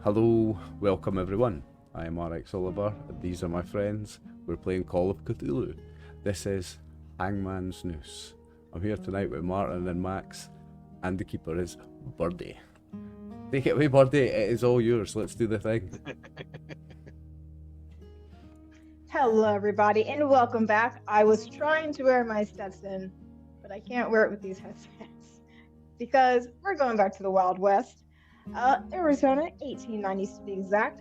Hello, welcome everyone. I am RxOliver, and these are my friends. We're playing Call of Cthulhu. This is Hangman's Noose. I'm here tonight with Martin and Max, and the keeper is Birdie. Take it away, Birdie. It is all yours. Let's do the thing. Hello, everybody, and welcome back. I was trying to wear my Stetson, but I can't wear it with these headsets because we're going back to the Wild West, Arizona, 1890s to be exact.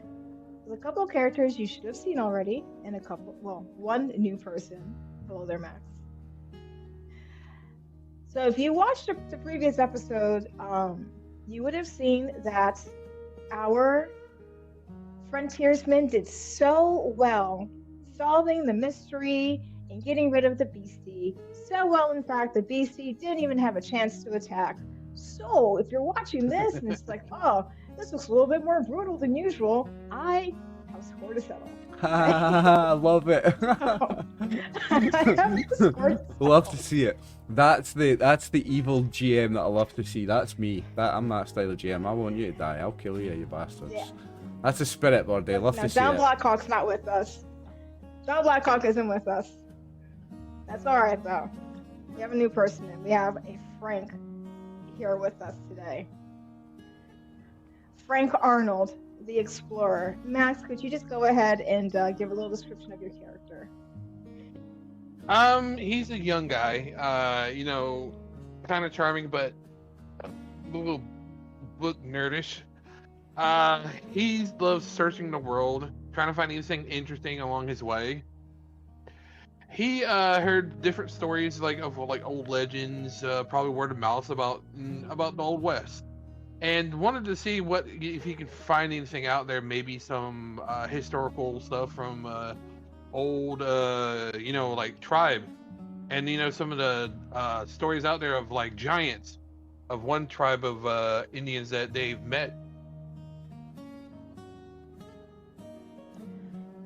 With a couple of characters you should have seen already, and one new person below their max. So, if you watched the previous episode, you would have seen that our frontiersmen did so well solving the mystery and getting rid of the beastie. So well, in fact, the beastie didn't even have a chance to attack. So, if you're watching this and it's like, oh, this looks a little bit more brutal than usual, I have a score to settle. I love it. I have a score to settle. Love to see it. That's the evil GM that I love to see. That's me. I'm that style of GM. I want you to die. I'll kill you, you bastards. Yeah. That's the spirit, Birdie. Love to see John it. Blackhawk's not with us. John Blackhawk isn't with us. That's all right, though. We have a new person, and we have a Frank here with us today. Frank Arnold, the Explorer. Max, could you just go ahead and give a little description of your character? He's a young guy. Kind of charming, but a little book nerdish. He loves searching the world, trying to find anything interesting along his way. He heard different stories of old legends, probably word of mouth about the Old West, and wanted to see if he could find anything out there. Maybe some historical stuff from old, tribe, and some of the stories out there of giants of one tribe of Indians that they've met.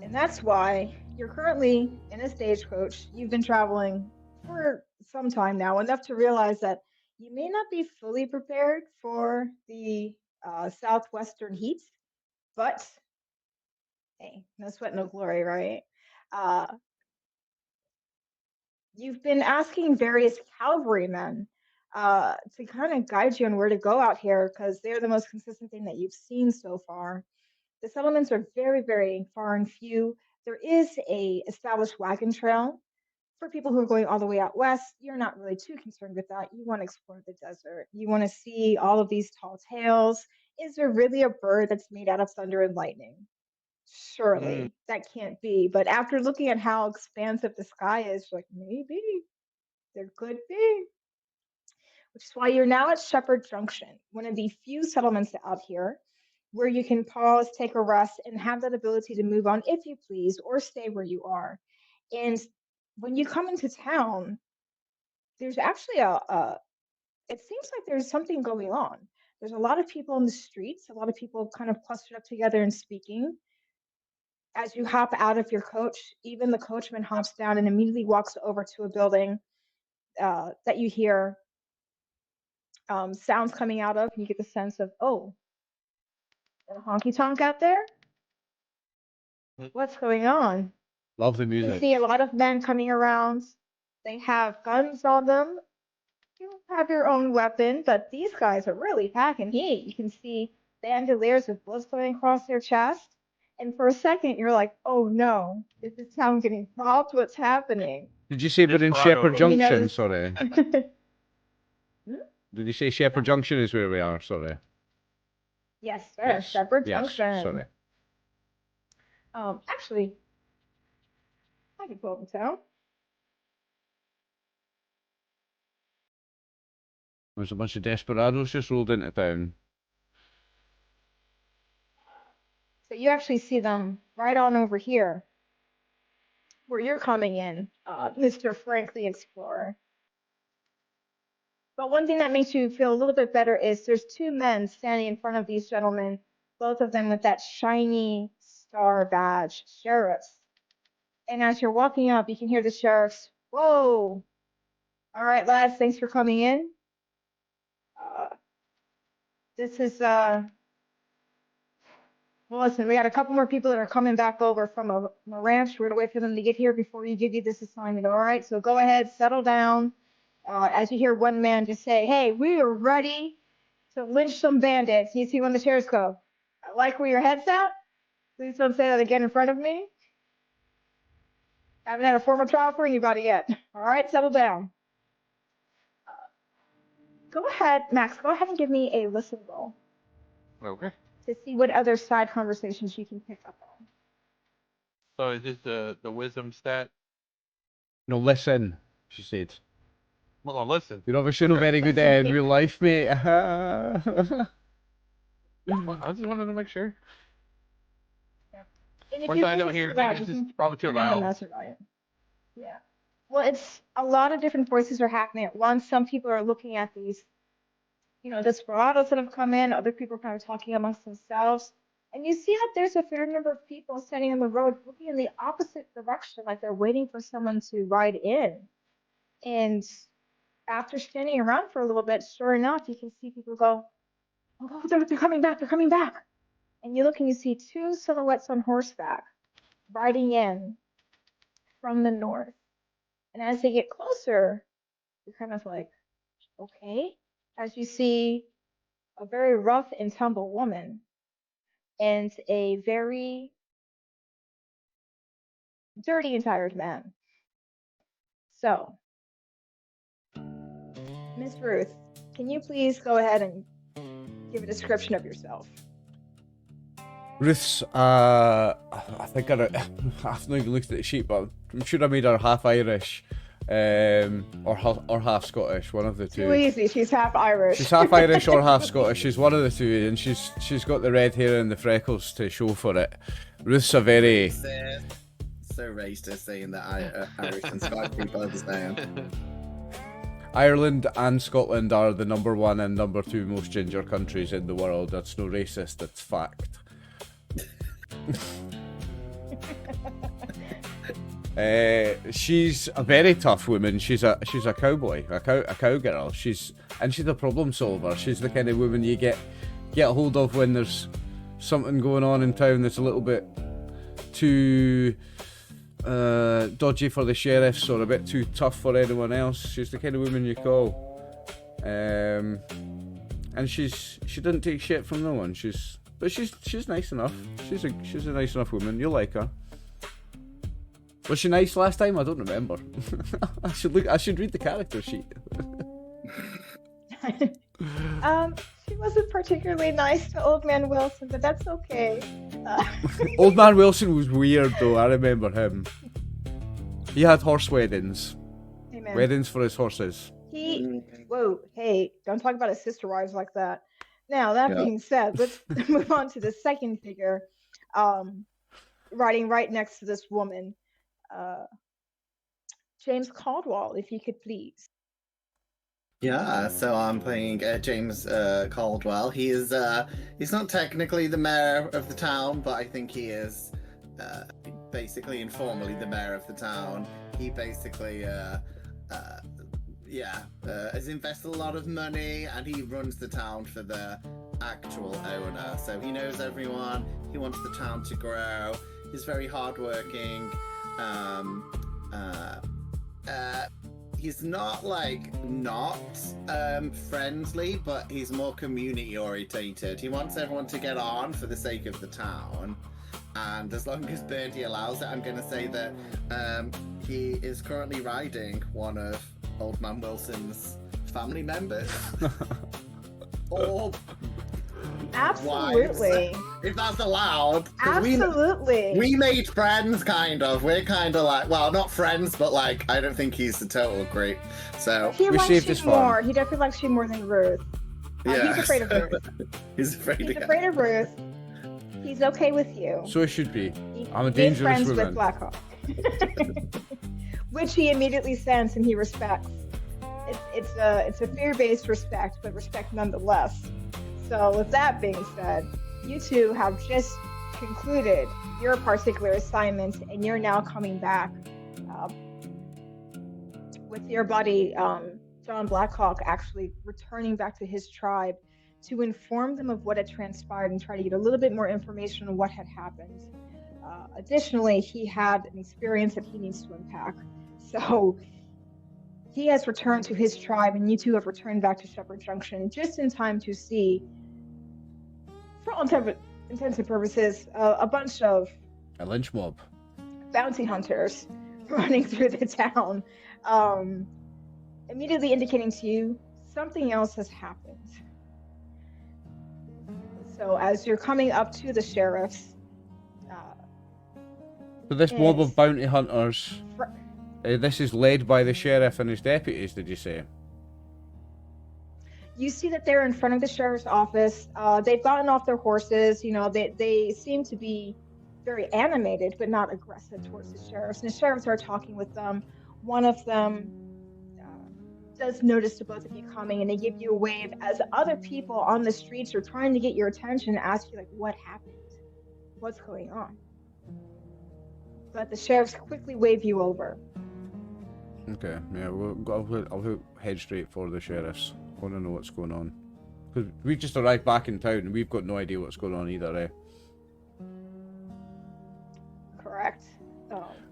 And that's why you're currently in a stagecoach. You've been traveling for some time now, enough to realize that you may not be fully prepared for the southwestern heat, but hey, no sweat, no glory, right? You've been asking various cavalrymen to kind of guide you on where to go out here because they're the most consistent thing that you've seen so far. The settlements are very, very far and few. There is a established wagon trail for people who are going all the way out west. You're not really too concerned with that. You want to explore the desert. You want to see all of these tall tales. Is there really a bird that's made out of thunder and lightning? Surely that can't be. But after looking at how expansive the sky is, maybe there could be. Which is why you're now at Shepherd Junction, one of the few settlements out here where you can pause, take a rest, and have that ability to move on if you please, or stay where you are. And when you come into town, there's actually it seems like there's something going on. There's a lot of people in the streets, a lot of people kind of clustered up together and speaking. As you hop out of your coach, even the coachman hops down and immediately walks over to a building that you hear sounds coming out of, and you get the sense of, oh, a honky tonk out there? What's going on? Love the You music. see a lot of men coming around. They have guns on them. You have your own weapon, but these guys are really packing heat. You can see bandoliers with bullets going across their chest. And for a second, you're like, oh no, is this town getting robbed? What's happening? Did you say we're in Shepherd And you Junction? notice- Sorry. Did you say Shepherd Junction is where we are? Sorry. Yes, sir. Yes. Shepherd Yes, Junction. sorry. Actually, I can pull up the town. There's a bunch of desperados just rolled into town. So you actually see them right on over here, where you're coming in, Mr. Frank the Explorer. But one thing that makes you feel a little bit better is there's two men standing in front of these gentlemen, both of them with that shiny star badge, sheriffs. And as you're walking up, you can hear the sheriffs, whoa, all right, lads, thanks for coming in. This is Well, listen, we got a couple more people that are coming back over from a ranch. We're gonna wait for them to get here before you give you this assignment. All right, so go ahead, settle down. As you hear one man just say, "Hey, we are ready to lynch some bandits." You see one of the chairs go, "I like where your head's at. Please don't say that again in front of me. Haven't had a formal trial for anybody yet. All right, settle down." Go ahead, Max. Go ahead and give me a listen roll Okay. to see what other side conversations you can pick up on. So is this the wisdom stat? No, listen, she said. Well, listen. You're obviously not very good in real life, mate. Well, I just wanted to make sure. And if Once you I don't think hear it's loud, it, you it's just can probably too turn the loud. master volume. Yeah. Well, it's a lot of different voices are happening at once. Some people are looking at these, desperados that have come in. Other people are kind of talking amongst themselves. And you see that there's a fair number of people standing on the road looking in the opposite direction, like they're waiting for someone to ride in. And after standing around for a little bit, sure enough, you can see people go, "Oh, they're coming back, they're coming back." And you look and you see two silhouettes on horseback riding in from the north. And as they get closer, you're kind of like, okay. As you see a very rough and tumble woman and a very dirty and tired man. So, Miss Ruth, can you please go ahead and give a description of yourself? Ruth's, I think I've not even looked at the sheet, but I'm sure I made her half Irish, or half Scottish, one of the two. Too easy. She's half Irish. She's half Irish or half Scottish. She's one of the two, and she's got the red hair and the freckles to show for it. Ruth's a very so racist saying that Irish and Scottish people are the same. Ireland and Scotland are the number 1 and number 2 most ginger countries in the world. That's no racist. That's fact. She's a very tough woman. She's a cowboy, a cowgirl. She's a problem solver. She's the kind of woman you get a hold of when there's something going on in town that's a little bit too dodgy for the sheriffs or a bit too tough for anyone else. She's the kind of woman you call, and she doesn't take shit from no one. She's nice enough. She's a nice enough woman. You'll like her. Was she nice last time? I don't remember. I should read the character sheet. She wasn't particularly nice to Old Man Wilson, but that's okay. Old Man Wilson was weird though. I remember him. He had horse weddings. Hey, man. Weddings for his horses. Whoa, hey, don't talk about his sister wives like that. Now, that being said, let's move on to the second figure, riding right next to this woman. James Caldwell, if you could please. Yeah, so I'm playing James Caldwell. He's not technically the mayor of the town, but I think he is basically informally the mayor of the town. He basically has invested a lot of money, and he runs the town for the actual owner. So he knows everyone. He wants the town to grow. He's very hardworking. He's not friendly, but he's more community orientated. He wants everyone to get on for the sake of the town. And as long as Birdie allows it, I'm going to say that he is currently riding one of Old Man Wilson's family members. Or Absolutely. wives, if that's allowed. Absolutely. We made friends, kind of. We're kind of like, well, not friends, but like, I don't think he's the total creep. So He We likes saved you his fun. more. He definitely likes you more than Ruth. yeah, He's afraid of Ruth. He's afraid He's of afraid of Ruth. He's okay with you. So it should be. He I'm a made dangerous friends woman. with Blackhawk, which he immediately sends and he respects. It's a fear-based respect, but respect nonetheless. So with that being said, you two have just concluded your particular assignment, and you're now coming back with your buddy John Blackhawk actually returning back to his tribe to inform them of what had transpired and try to get a little bit more information on what had happened. Additionally, he had an experience that he needs to unpack. So he has returned to his tribe, and you two have returned back to Shepherd Junction just in time to see, for all intents and purposes, a bunch of A lynch mob. bounty hunters running through the town, immediately indicating to you something else has happened. So as you're coming up to the sheriff's, So this mob of It's- bounty hunters, this is led by the sheriff and his deputies, did you say? you see that they're in front of the sheriff's office. They've gotten off their horses. You know, they seem to be very animated, but not aggressive towards the sheriffs. And the sheriffs are talking with them. One of them does notice to both of you coming, and they give you a wave as other people on the streets are trying to get your attention and ask you, like, what happened? What's going on? But the sheriffs quickly wave you over. Okay, yeah, I'll head straight for the sheriffs. I want to know what's going on. Because we've just arrived back in town and we've got no idea what's going on either, eh? Correct.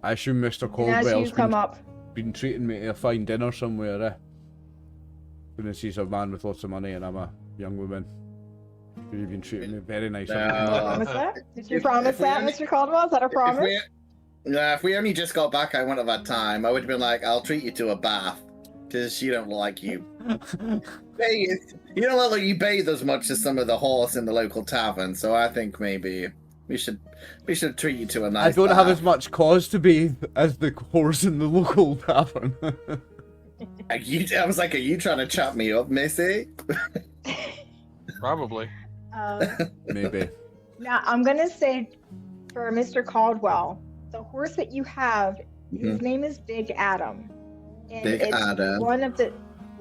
I assume Mr. And as Caldwell's you come up, been treating me to a fine dinner somewhere, eh? Goodness, he's a man with lots of money and I'm a young woman. You've been treating me very nice. did you promise that? Did you promise that, Mr. Caldwell? Is that a promise? If we only just got back, I wouldn't have had time. I would have been like, I'll treat you to a bath. Because you don't look like you bathe. You don't look like you bathe as much as some of the horse in the local tavern, so I think maybe we should treat you to a nice I don't have bath. as much cause to bathe as the horse in the local tavern. I was like, are you trying to chat me up, Missy? Probably. Maybe. Now, I'm going to say for Mr. Caldwell, the horse that you have, his name is Big Adam. And Big it's Adam. one of the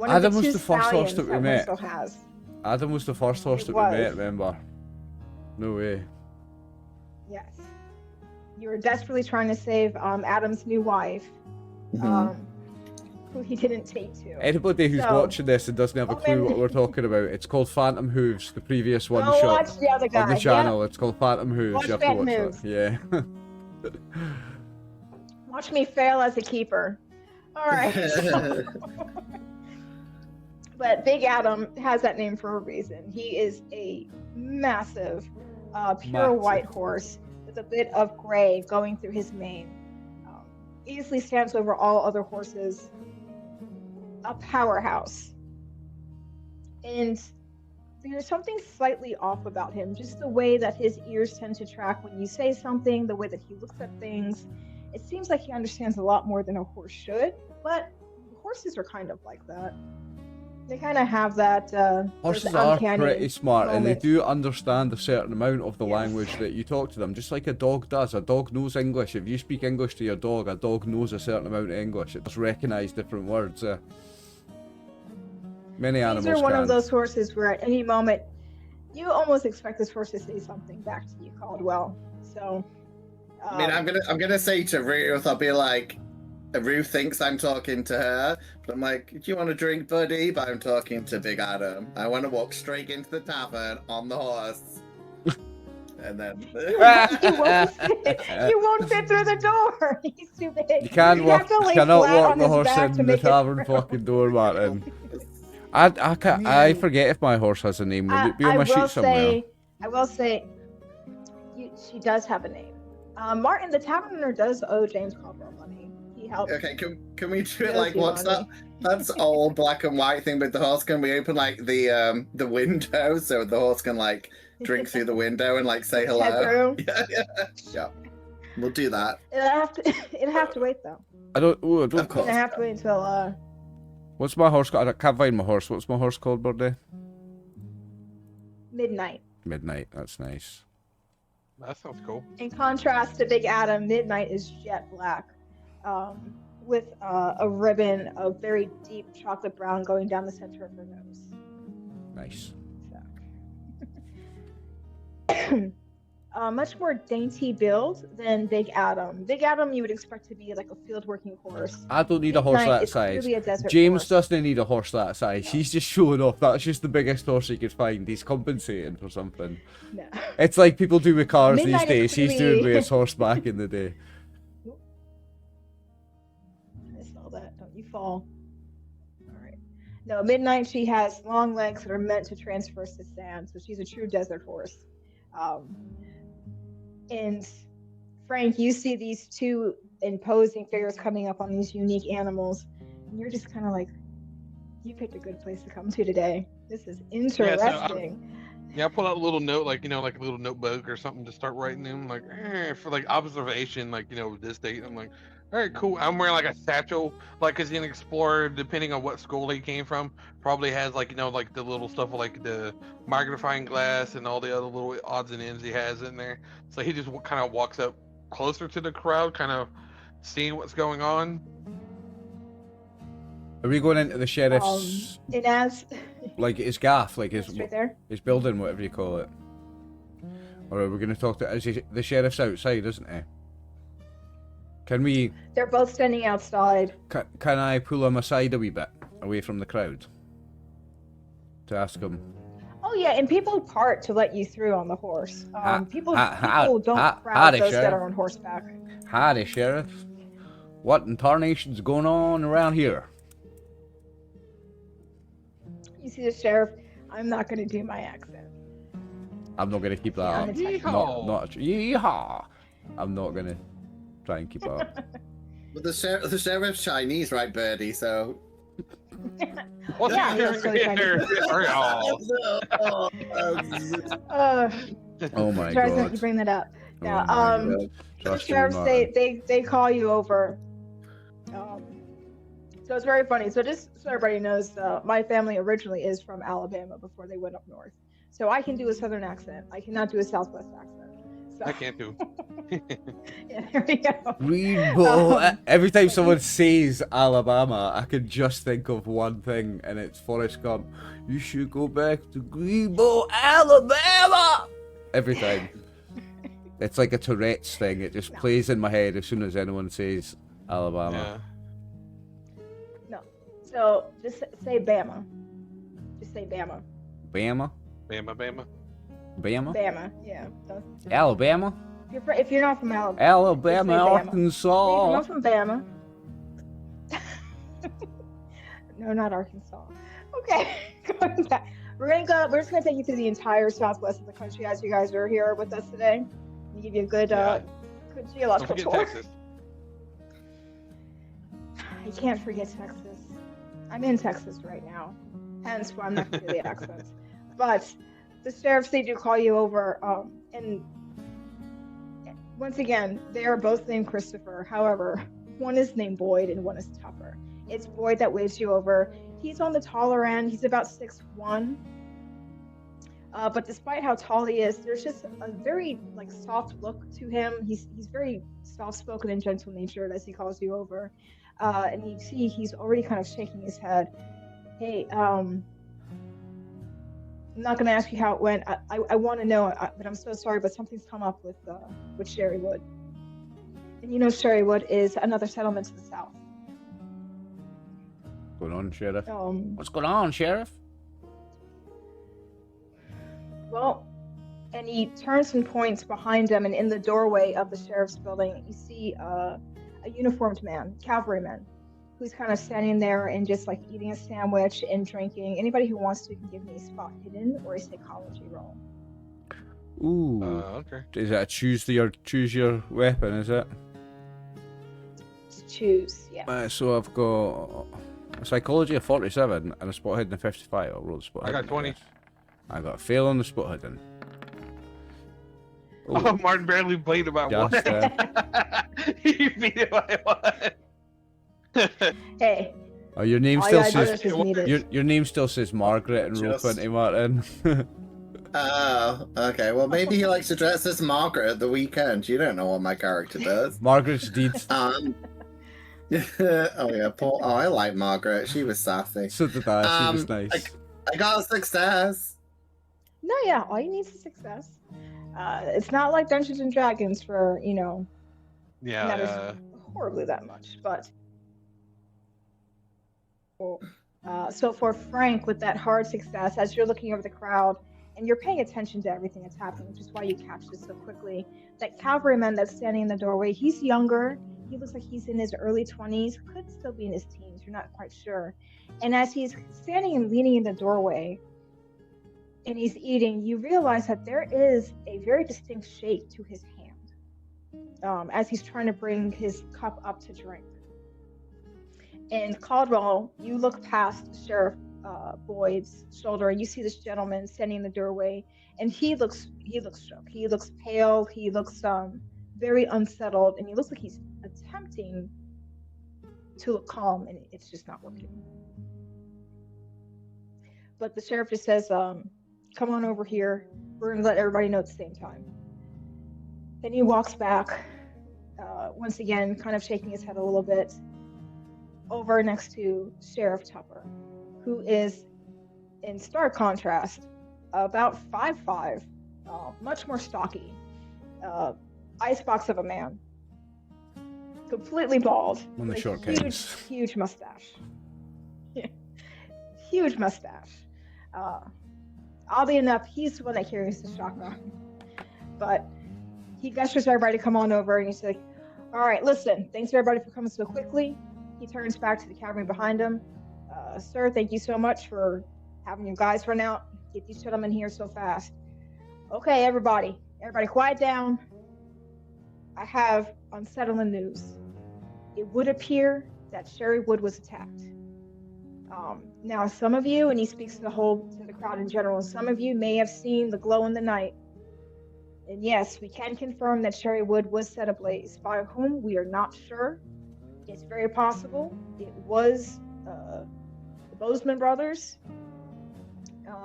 Adam two was the first horse stallions that we met. Winslow has. Adam was the first horse It that was. we met, remember? No way. Yes. You were desperately trying to save Adam's new wife, who he didn't take to. Anybody who's So- watching this and doesn't have a clue what we're talking about, it's called Phantom Hooves, the previous one Go shot watch the other guy. on the channel. It's called Phantom Hooves. Watch You have to Phantom watch Hooves. that. Yeah. Watch me fail as a keeper. All right. But Big Adam has that name for a reason. He is a massive, pure Massive. white horse with a bit of gray going through his mane. Easily stands over all other horses. A powerhouse. And there's something slightly off about him. Just the way that his ears tend to track when you say something, the way that he looks at things. It seems like he understands a lot more than a horse should, but horses are kind of like that. They kind of have that Horses those are uncanny pretty smart and they moments. do understand a certain amount of the Yes. language that you talk to them, just like a dog does. A dog knows English. If you speak English to your dog, a dog knows a certain amount of English. It does recognise different words. Many animals These are one can. of those horses where at any moment you almost expect this horse to say something back to you, Caldwell. So I mean, I'm gonna say to Ruth, I'll be like, Ruth thinks I'm talking to her, but I'm like, do you want a drink, buddy? But I'm talking to Big Adam. I want to walk straight into the tavern on the horse, and then you won't fit through the door. He's too big. You can't You walk, have to lay cannot flat walk on the his horse back in to the make it tavern through. fucking door, Martin. I forget if my horse has a name. Will it be on my sheet somewhere? I will say, she does have a name. Martin, the taverner, does owe James Caldwell money. He helped. Okay, can we do it Owes like you what's money. that? That's old black and white thing with the horse. Can we open like the window so the horse can like drink through the window and like say hello? Headroom. Yeah. We'll do that. It'll have to wait though. I don't. Oh, I Of don't. course. It'll have to wait until What's my horse called? I can't find my horse. What's my horse called, Birdie? midnight. Midnight. That's nice. That sounds cool. In contrast to Big Adam, Midnight is jet black, with a ribbon of very deep chocolate brown going down the center of her nose. Nice. So. much more dainty build than Big Adam. Big Adam you would expect to be like a field working horse. I don't need a horse Midnight that is size. clearly a desert James horse. doesn't need a horse that size. No. He's just showing off. That's just the biggest horse he could find. He's compensating for something. No. It's like people do with cars Midnight these is days. He's doing clearly- with his horse back in the day. I saw that. Don't you fall. Alright. No, Midnight, she has long legs that are meant to transverse the sand, so she's a true desert horse. And Frank, you see these two imposing figures coming up on these unique animals, and you're just kind of like, you picked a good place to come to today. This is interesting. Yeah, I pull out a little note, like, like a little notebook or something to start writing them, like, for like observation, like, this date. I'm like, all right, cool. I'm wearing like a satchel, like, cause an explorer, depending on what school he came from, probably has like, like the little stuff like the magnifying glass and all the other little odds and ends he has in there. So he just kind of walks up closer to the crowd, kind of seeing what's going on. Are we going into the sheriff's, And as like his gaff, like it's right there. his building, whatever you call it? Or are we going to talk to... the sheriff's outside, isn't he? Can we... They're both standing outside. Can I pull him aside a wee bit, away from the crowd? To ask him... Oh yeah, and people part to let you through on the horse. People don't howdy, crowd those that Sheriff. are on horseback. Howdy, Sheriff. What in tarnation's going on around here? You see the sheriff. I'm not going to do my accent. I'm not going to keep that Yeah, up. I'm Italian. Yeehaw! I'm not going to try and keep it up. But the sheriff's Chinese, right, Birdie? So. What's Yeah, your that's really funny. Oh my Sorry, I god. to bring that up. Oh Yeah. my God. The Trust me, sheriffs Martin. they call you over. So it's very funny. So just so everybody knows, my family originally is from Alabama before they went up north. So I can do a southern accent. I cannot do a southwest accent. So, I can't do. yeah, there we go. Greenbow. Every time someone says Alabama, I can just think of one thing, and it's Forrest Gump. You should go back to Greenbow, Alabama. Every time. It's like a Tourette's thing. It just plays in my head as soon as anyone says Alabama. Yeah. No. So just say Bama. Just say Bama. Bama? Bama, Bama. Bama? Bama. Yeah. Alabama? If you're not from Alabama. Alabama, Just say Bama. Arkansas. I'm not from Bama. No, not Arkansas. Okay, going back. We're just gonna take you through the entire southwest of the country as you guys are here with us today. And give you a good, good Don't geological forget tour. Texas. I can't forget Texas. I'm in Texas right now, hence why I'm not gonna do the accents. But the sheriffs, they do call you over, and once again, they are both named Christopher. However, one is named Boyd and one is Tupper. It's Boyd that waves you over. He's on the taller end. He's about 6'1". But despite how tall he is, there's just a very soft look to him. He's very soft-spoken and gentle-natured as he calls you over. And you see he's already kind of shaking his head. Hey, I'm not going to ask you how it went. I want to know, but I'm so sorry, but something's come up with Cherrywood. And you know Cherrywood is another settlement to the south. What's going on, Sheriff? What's going on, Sheriff? Well, and he turns and points behind him, and in the doorway of the sheriff's building, you see a uniformed man, cavalryman, who's kind of standing there and just eating a sandwich and drinking. Anybody who wants to can give me a spot hidden or a psychology roll. Ooh. Okay. Is that a choose your weapon, is it? Just choose, yeah. So I've got a psychology of 47 and a spot hidden of 55. I'll roll the spot I got hidden. 20. I got a fail on the spot hidden. Oh, Martin barely played about Just, one. He beat it by one. Hey, Oh, your name all still you gotta do says is just need it. your name still says Margaret in roll Just- 20, Martin. Oh, okay. Well, maybe he likes to dress as Margaret at the weekend. You don't know what my character does. Margaret's deeds. Oh yeah, Paul. Oh, I like Margaret. She was sassy. So did I. She was nice. I got a success. No, yeah, all you need is success. It's not like Dungeons and Dragons for, Yeah, matters yeah. horribly that much, but so for Frank, with that hard success, as you're looking over the crowd and you're paying attention to everything that's happening, which is why you catch this so quickly, that cavalryman that's standing in the doorway, he's younger. He looks like he's in his early 20s, could still be in his teens, you're not quite sure. And as he's standing and leaning in the doorway and he's eating, you realize that there is a very distinct shake to his hand as he's trying to bring his cup up to drink. And Caldwell, you look past Sheriff Boyd's shoulder and you see this gentleman standing in the doorway, and he looks shook. He looks pale. He looks very unsettled, and he looks like he's attempting to look calm, and it's just not working. But the sheriff just says, "Come on over here. We're gonna let everybody know at the same time." Then he walks back, once again, kind of shaking his head a little bit, over next to Sheriff Tupper, who is, in stark contrast, about 5'5", much more stocky, icebox of a man, completely bald, On the with short a kings. huge mustache. Huge mustache. Oddly enough, he's the one that carries the shotgun. But he gestures everybody to come on over, and he's like, "All right, listen, thanks everybody for coming so quickly." He turns back to the cavalry behind him. "Sir, thank you so much for having you guys run out, get these gentlemen here so fast. Okay, everybody quiet down. I have unsettling news. It would appear that Cherrywood was attacked. Now, some of you," and he speaks to the crowd in general, "some of you may have seen the glow in the night. And yes, we can confirm that Cherrywood was set ablaze. By whom, we are not sure. It's very possible it was the Bozeman brothers.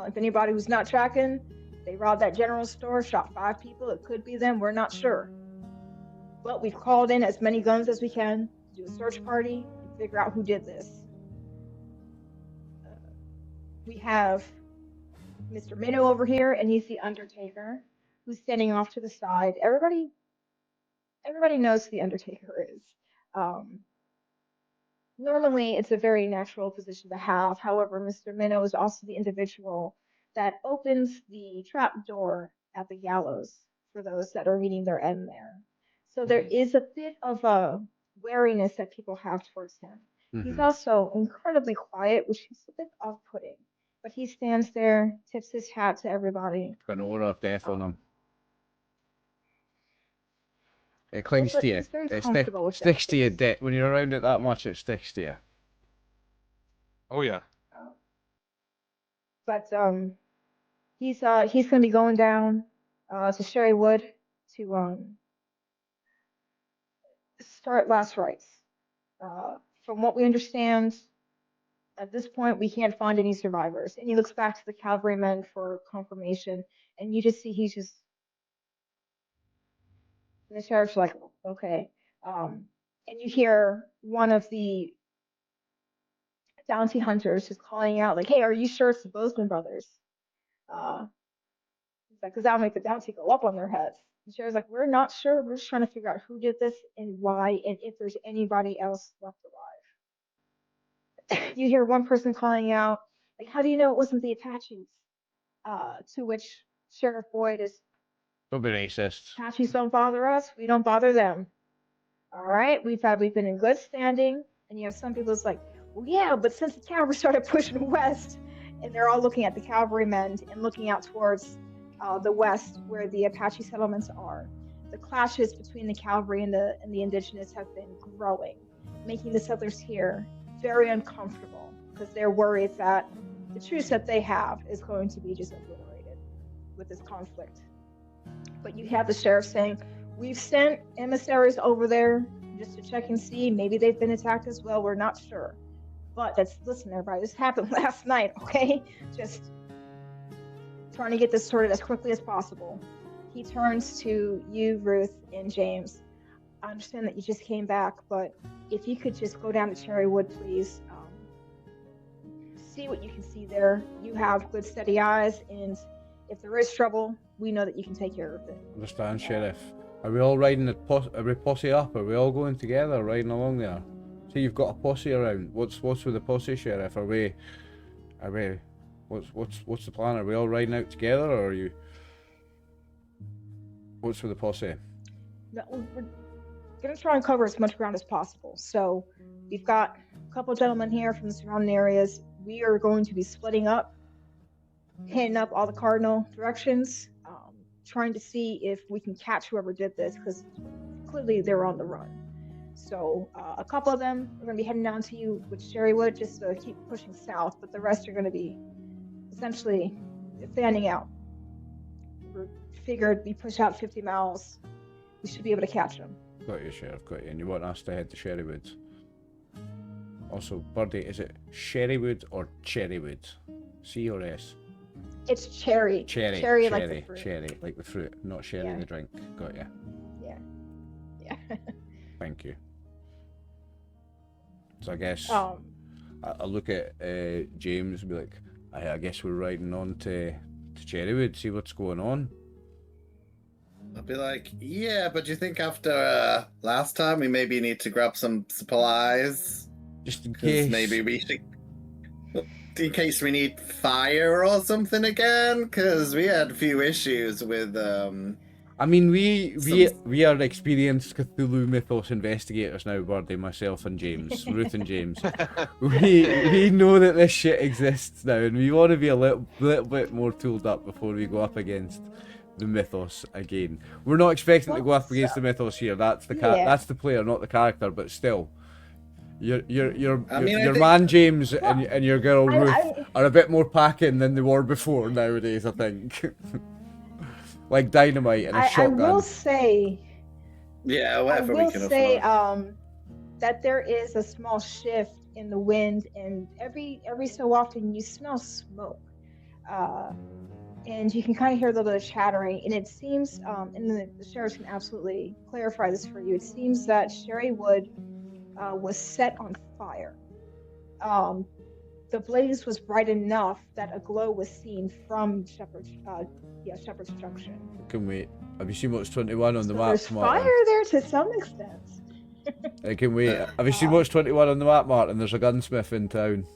If anybody who's not tracking, they robbed that general store, shot 5 people. It could be them. We're not sure. But we've called in as many guns as we can to do a search party and figure out who did this. We have Mr. Minnow over here, and he's the Undertaker, who's standing off to the side. Everybody knows who the Undertaker is. Normally, it's a very natural position to have. However, Mr. Minnow is also the individual that opens the trap door at the gallows for those that are meeting their end there. So there is a bit of a wariness that people have towards him. He's also incredibly quiet, which is a bit off-putting. But he stands there, tips his hat to everybody. Got an aura of death on him. It clings But to you. he's very It comfortable with sticks that to you. space. When you're around it that much, it sticks to you. Oh yeah. But he's gonna be going down to Cherrywood to start last rites. From what we understand, at this point we can't find any survivors. And he looks back to the cavalrymen for confirmation, and you just see he's just. And the sheriff's like, "Okay," and you hear one of the bounty hunters just calling out, like, "Hey, are you sure it's the Bozeman brothers?" He's like, "Because that'll make the bounty go up on their heads." The sheriff's like, "We're not sure. We're just trying to figure out who did this and why, and if there's anybody else left alive." You hear one person calling out, like, "How do you know it wasn't the Apaches?" To which Sheriff Boyd is, Don't be racist. "Apaches don't bother us. We don't bother them. All right, we've been in good standing." And you have some people that's like, "Well, yeah, but since the cavalry started pushing west," and they're all looking at the cavalrymen and looking out towards the west where the Apache settlements are. The clashes between the cavalry and the indigenous have been growing, making the settlers here very uncomfortable because they're worried that the truce that they have is going to be just obliterated with this conflict. But you have the sheriff saying, "We've sent emissaries over there just to check and see. Maybe they've been attacked as well. We're not sure. But listen, everybody, this happened last night, okay? Just trying to get this sorted as quickly as possible." He turns to you, Ruth, and James. "I understand that you just came back, but if you could just go down to Cherrywood, please. See what you can see there. You have good, steady eyes, and if there is trouble, we know that you can take care of it. Understand, Sheriff. Are we all riding are we posse up? Are we all going together, riding along there? See, you've got a posse around. What's with the posse, Sheriff? Are we? What's the plan? Are we all riding out together, or are you? What's with the posse? No, we're gonna try and cover as much ground as possible. So we've got a couple gentlemen here from the surrounding areas. We are going to be splitting up, hitting up all the cardinal directions, trying to see if we can catch whoever did this, because clearly they're on the run. So a couple of them are going to be heading down to you with Cherrywood just to keep pushing south, but the rest are going to be essentially fanning out. We figured we push out 50 miles, we should be able to catch them. Got you, Sheriff, got you. And you want us to head to Cherrywood? Also, Birdie, is it Cherrywood or Cherrywood? C or S? It's cherry. Cherry, like the fruit. cherry, like the fruit, not sherry the drink. Got you. Yeah. Thank you. So I guess I look at James and be like, I guess we're riding on to Cherrywood, see what's going on. I'll be like, yeah, but do you think after last time we maybe need to grab some supplies? Just in case. Maybe we should... In case we need fire or something again? Because we had a few issues with... I mean, we are experienced Cthulhu mythos investigators now, Birdie, myself and James, Ruth and James. We know that this shit exists now, and we want to be a little bit more tooled up before we go up against the mythos again. We're not expecting to go up against the mythos here. That's the that's the player, not the character. But still, your man James and your girl Ruth are a bit more packing than they were before nowadays, I think. Like dynamite and a shotgun. I will say. Yeah, whatever we can afford. That there is a small shift in the wind, and every so often you smell smoke, and you can kind of hear a little bit of chattering. And it seems, and the sheriff can absolutely clarify this for you. It seems that Cherrywood was set on fire. The blaze was bright enough that a glow was seen from Shepherd's Junction. Can we? Have you seen what's 21 on the map? There's Martin? fire there to some extent. Can we? Have you seen what's 21 on the map, Martin? There's a gunsmith in town.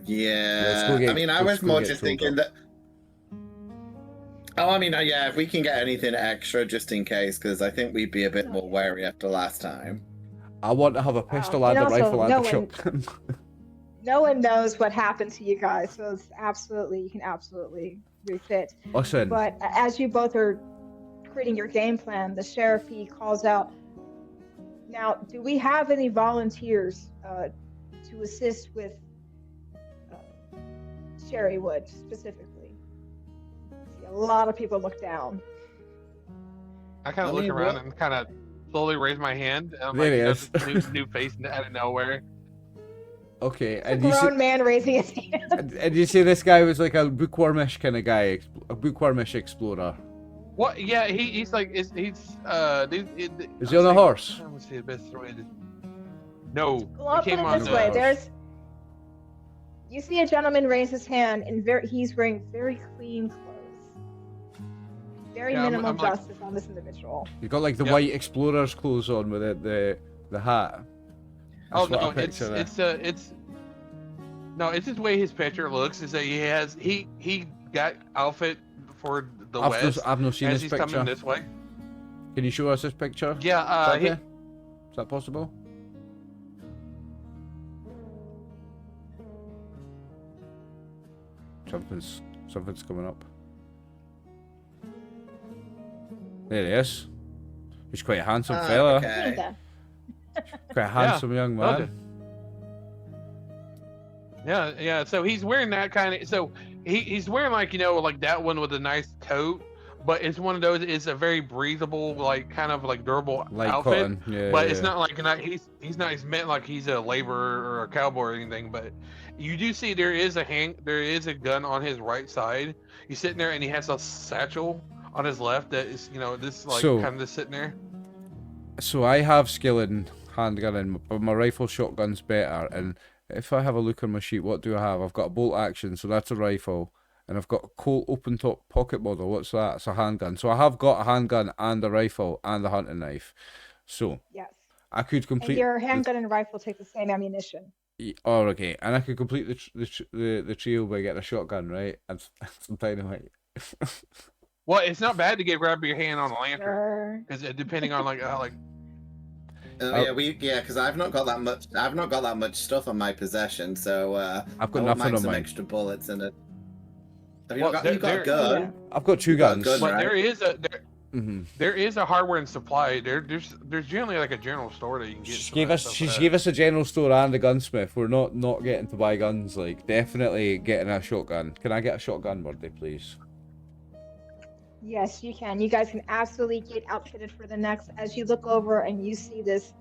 Yeah. I was more just thinking that. Oh, yeah, if we can get anything extra just in case, because I think we'd be a bit more wary after last time. I want to have a pistol and a rifle and a shotgun. No one knows what happened to you guys, so it's you can absolutely refit. Listen. But as you both are creating your game plan, the sheriff, he calls out, now, do we have any volunteers to assist with Cherrywood specifically? See, a lot of people look down. I kind of look around and kind of slowly raise my hand. And I'm like, new face out of nowhere. Okay, and a grown man raising his hand. And you say this guy was like a bookwormish kind of guy, a bookwormish explorer. What? Yeah, he's like, is he on a horse? Let's see the best way to... No. Well, I'll put it this way. You see a gentleman raise his hand, and he's wearing very clean clothes. Very minimal justice on this individual. You got like the white explorer's clothes on with the hat. That's no, it's just the way his picture looks. Is that he got outfit for the West. I've not seen as his he's picture. Coming this way. Can you show us his picture? Yeah. Is that possible? Something's coming up. There he is. He's quite a handsome fella. Okay. Quite a handsome young man. Okay. Yeah. So he's wearing that kind of. So he's wearing like that one with a nice coat, but it's one of those. It's a very breathable, like kind of like durable outfit. Cotton. Yeah, but it's not like he's meant like he's a laborer or a cowboy or anything. But you do see there is a gun on his right side. He's sitting there and he has a satchel on his left that is this like kind of just sitting there. So I have skill in handgunning, but my rifle shotgun's better. And if I have a look on my sheet, what do I have? I've got a bolt action, so that's a rifle. And I've got a Colt open top pocket model. What's that? It's a handgun. So I have got a handgun and a rifle and a hunting knife. So Yes. I could And complete your handgun and rifle take the same ammunition. Oh, okay. And I could complete the trio by getting a shotgun, right? And some dynamite. Well, it's not bad to grab your hand on a lantern, Sure. because depending on how Because I've not got that much. I've not got that much stuff on my possession, so I've got I wouldn't nothing mind on some mine. extra bullets in it. Have you Well, not got? You got a there- gun. Yeah. I've got two You got a guns. gun, But right? there is a hardware and supply. There's generally like a general store that you can get. She some gave of that us stuff she at. gave us a general store and a gunsmith. We're not getting to buy guns. Like definitely getting a shotgun. Can I get a shotgun, Birdie, please? Yes, you can. You guys can absolutely get outfitted for the next. As you look over and you see this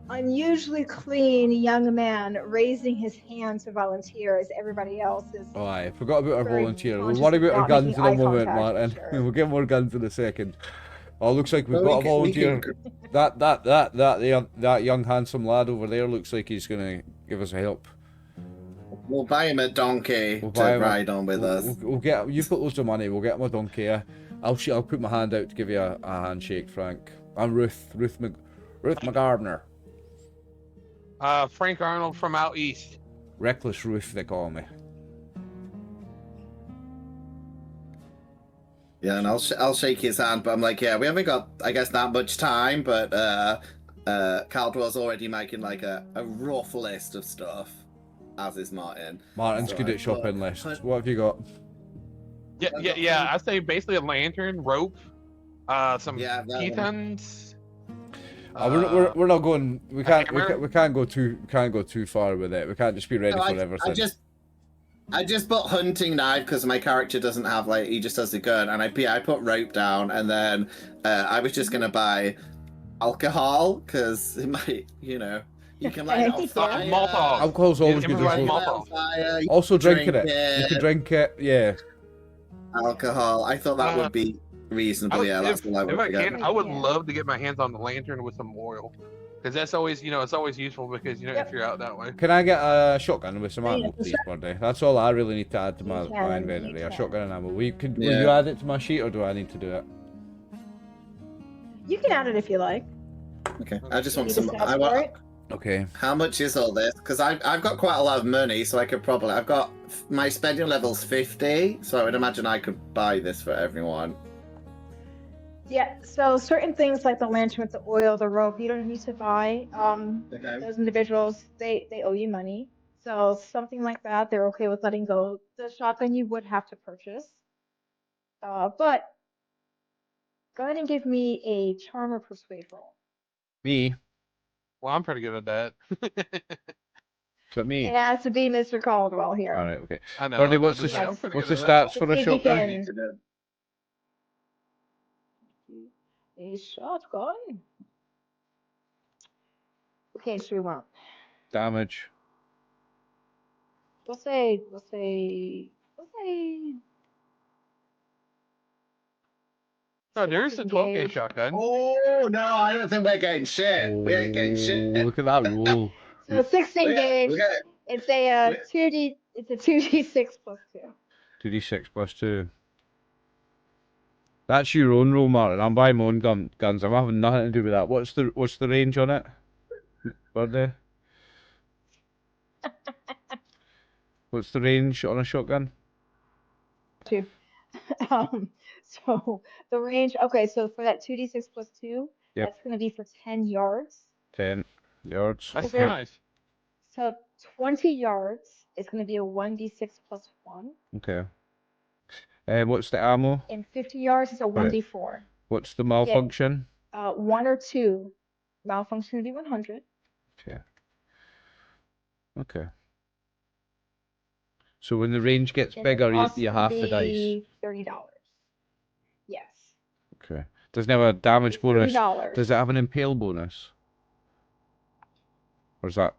unusually clean young man raising his hand to volunteer as everybody else is. Oh, I forgot about our Very volunteer. We'll conscious worry of about our not guns making in a eye moment, contact, Martin. for sure. We'll get more guns in a second. Oh, looks like we've Well, got a we can- volunteer. That young handsome lad over there looks like he's gonna give us a help. We'll buy him a donkey We'll to buy him ride on with us. We'll get. You've got loads of money. We'll get him a donkey. I'll put my hand out to give you a handshake, Frank. I'm Ruth McGardner. Frank Arnold from out east. Reckless Ruth, they call me. Yeah, and I'll shake his hand, but I'm like, yeah, we haven't got, I guess, that much time, but Caldwell's already making like a rough list of stuff, as is Martin. Martin's So good I at shopping thought- lists. What have you got? Yeah. I say basically a lantern, rope, some Yeah, that one. pitons. We're not going. We can't hammer? go too far with it. We can't just be ready No, for everything. I just put hunting knife because my character doesn't have he just has a gun, and I put rope down, and then I was just gonna buy alcohol because it might, you can light it on fire. Molotov. Alcohol's always good. Improvise as well. Molotov. Fire, Also drinking drink it. You can drink it. Yeah. alcohol. I thought that would be reasonable. Yeah, that's what I would If I get. can, I would Yeah. love to get my hands on the lantern with some oil, because that's always, it's always useful because Yep. if you're out that way. Can I get a shotgun with some Yeah, ammo, for please, sure. Birdie? That's all I really need to add to You my can, inventory. you A can. shotgun and ammo. Will you Yeah. add it to my sheet, or do I need to do it? You can add it if you like. Okay, I just You want need a some. stat I for want. it? Okay. How much is all this? Because I've got quite a lot of money, so I could probably. I've got my spending level's 50, so I would imagine I could buy this for everyone. Yeah, so certain things like the lantern with the oil, the rope, you don't need to buy. Okay. Those individuals, they owe you money. So something like that, they're okay with letting go. The shotgun you would have to purchase. But go ahead and give me a charm or persuade roll. Me. Well, I'm pretty good at that. So me. It has to be Mr. Caldwell here. All right. Okay. I know. Birdie, I'm what's the just saying, I'm pretty what's the good at stats for a Let's see if you shotgun? can- A shotgun. Okay, so we want. Damage. We'll say. that. No, there's a 12 gauge shotgun. Oh no, I don't think we're getting shit. We ain't getting shit. Look at that roll. So 16 We gauge. got- It's a 2D. It's a 2d6 plus 2. 2d6 plus 2. That's your own roll, Martin. I'm buying my own guns. I'm having nothing to do with that. What's the range on it, Birdie? What's the range on a shotgun? 2. So the range. Okay, so for that 2d6 plus 2, Yep. that's going to be for 10 yards. 10 yards. That's Okay. nice. So 20 yards is going to be a 1d6 plus 1. Okay. What's the ammo? And 50 yards is a 1d4. What's the malfunction? 1 or 2. Malfunction would be 100. Okay. Okay. So when the range gets And bigger, the cost you would half the dice. be $30. Yes. Okay. Does it have a damage bonus? $30. Does it have an impale bonus? Or is that...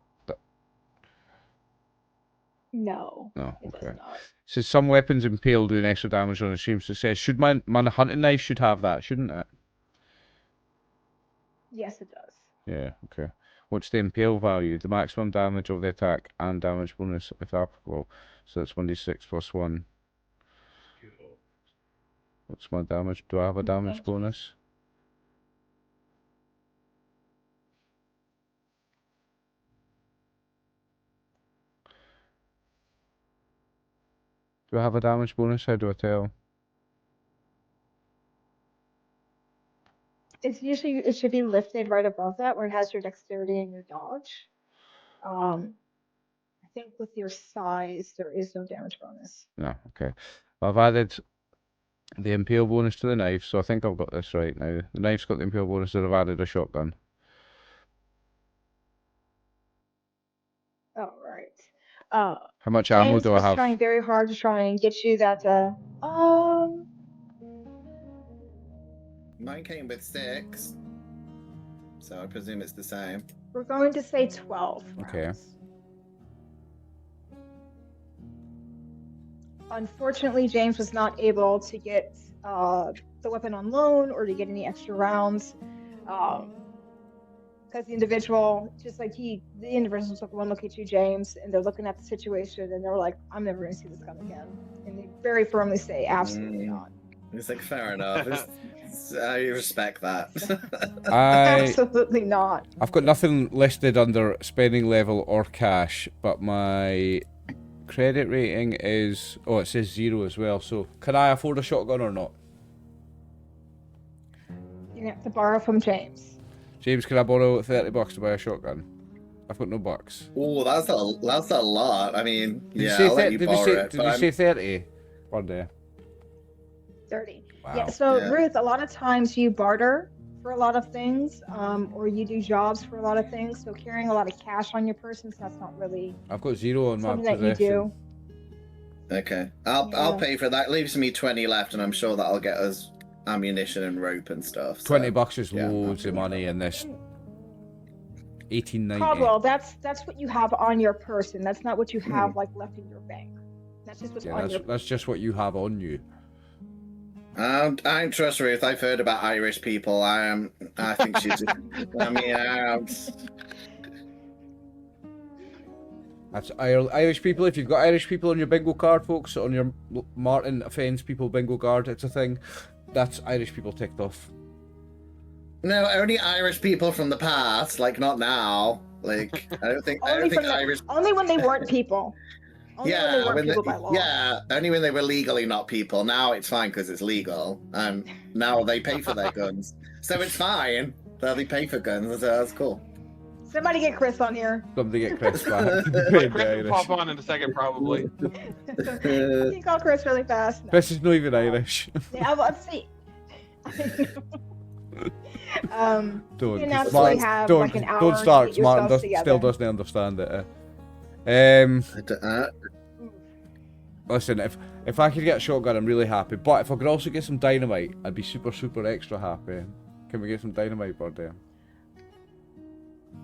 No. No, It okay. does not. So some weapons impale do an extra damage on extreme success. Should my hunting knife should have that, shouldn't it? Yes, it does. Yeah, okay. What's the impale value? The maximum damage of the attack and damage bonus if applicable. So that's 1d6 plus 1. What's my damage? Do I have a damage bonus? Do I have a damage bonus? How do I tell? It should be listed right above that where it has your dexterity and your dodge. I think with your size there is no damage bonus. No, okay. Well, I've added the impale bonus to the knife, so I think I've got this right now. The knife's got the impale bonus, and I've added a shotgun. All right. How much ammo James do I was have? trying very hard to try and get you that. Mine came with 6, so I presume it's the same. We're going to say 12 Okay. rounds. Unfortunately, James was not able to get the weapon on loan or to get any extra rounds. Because the individual, just like the individual took one look at you, James, and they're looking at the situation and they're like, I'm never going to see this gun again. And they very firmly say, absolutely not. It's like, fair enough. I respect that. Absolutely not. I've got nothing listed under spending level or cash, but my credit rating is... Oh, it says 0 as well, so can I afford a shotgun or not? You have to borrow from James. James, can I borrow $30 to buy a shotgun? I've got no bucks. Oh, that's a lot. I mean, Did yeah, you I'll say, let you did borrow you say, it. did you say 30? One day. 30. Wow. Yeah, so Yeah. Ruth, a lot of times you barter for a lot of things, or you do jobs for a lot of things, so carrying a lot of cash on your person, so that's not really I've got 0 on my something that you possession. do. Okay, I'll Yeah. pay for that. Leaves me 20 left, and I'm sure that'll get us ammunition and rope and stuff. So. $20 is yeah, loads of money in this. $18.90. Caldwell, that's what you have on your person. That's not what you have like left in your bank. That's just what's Yeah, on your. that's just what you have on you. I don't trust Ruth. I've heard about Irish people. I think she's. I mean, That's Irish people. If you've got Irish people on your bingo card, folks, on your Martin offends people bingo card, it's a thing. That's Irish people ticked off. no, only Irish people from the past. Like not now. Like I don't think Irish. Only when they weren't people. Only when they weren't people by law. Yeah, only when they were legally not people. Now it's fine because it's legal. Now they pay for their guns, so it's fine. They pay for guns, so that's cool. Somebody get Chris on here. Somebody get Chris back. Chris will pop on in a second, probably. Can you call Chris really fast? No. Chris is not even Irish. Yeah, let's see. Don't. You can absolutely have don't, like an hour don't to start. get yourselves Martin together. still doesn't understand it. Listen, if I could get a shotgun, I'm really happy. But if I could also get some dynamite, I'd be super, super extra happy. Can we get some dynamite, Birdie?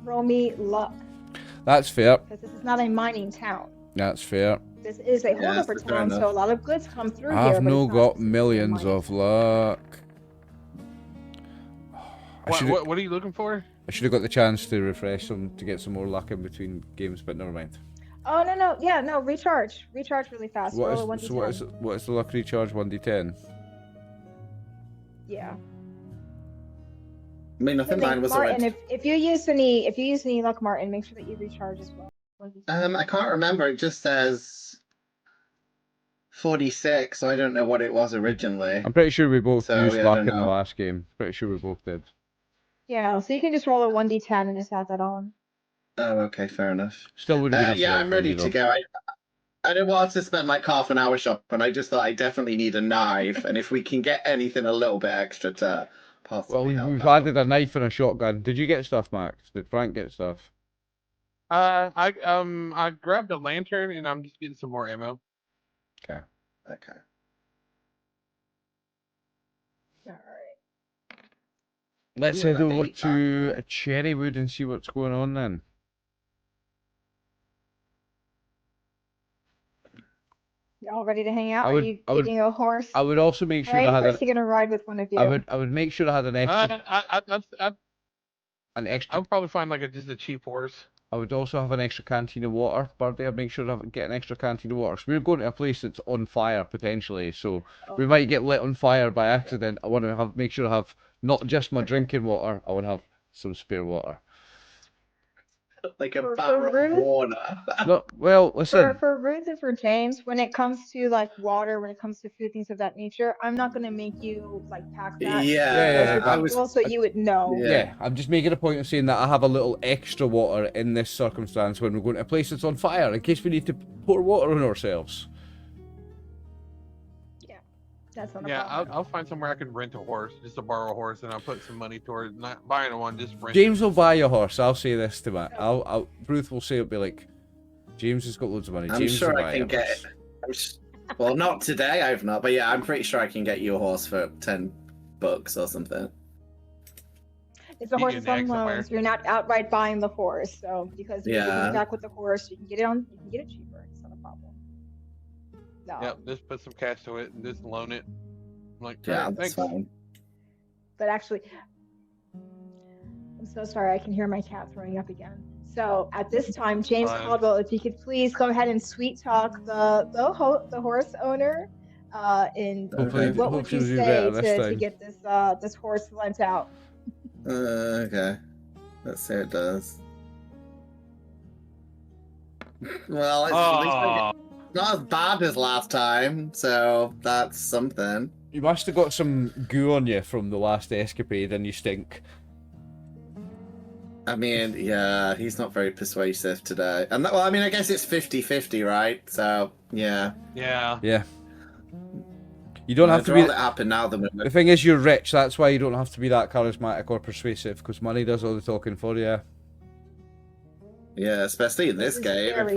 Roll me luck, That's fair. because this is not a mining town. That's fair. This is a Yeah, holdover fair town, enough. so a lot of goods come through here. I've but no it's not got specifically a millions mining of luck. What are you looking for? I should have got the chance to refresh them to get some more luck in between games, but never mind. Oh no, yeah, no, recharge really fast. Roll a 1d10. What is the luck recharge? 1d10. Yeah. I mean, I think mine was Martin, already. if you use any luck, Martin, make sure that you recharge as well. 1d10. I can't remember. It just says 46, so I don't know what it was originally. I'm pretty sure we both So, used yeah, I luck don't in the know. last game. Pretty sure we both did. Yeah, so you can just roll a 1d10 and just add that on. Oh, okay, fair enough. Still wouldn't be Yeah, I'm ready to go. I didn't want to spend like half an hour shopping. I just thought I definitely need a knife, and if we can get anything a little bit extra to Well, possibly help we've out. added a knife and a shotgun. Did you get stuff, Max? Did Frank get stuff? I grabbed a lantern and I'm just getting some more ammo. Okay. All right. Let's Ooh, head over eight to Cherrywood and see what's going on then. Y'all ready to hang out? I Are would- you I would- getting a horse? I would also make sure Right? I had Or is he gonna ride with one of you? I would make sure I had an extra I an extra would probably find like just a cheap horse. I would also have an extra canteen of water. Birdie, I'd make sure to get an extra canteen of water. So we're going to a place that's on fire potentially, so we might get lit on fire by accident. I want to make sure I have not just my drinking water. I want to have some spare water. Like a For barrel of Ruth? water. No, well, listen. For Ruth and for James, when it comes to like water, when it comes to food, things of that nature, I'm not gonna make you like pack that. Yeah, Those are people, so you would know. Yeah, I'm just making a point of saying that I have a little extra water in this circumstance when we're going to a place that's on fire, in case we need to pour water on ourselves. Yeah, that's not a Yeah, problem. I'll find somewhere I can rent a horse, just to borrow a horse, and I'll put some money towards not buying one, just rent. James will buy a horse. I'll say this to Matt. Ruth will say it'll be like, James has got loads of money. I'm James sure will I buy can a get horse. it. Well, not today, I've not, but yeah, I'm pretty sure I can get you a horse for $10 or something. It's a You horse can that's on nag somewhere. loan, so you're not outright buying the horse. So because you're Yeah. back with the horse, you can get it cheaper. It's not a problem. No. Yep, just put some cash to it and just loan it. I'm like, Yeah, alright, that's thanks. fine. But actually, I'm so sorry. I can hear my cat throwing up again. So at this time, James Fine. Caldwell, if you could please go ahead and sweet talk the horse owner, and Hopefully, what would hopefully you we'll do say better this to time. get this horse lent out? Okay. Let's see how it does. Well, it's at least Oh, not as bad as last time, so that's something. You must have got some goo on you from the last escapade and you stink. I mean, yeah, he's not very persuasive today. And well, I mean, I guess it's 50-50, right? So, yeah. yeah. Yeah. You don't have I'd to be... rather it happen now than The thing is, you're rich. That's why you don't have to be that charismatic or persuasive, because money does all the talking for you. Yeah, especially in this This is game. very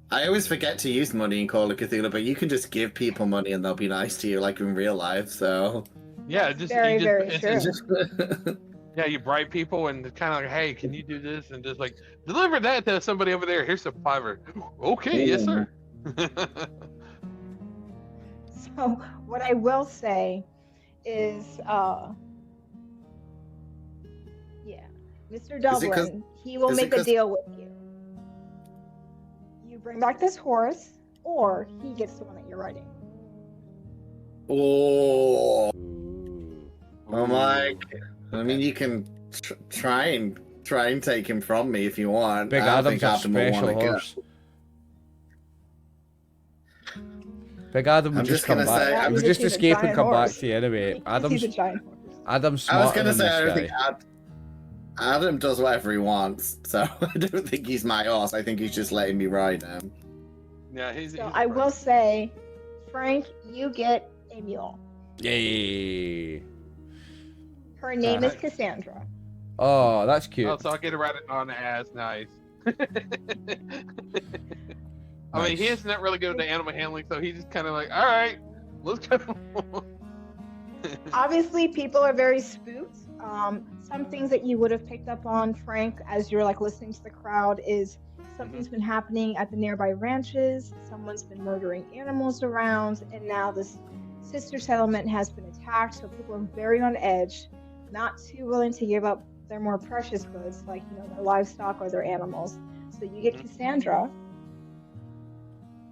I always forget to use money in Call of Cthulhu, but you can just give people money and they'll be nice to you, like in real life. So, Yeah, just Very, you just, very it's- true. it's- yeah, you bribe people and kind of like, hey, can you do this? And just like deliver that to somebody over there. Here's a $5. Okay, yes sir. So what I will say is, yeah, Mr. Dublin, 'cause- he will is it make a 'cause- deal with you. You bring back this horse, or he gets the one that you're riding. oh, Ooh. oh my! I mean, you can try and take him from me if you want. Big I don't Adam's think a Adam will special wanna go. horse. Big Adam would I'm just just come gonna back. say, He I'm would just- just he's a escape and giant come back horse. to you anyway. He's a giant horse. Adam's I was smarter gonna than say, I don't this think guy. Adam does whatever he wants, so I don't think he's my horse. I think he's just letting me ride him. Yeah, he's. So he's I right. will say, Frank, you get a mule. Yay! Her name is Nice. Cassandra. Oh, that's cute. Oh, so I'll get to ride it on the ass. Nice. I mean, Nice. he's not really good at the animal handling, so he's just kind of like, all right, let's go. Obviously, people are very spooked. Some things that you would have picked up on, Frank, as you're like listening to the crowd, is something's been happening at the nearby ranches. Someone's been murdering animals around, and now this sister settlement has been attacked. So people are very on edge, not too willing to give up their more precious goods, like their livestock or their animals. So you get Cassandra.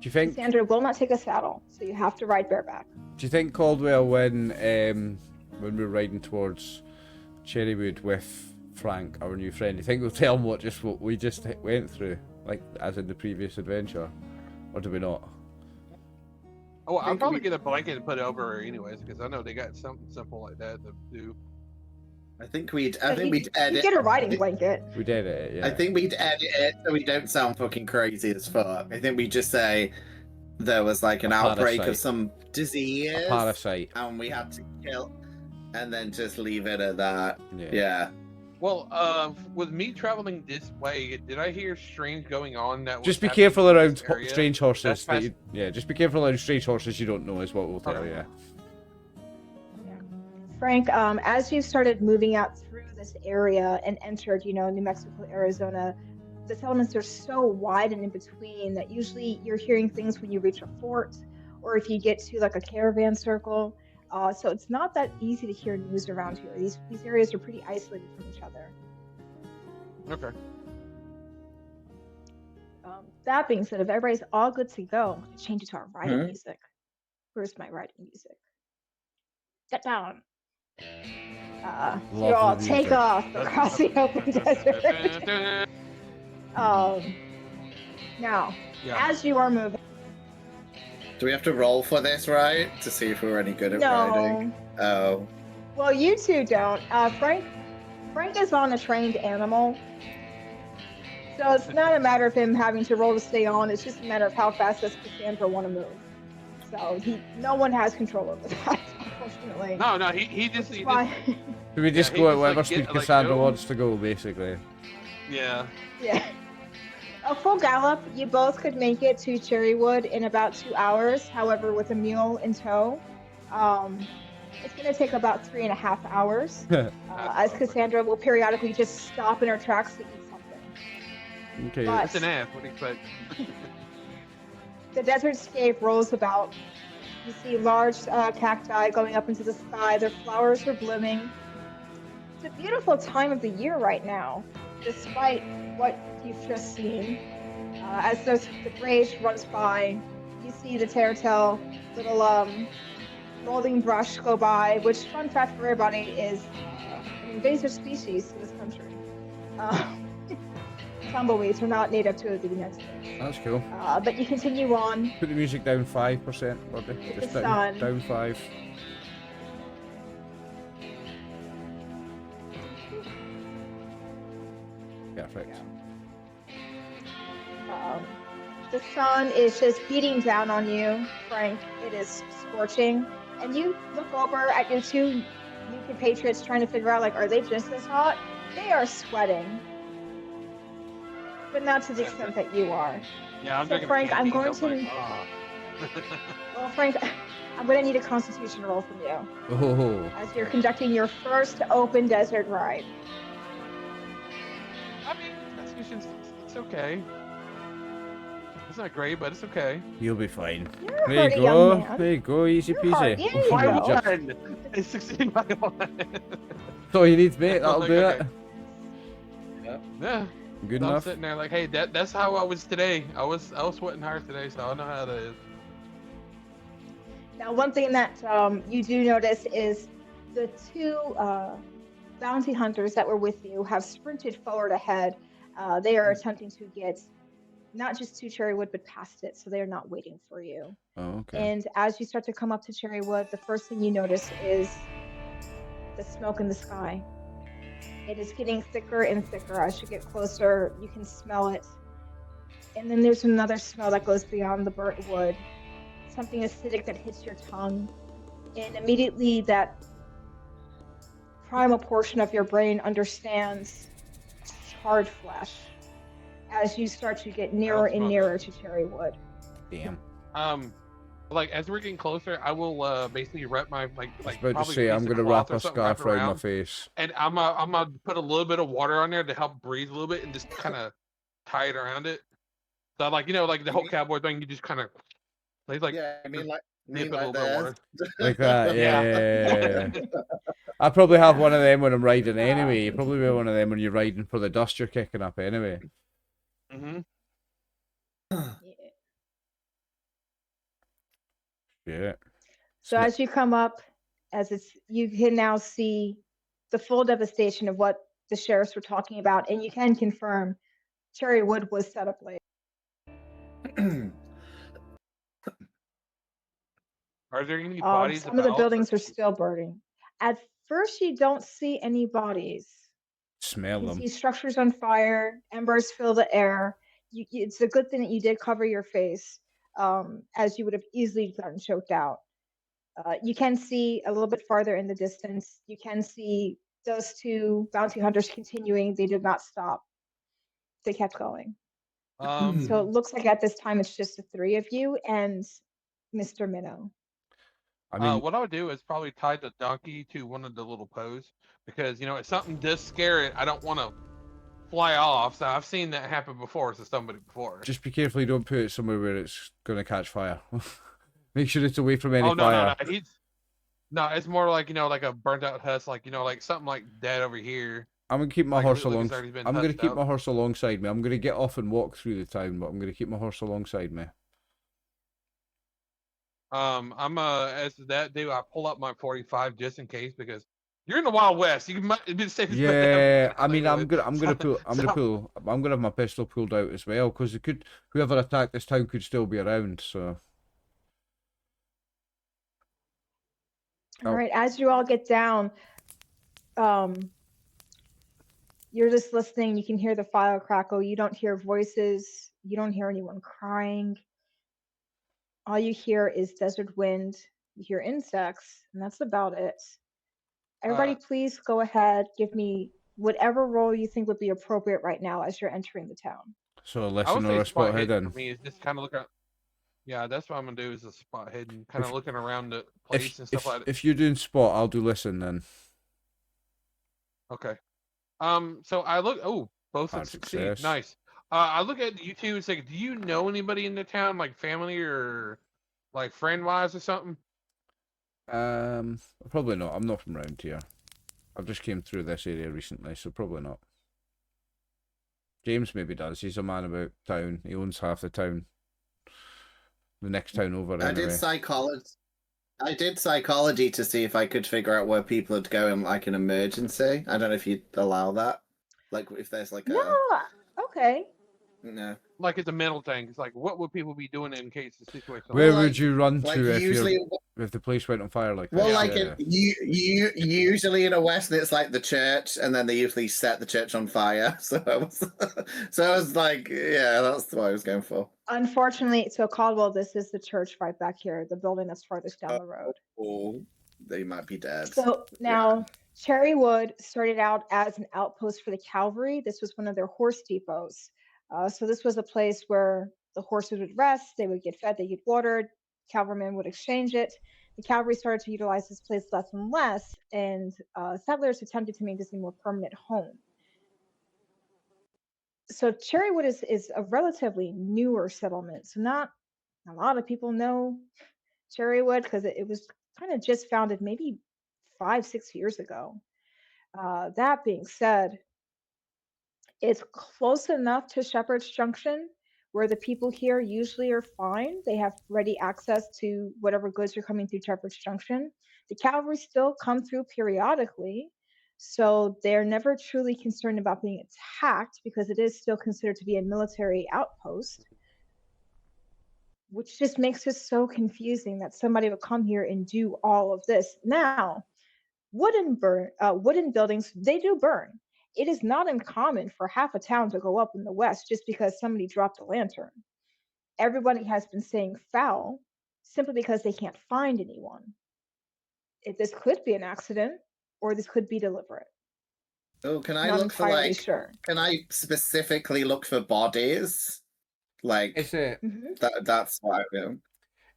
Do you think? Cassandra will not take a saddle, so you have to ride bareback. Do you think Caldwell, when we're riding towards Cherrywood with Frank, our new friend, do you think we'll tell him what we just went through, like as in the previous adventure, or do we not? Oh, I'll probably get a blanket and put it over her anyways, because I know they got something simple like that to do. I think we'd You edit. get a riding blanket. We did it, yeah. I think we'd edit it so we don't sound fucking crazy as fuck. I think we'd just say there was like an outbreak of parasite. some disease, A parasite. and we had to kill, and then just leave it at that. Yeah. Yeah. Well, with me traveling this way, did I hear strange going on? That was Just be happening careful in around this area? strange horses. That's Just be careful around strange horses you don't know is what we'll tell Okay. you. Frank, as you started moving out through this area and entered, New Mexico, Arizona, the settlements are so wide and in between that usually you're hearing things when you reach a fort or if you get to like a caravan circle. So it's not that easy to hear news around here. These areas are pretty isolated from each other. Okay. That being said, if everybody's all good to go, change it to our riding Mhm. music. Where's my riding music? Get down. So you Love all the take music. off across the open desert. Now, Yeah. as you are moving, Do we have to roll for this, right? To see if we're any good at riding? no. Oh. Well, you two don't. Frank is on a trained animal, so it's not a matter of him having to roll to stay on. It's just a matter of how fast does Cassandra want to move. So no one has control over that, unfortunately. No, he Which just is he why. just Do we just he go at just, whatever like, speed get, like, Cassandra go. wants to go, basically? Yeah. Yeah. A full gallop, you both could make it to Cherrywood in about 2 hours. However, with a mule in tow, it's going to take about 3.5 hours. As Cassandra will periodically just stop in her tracks to eat something. Okay. But That's an ass. What do you expect? the desertscape rolls about. You see large cacti going up into the sky. Their flowers are blooming. It's a beautiful time of the year right now, despite what you've just seen. As the bridge runs by, you see the Territel little rolling brush go by, which, fun fact for everybody, is an invasive species to this country. Tumbleweeds are not native to the United States. That's cool. But you continue on. Put the music down 5%, buddy. It's Just the down, sun. down 5. Perfect. The sun is just beating down on you, Frank. It is scorching. And you look over at your two new compatriots trying to figure out, like, are they just as hot? They are sweating. But not to the extent that you are. Yeah, I'm So, drinking Frank, I'm Pepsi, going like, to- ah. Well, Frank, I'm going to need a constitution roll from you Oh, as you're conducting your first open desert ride. I mean, Constitution's it's okay. It's not great, but it's okay. you'll be fine. You're a There you hardy go. young man. There you go. Easy You're peasy. hard. Yeah, you By go. Just- one! It's 16 by one. That's all you need, mate. That'll Like, do okay. it. Yeah. Good So I'm enough. sitting there like, hey, that's how I was today. I was sweating hard today, so I know how that is. Now, one thing that you do notice is the two bounty hunters that were with you have sprinted forward ahead. They are attempting to get not just to Cherrywood, but past it, so they are not waiting for you. Oh, okay. And as you start to come up to Cherrywood, the first thing you notice is the smoke in the sky. It is getting thicker and thicker. As you get closer, you can smell it. And then there's another smell that goes beyond the burnt wood. Something acidic that hits your tongue. And immediately that primal portion of your brain understands charred flesh as you start to get nearer and nearer to Cherrywood. Damn. Like as we're getting closer, I will basically wrap my I was about to probably say, a I'm piece of going to cloth wrap or a something, wrap scarf it around my face. and I'm gonna put a little bit of water on there to help breathe a little bit and just kind of tie it around it. So like like the whole cowboy thing, you just kind of like Yeah, I mean, like, dip a like little bit of water. Like that, Yeah. yeah. I probably have one of them when I'm riding anyway. You probably wear one of them when you're riding for the dust you're kicking up anyway. Mm-hmm. Yeah. So as you come up, you can now see the full devastation of what the sheriffs were talking about, and you can confirm Cherrywood was set up late. Are there any bodies? Some of the about? buildings are still burning. At first, you don't see any bodies. Smell You them. see structures on fire, embers fill the air. It's a good thing that you did cover your face, as you would have easily gotten choked out. You can see a little bit farther in the distance. You can see those two bounty hunters continuing. They did not stop. They kept going. So it looks like at this time it's just the three of you and Mr. Minnow. I mean, What I would do is probably tie the donkey to one of the little posts because if something does scare it, I don't want to fly off. So I've seen that happen before to somebody before. just be careful you don't put it somewhere where it's going to catch fire. Make sure it's away from any Oh no, fire. no, no! It's more like like a burnt out husk, like like something like that over here. I'm gonna keep my Like, horse like along. it's already been I'm gonna touched keep up. my horse alongside me. I'm gonna get off and walk through the town, but I'm gonna keep my horse alongside me. I'm as to that do I pull up my 45 just in case because you're in the Wild West. You might be the safest bet to have Yeah, a gun anyway. I'm gonna have my pistol pulled out as well because whoever attacked this town could still be around. So. All right, as you all get down, you're just listening. You can hear the file crackle. You don't hear voices. You don't hear anyone crying. All you hear is desert wind. You hear insects, and that's about it. Everybody, please go ahead. Give me whatever role you think would be appropriate right now as you're entering the town. So a I would listen or say a spot hidden hidden. for me is just kind of look around. Yeah, that's what I'm gonna do is a spot hidden, kind of If- looking around the place and stuff like that. If you're doing spot, I'll do listen then. Okay. So I look. Oh, both Hard succeed. success. Nice. I look at you two and say, do you know anybody in the town, like family or like friend wise or something? Probably not. I'm not from around here. I've just came through this area recently, so probably not. James maybe does. He's a man about town. He owns half the town. The next town over. Anyway. I did psychology to see if I could figure out where people would go in like an emergency. I don't know if you'd allow that. Like if there's like No, okay. No. Like it's a mental thing. It's like, what would people be doing in case the situation? Where Well, would you run like to usually, if the place went on fire like well, this? like Yeah. you usually in a Western, it's like the church, and then they usually set the church on fire. So I was like, yeah, that's what I was going for. Unfortunately, so Caldwell, this is the church right back here, the building that's farthest down the road. Oh, they might be dead. So now, Cherrywood started out as an outpost for the cavalry. This was one of their horse depots. So this was a place where the horses would rest, they would get fed, they get watered, cavalrymen would exchange it. The cavalry started to utilize this place less and less, and settlers attempted to make this a more permanent home. So Cherrywood is a relatively newer settlement. So not a lot of people know Cherrywood because it was kind of just founded maybe 5-6 years ago. That being said, it's close enough to Shepherd's Junction where the people here usually are fine. They have ready access to whatever goods are coming through Shepherd's Junction. The cavalry still come through periodically, so they're never truly concerned about being attacked because it is still considered to be a military outpost, which just makes it so confusing that somebody would come here and do all of this. Now, wooden buildings, they do burn. It is not uncommon for half a town to go up in the West just because somebody dropped a lantern. Everybody has been saying foul simply because they can't find anyone. This could be an accident or this could be deliberate. Oh, can I Not look for entirely like? sure. Can I specifically look for bodies? Like Is it? that's what I'm doing.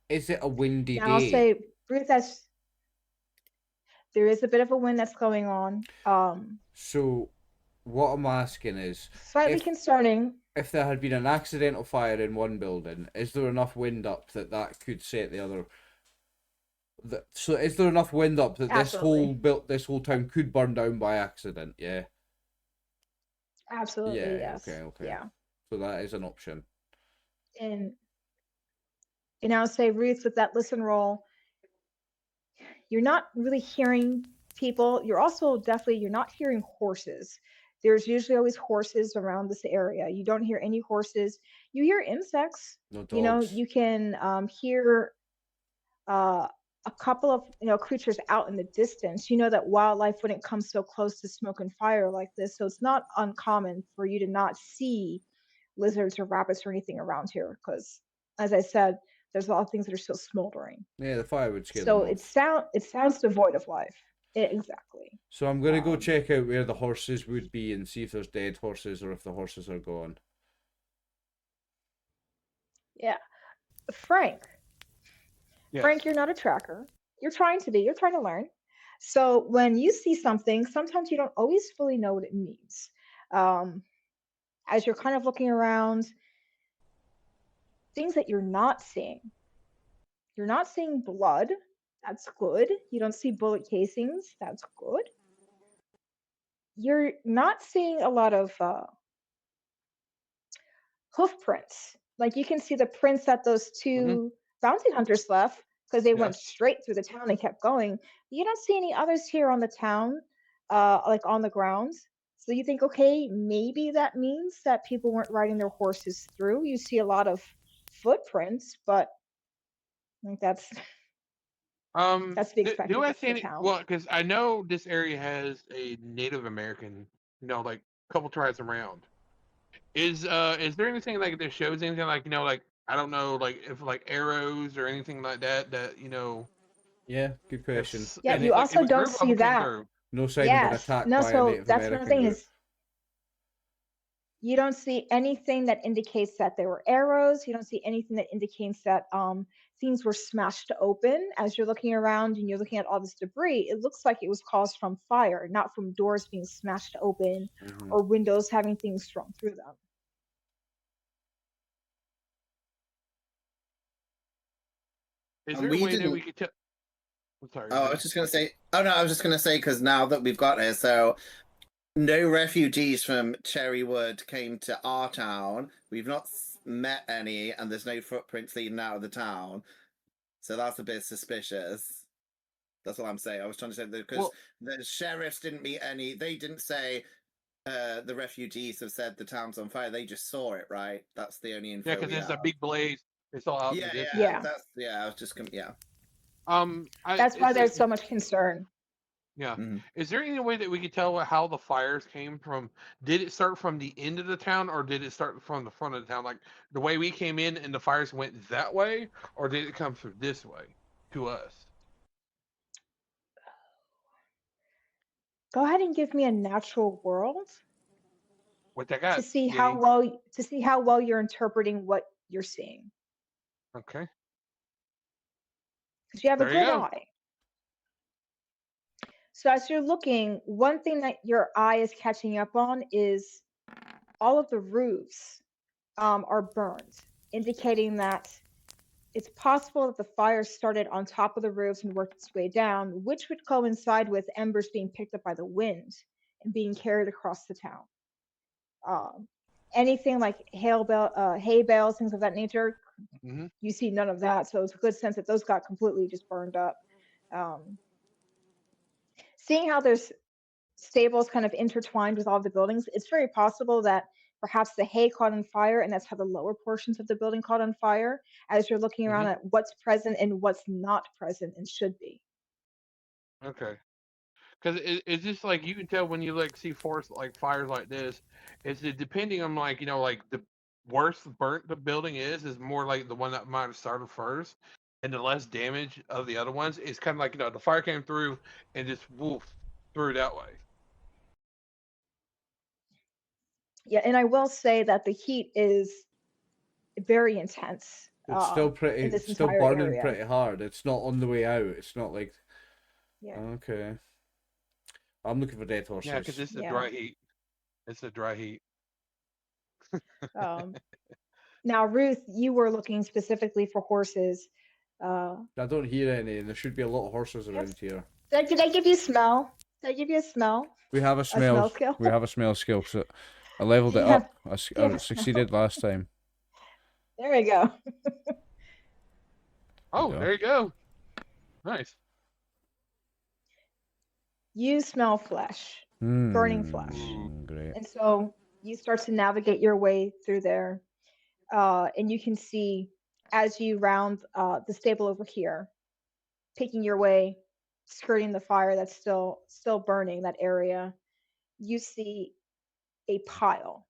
Is it a windy Now day? I'll say, Ruth, there is a bit of a wind that's going on. So, what I'm asking is, Slightly concerning. if there had been an accidental fire in one building, is there enough wind up that could set the other? So, is there enough wind up that Absolutely. this whole town could burn down by accident? Yeah. Absolutely, Yeah. yes. Okay. Yeah. So that is an option. And I'll say, Ruth, with that listen roll, you're not really hearing people. You're not hearing horses. There's usually always horses around this area. You don't hear any horses. You hear insects. No dogs. You know, you can hear a couple of creatures out in the distance. You know that wildlife wouldn't come so close to smoke and fire like this, so it's not uncommon for you to not see lizards or rabbits or anything around here because, as I said, there's a lot of things that are still smoldering. Yeah, the fire would scare So them off. it sounds devoid of life. Exactly. So I'm gonna go check out where the horses would be and see if there's dead horses or if the horses are gone. Yeah, Frank. Yes. Frank, you're not a tracker. You're trying to be. You're trying to learn. So when you see something, sometimes you don't always fully know what it means. As you're kind of looking around, things that you're not seeing. You're not seeing blood. That's good. You don't see bullet casings. That's good. you're not seeing a lot of hoof prints. Like you can see the prints that those Hmm. two bounty hunters left because they went Yes. straight through the town and kept going. You don't see any others here on the town, like on the ground. So you think, okay, maybe that means that people weren't riding their horses through. You see a lot of footprints, but like that's that's to be expected. Do I It's see the any? town. Well, because I know this area has a Native American, like couple tribes around. Is there anything like that shows anything like like I don't know like if like arrows or anything like that. Yeah, good question. Yeah, If Any you like if also a don't group of see them came that. through. no sign of an Yes. attack No, by a so Native that's another American thing group. is you don't see anything that indicates that there were arrows. You don't see anything that indicates that things were smashed open. As you're looking around and you're looking at all this debris, it looks like it was caused from fire, not from doors being smashed open Mhm. or windows having things thrown through them. Is And there a we way that didn't. we could tell? I'm sorry. Go Oh, I ahead. was just gonna say. Oh no, I was just gonna say because now that we've got here, so no refugees from Cherrywood came to our town. We've not met any, and there's no footprints leading out of the town. So that's a bit suspicious. That's what I'm saying. I was trying to say that because Well, the sheriffs didn't meet any. They didn't say the refugees have said the town's on fire. They just saw it, right? That's the only info yeah, because we there's a have. big blaze. It's all out in the Yeah, distance. yeah. Yeah, That's yeah. I was just yeah. that's why It's there's so much concern. yeah. Mhm. Is there any way that we could tell how the fires came from? Did it start from the end of the town, or did it start from the front of the town? Like the way we came in and the fires went that way, or did it come through this way to us? Go ahead and give me a natural world What I to got, see Yeti? how well you're interpreting what you're seeing Okay, because you have a there you good go. eye. So as you're looking, one thing that your eye is catching up on is all of the roofs are burned, indicating that it's possible that the fire started on top of the roofs and worked its way down, which would coincide with embers being picked up by the wind and being carried across the town. Um, Anything like hay bales, things of that nature, Hmm. you see none of that. So it's a good sense that those got completely just burned up. Um, Seeing how there's stables kind of intertwined with all the buildings, it's very possible that perhaps the hay caught on fire and that's how the lower portions of the building caught on fire as you're looking around Hmm. at what's present and what's not present and should be. Okay. Because it's just like you can tell when you like see forest like fires like this, it's depending on like like the worse burnt the building is more like the one that might have started first, and the less damage of the other ones. It's kind of like the fire came through and just woof through that way. Yeah, and I will say that the heat is very intense It's still in pretty, this still entire burning area. pretty hard. It's not on the way out. It's not like Yeah, okay. I'm looking for dead Yeah, because horses. it's a yeah. dry heat. It's a dry heat. Um, Now, Ruth, you were looking specifically for horses. I don't hear any, and there should be a lot of horses Yep. around here. Did I give you smell? Did I give you a smell? We have a A smell smell. skill? We have a smell skill, so I leveled Do it you have up. do you have I a smell? succeeded last time. There we go. Oh, there you go. Nice. You smell flesh, burning flesh. Great. And so you start to navigate your way through there. And you can see as you round the stable over here, picking your way, skirting the fire that's still burning that area, you see a pile.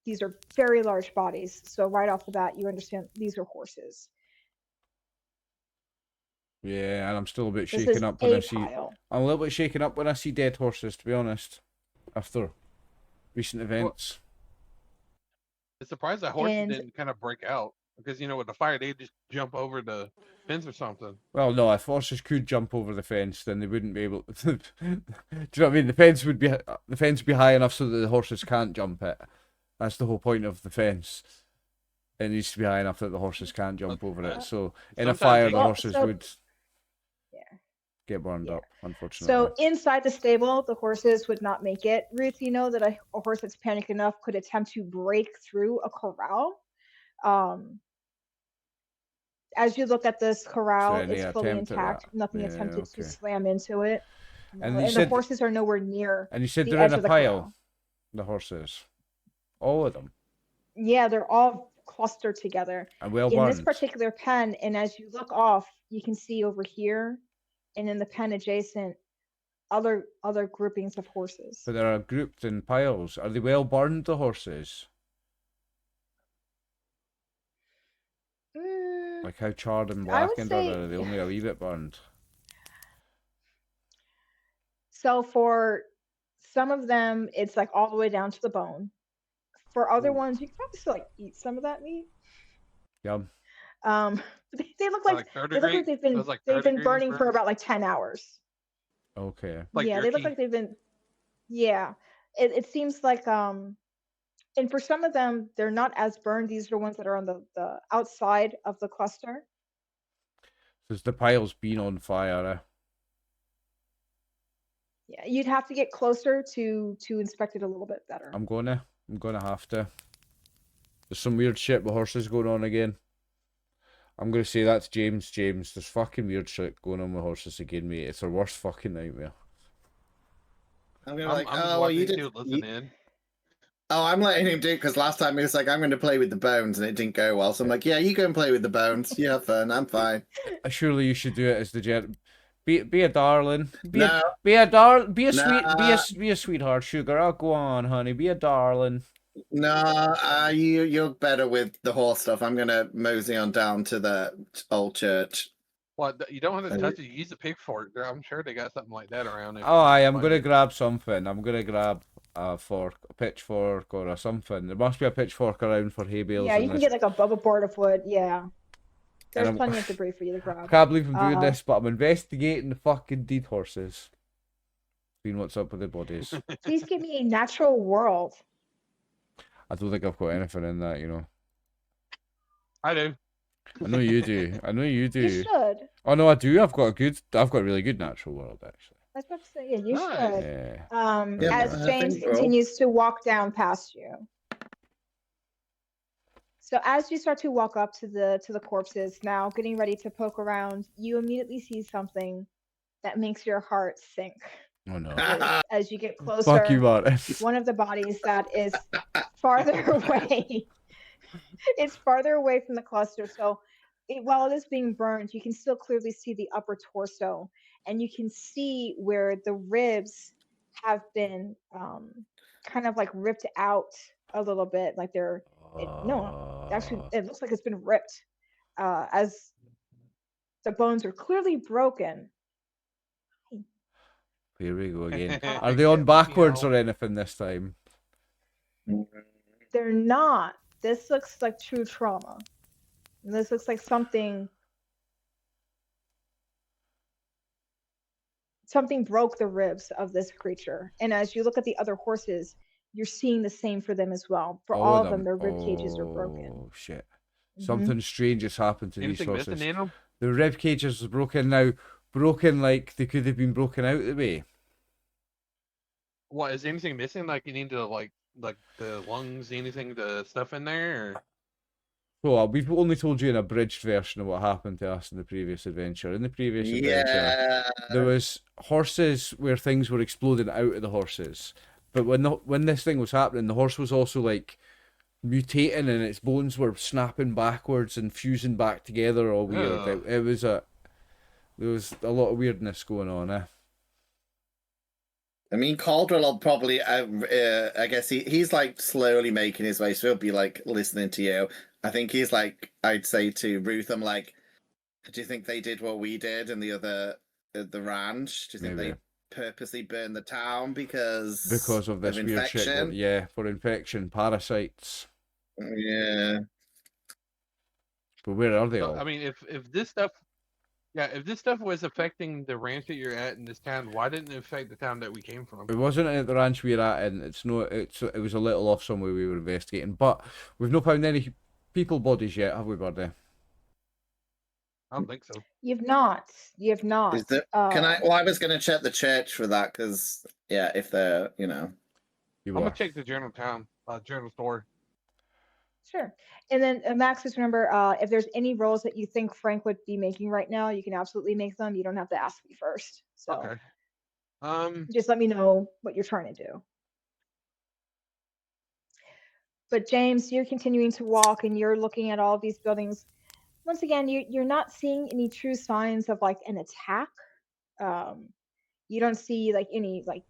These are very large bodies. So right off the bat, you understand these are horses. Yeah, and I'm still a bit This shaken is up when I a see. pile. I'm a little bit shaken up when I see dead horses, to be honest. After recent Well, events. it's surprised that horses And didn't kind of break out because with the fire they just jump over the fence or something. Well, no, if horses could jump over the fence, then they wouldn't be able to. Do you know what I mean? The fence would be high enough so that the horses can't jump it. That's the whole point of the fence. It needs to be high enough that the horses can't jump over it. So in a Sometimes fire, they- the well, horses so would. yeah. get burned Yeah. up, unfortunately. So inside the stable, the horses would not make it. Ruth, you know that a horse that's panicked enough could attempt to break through a corral. As you look at this corral, any it's fully attempt at that? intact. Nothing Yeah, attempted to okay. slam into it. No, And you and the said, horses are nowhere near and you said the they're edge in a of the pile. corral. The horses, all of them, Yeah, they're all clustered together and well in this burned. particular pen. And as you look off, you can see over here, and in the pen adjacent, other groupings of horses. But they are grouped in piles. Are they well burned, the horses? Like how charred and I would blackened say- or are they only a wee bit burned? So for some of them, it's like all the way down to the bone. For other Ooh. ones, you can probably still like eat some of that meat. Yum. They look like third they look degree? like they've been Those, like, they've third been degree burning for burns? about like 10 hours. Okay. Like Yeah, they look jerky. like they've been. Yeah, it seems like and for some of them, they're not as burned. These are ones that are on the outside of the cluster. So the pile's been on fire. Yeah, you'd have to get closer to inspect it a little bit better. I'm gonna have to. There's some weird shit with horses going on again. I'm gonna say that's James. There's fucking weird shit going on with horses again, mate. It's our worst fucking nightmare. I'm gonna I'm like, just oh, well, watching you too, did. listen in. Oh, I'm letting him do it because last time he was like, I'm going to play with the bones, and it didn't go well. So I'm like, yeah, you go and play with the bones. You have fun. I'm fine. Surely you should do it as the gent. Be a darling. Be No. be a darling. Be a No. sweet. Be a sweetheart, sugar. Oh, go on, honey. Be a darling. No, you're better with the horse stuff. I'm going to mosey on down to the old church. What? You don't have to touch it. You use a pig fork. I'm sure they got something like that around. Oh, I'm gonna grab something. I'm gonna grab a fork, a pitchfork, or a something. There must be a pitchfork around for hay bales. Yeah, you can get like a board of wood. Yeah, there's I'm- plenty of debris for you to I grab. can't believe I'm doing Uh, this, but I'm investigating the fucking dead horses. Seeing what's up with the bodies. Please give me a natural world. I don't think I've got anything in that, you know. I do. I know you do. I know you do. You should. Oh no, I do. I've got a really good natural world actually. I was about to say, yeah, you Nice. should. Yeah. Yeah, As I James think so. continues to walk down past you. So as you start to walk up to the corpses, now getting ready to poke around, you immediately see something that makes your heart sink. Oh no. As you get closer, Fuck you, Martin. one of the bodies that is farther away. It's farther away from the cluster. So while it is being burned, you can still clearly see the upper torso, and you can see where the ribs have been kind of like ripped out a little bit. Like actually, it looks like it's been ripped as the bones are clearly broken. Here we go again. Are they on backwards or anything this time? They're not. This looks like true trauma. This looks like something broke the ribs of this creature. And as you look at the other horses, you're seeing the same for them as well. For all of them, their rib cages are broken. Oh shit. Mhm. Something strange has happened to these Anything horses. missing in them? The rib cages are broken now. Broken like they could have been broken out of the way. What, is anything missing? Like you need to like the lungs, anything, the stuff in there? Or... Well, we've only told you an abridged version of what happened to us in the previous adventure. In the previous adventure, Yeah. there was horses where things were exploding out of the horses. But when this thing was happening, the horse was also like mutating and its bones were snapping backwards and fusing back together all weird. Ugh. There was a lot of weirdness going on, eh? I mean, Caldwell will probably, I guess he's like slowly making his way, so he'll be like listening to you. I think he's like, I'd say to Ruth, I'm like, do you think they did what we did in the ranch? Do you think Maybe. they purposely burned the town because Because of this weird shit. infection? Yeah, for infection, parasites. Yeah. But where are they So, all? I mean, if this stuff, yeah, if this stuff was affecting the ranch that you're at in this town, why didn't it affect the town that we came from? It wasn't at the ranch we were at, and it was a little off somewhere we were investigating. But we've not found any people bodies yet, have we, Birdie? I don't think so. You've not. You have not. Is there? Can I? Well, I was going to check the church for that because, yeah, if they're, You I'm are. gonna check the general store. Sure. And then Max, just remember, if there's any rolls that you think Frank would be making right now, you can absolutely make them. You don't have to ask me first. So Okay. just let me know what you're trying to do. But James, you're continuing to walk and you're looking at all these buildings. Once again, you're not seeing any true signs of like an attack. You don't see like any like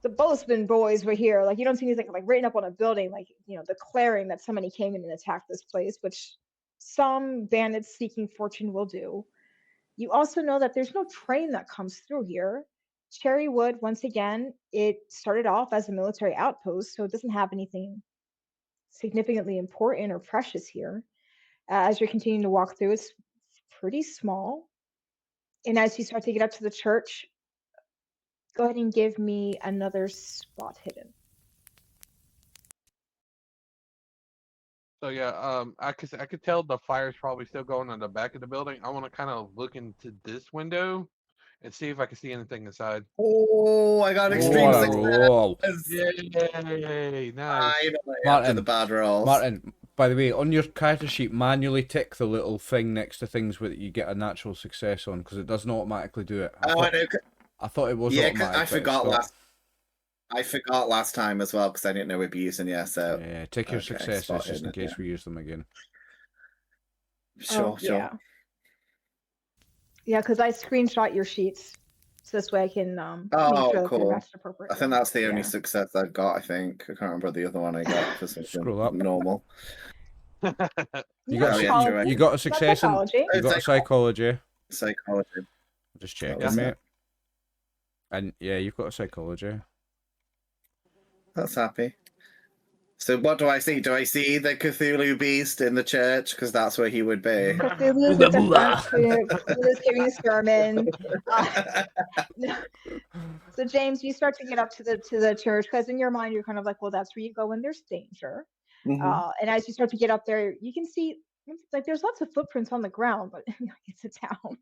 the Bozeman boys were here. Like you don't see anything like written up on a building, like declaring that somebody came in and attacked this place, which some bandits seeking fortune will do. You also know that there's no train that comes through here. Cherrywood, once again, it started off as a military outpost, so it doesn't have anything significantly important or precious here. As you're continuing to walk through, it's pretty small. And as you start to get up to the church, go ahead and give me another spot hidden. So yeah, I could tell the fire's probably still going on the back of the building. I want to kind of look into this window and see if I can see anything inside. Oh, I got extreme What a success. roll. Yay! Nice. Finally, after the bad rolls. Martin, by the way, on your character sheet, manually tick the little thing next to things where you get a natural success on, because it doesn't automatically do it. I thought it was automatic. I forgot last time as well because I didn't know we'd be using so yeah, take your successes just in case we use them again. Sure. Yeah, because I screenshot your sheets, so this way I can make sure that they're matched appropriately. I think that's the only success I've got. I think I can't remember the other one I got for something normal. You got a success in you got a psychology. Psychology. Just checking, mate. And yeah, you've got a psychology. That's happy. So what do I see? Do I see the Cthulhu beast in the church? Because that's where he would be. Cthulhu's at the front. Cthulhu's giving a sermon. So James, you start to get up to the church because in your mind you're kind of like, well, that's where you go when there's danger. Mm-hmm. And as you start to get up there, you can see like there's lots of footprints on the ground, but it's a town.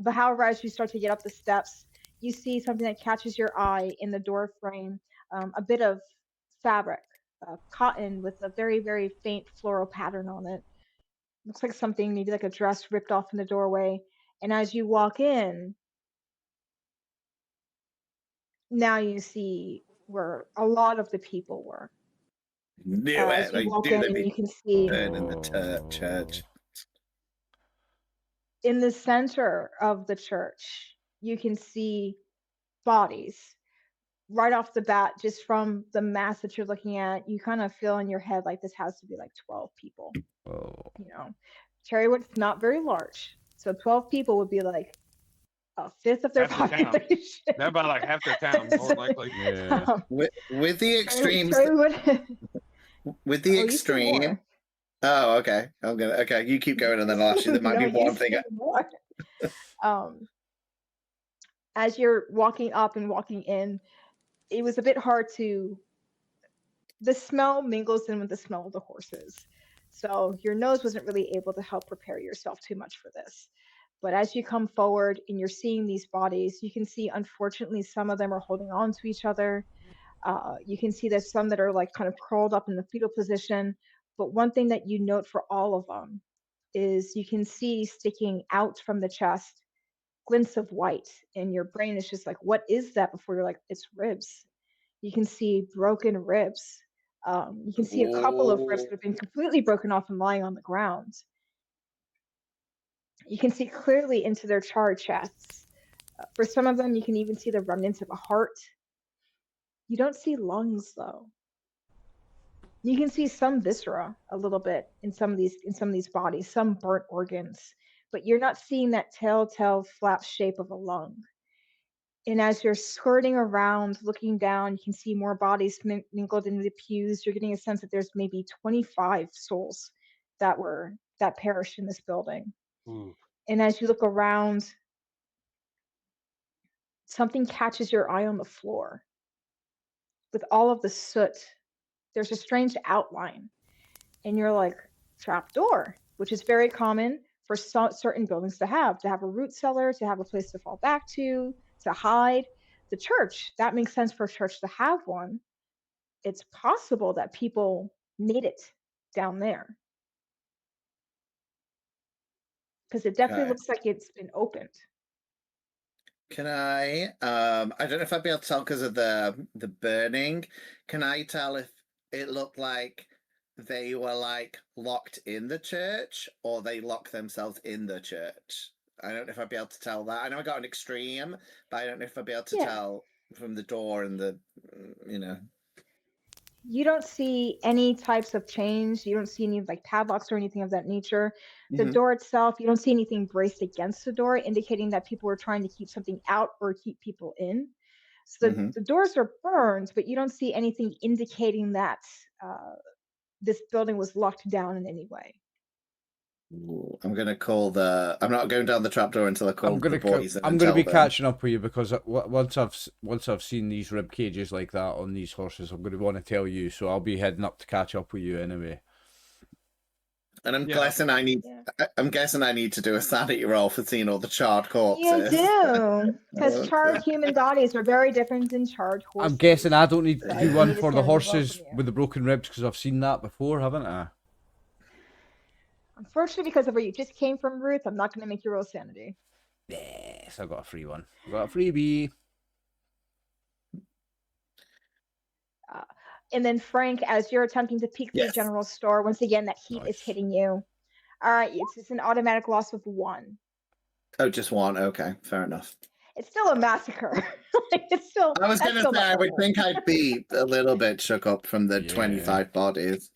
But however, as you start to get up the steps, you see something that catches your eye in the door frame. A bit of fabric, cotton with a very, very faint floral pattern on it. Looks like something, maybe like a dress ripped off in the doorway. And as you walk in, now you see where a lot of the people were. Knew it. You walk in and you can see in the church. In the center of the church, you can see bodies. Right off the bat, just from the mass that you're looking at, you kind of feel in your head like this has to be like 12 people. Cherrywood's not very large, so 12 people would be like a fifth of their population. They're about like half their town, more likely. Yeah. With the extremes. With the extreme. Oh, okay. Okay. You keep going, and then I'll ask you. There might be one thing. As you're walking up and walking in, it was a bit hard to. The smell mingles in with the smell of the horses, so your nose wasn't really able to help prepare yourself too much for this. But as you come forward and you're seeing these bodies, you can see, unfortunately, some of them are holding on to each other. You can see there's some that are like kind of curled up in the fetal position. But one thing that you note for all of them is you can see sticking out from the chest glints of white, and your brain is just like, what is that? Before you're like, it's ribs. You can see broken ribs. You can see a couple of ribs that have been completely broken off and lying on the ground. You can see clearly into their charred chests. For some of them, you can even see the remnants of a heart. You don't see lungs, though. You can see some viscera a little bit in some of these bodies, some burnt organs, but you're not seeing that telltale flap shape of a lung. And as you're skirting around, looking down, you can see more bodies mingled into the pews. You're getting a sense that there's maybe 25 souls that perished in this building. And as you look around, something catches your eye on the floor. With all of the soot, there's a strange outline. And you're like, trap door. which is very common for certain buildings to have a root cellar, to have a place to fall back to hide. The church, that makes sense for a church to have one. It's possible that people made it down there because it definitely Okay. looks like it's been opened. Can I don't know if I'd be able to tell because of the burning. Can I tell if it looked like they were like locked in the church or they locked themselves in the church? I don't know if I'd be able to tell that. I know I got an extreme, but I don't know if I'd be able to tell from the door and the, you know. You don't see any types of chains. You don't see any like padlocks or anything of that nature. The door itself, you don't see anything braced against the door, indicating that people were trying to keep something out or keep people in. So the doors are burned, but you don't see anything indicating that this building was locked down in any way. Ooh, I'm gonna call the. I'm not going down the trapdoor until I call the boys. I'm gonna be catching up with you because once I've seen these rib cages like that on these horses, I'm gonna want to tell you. So I'll be heading up to catch up with you anyway. And I'm guessing I need. I'm guessing I need to do a sanity roll for seeing all the charred corpses. You do, because charred human bodies are very different than charred horses. I'm guessing I don't need to do one for the horses with the broken ribs because I've seen that before, haven't I? Unfortunately, because of where you just came from, Ruth, I'm not going to make you roll sanity. Yes, I got a free one. I got a freebie. And then Frank, as you're attempting to peek through the general store, once again, that heat is hitting you. All right, it's an automatic loss of 1. Oh, just 1. Okay, fair enough. It's still a massacre. It's still. I was going to say, I would think I'd be a little bit shook up from the 25 bodies.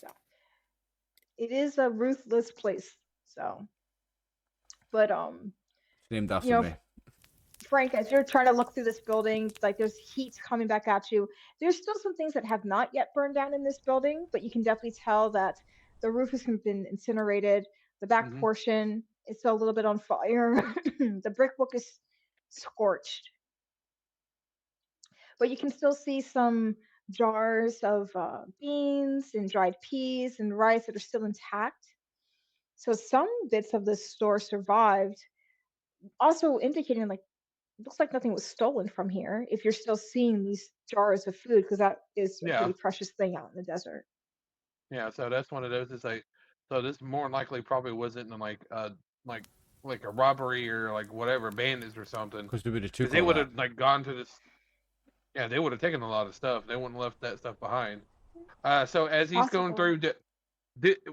So, it is a ruthless place. So, but It's named after me. Frank, as you're trying to look through this building, like there's heat coming back at you. There's still some things that have not yet burned down in this building, but you can definitely tell that the roof has been incinerated. The back portion is still a little bit on fire. The brickwork is scorched. But you can still see some jars of beans and dried peas and rice that are still intact. So some bits of this store survived, also indicating like looks like nothing was stolen from here if you're still seeing these jars of food, because that is a pretty precious thing out in the desert. Yeah, so that's one of those. It's like, so this more than likely probably wasn't like a robbery or like whatever, bandits or something. Because they would have like gone to this. Yeah, they would have taken a lot of stuff. They wouldn't have left that stuff behind. So as he's going through,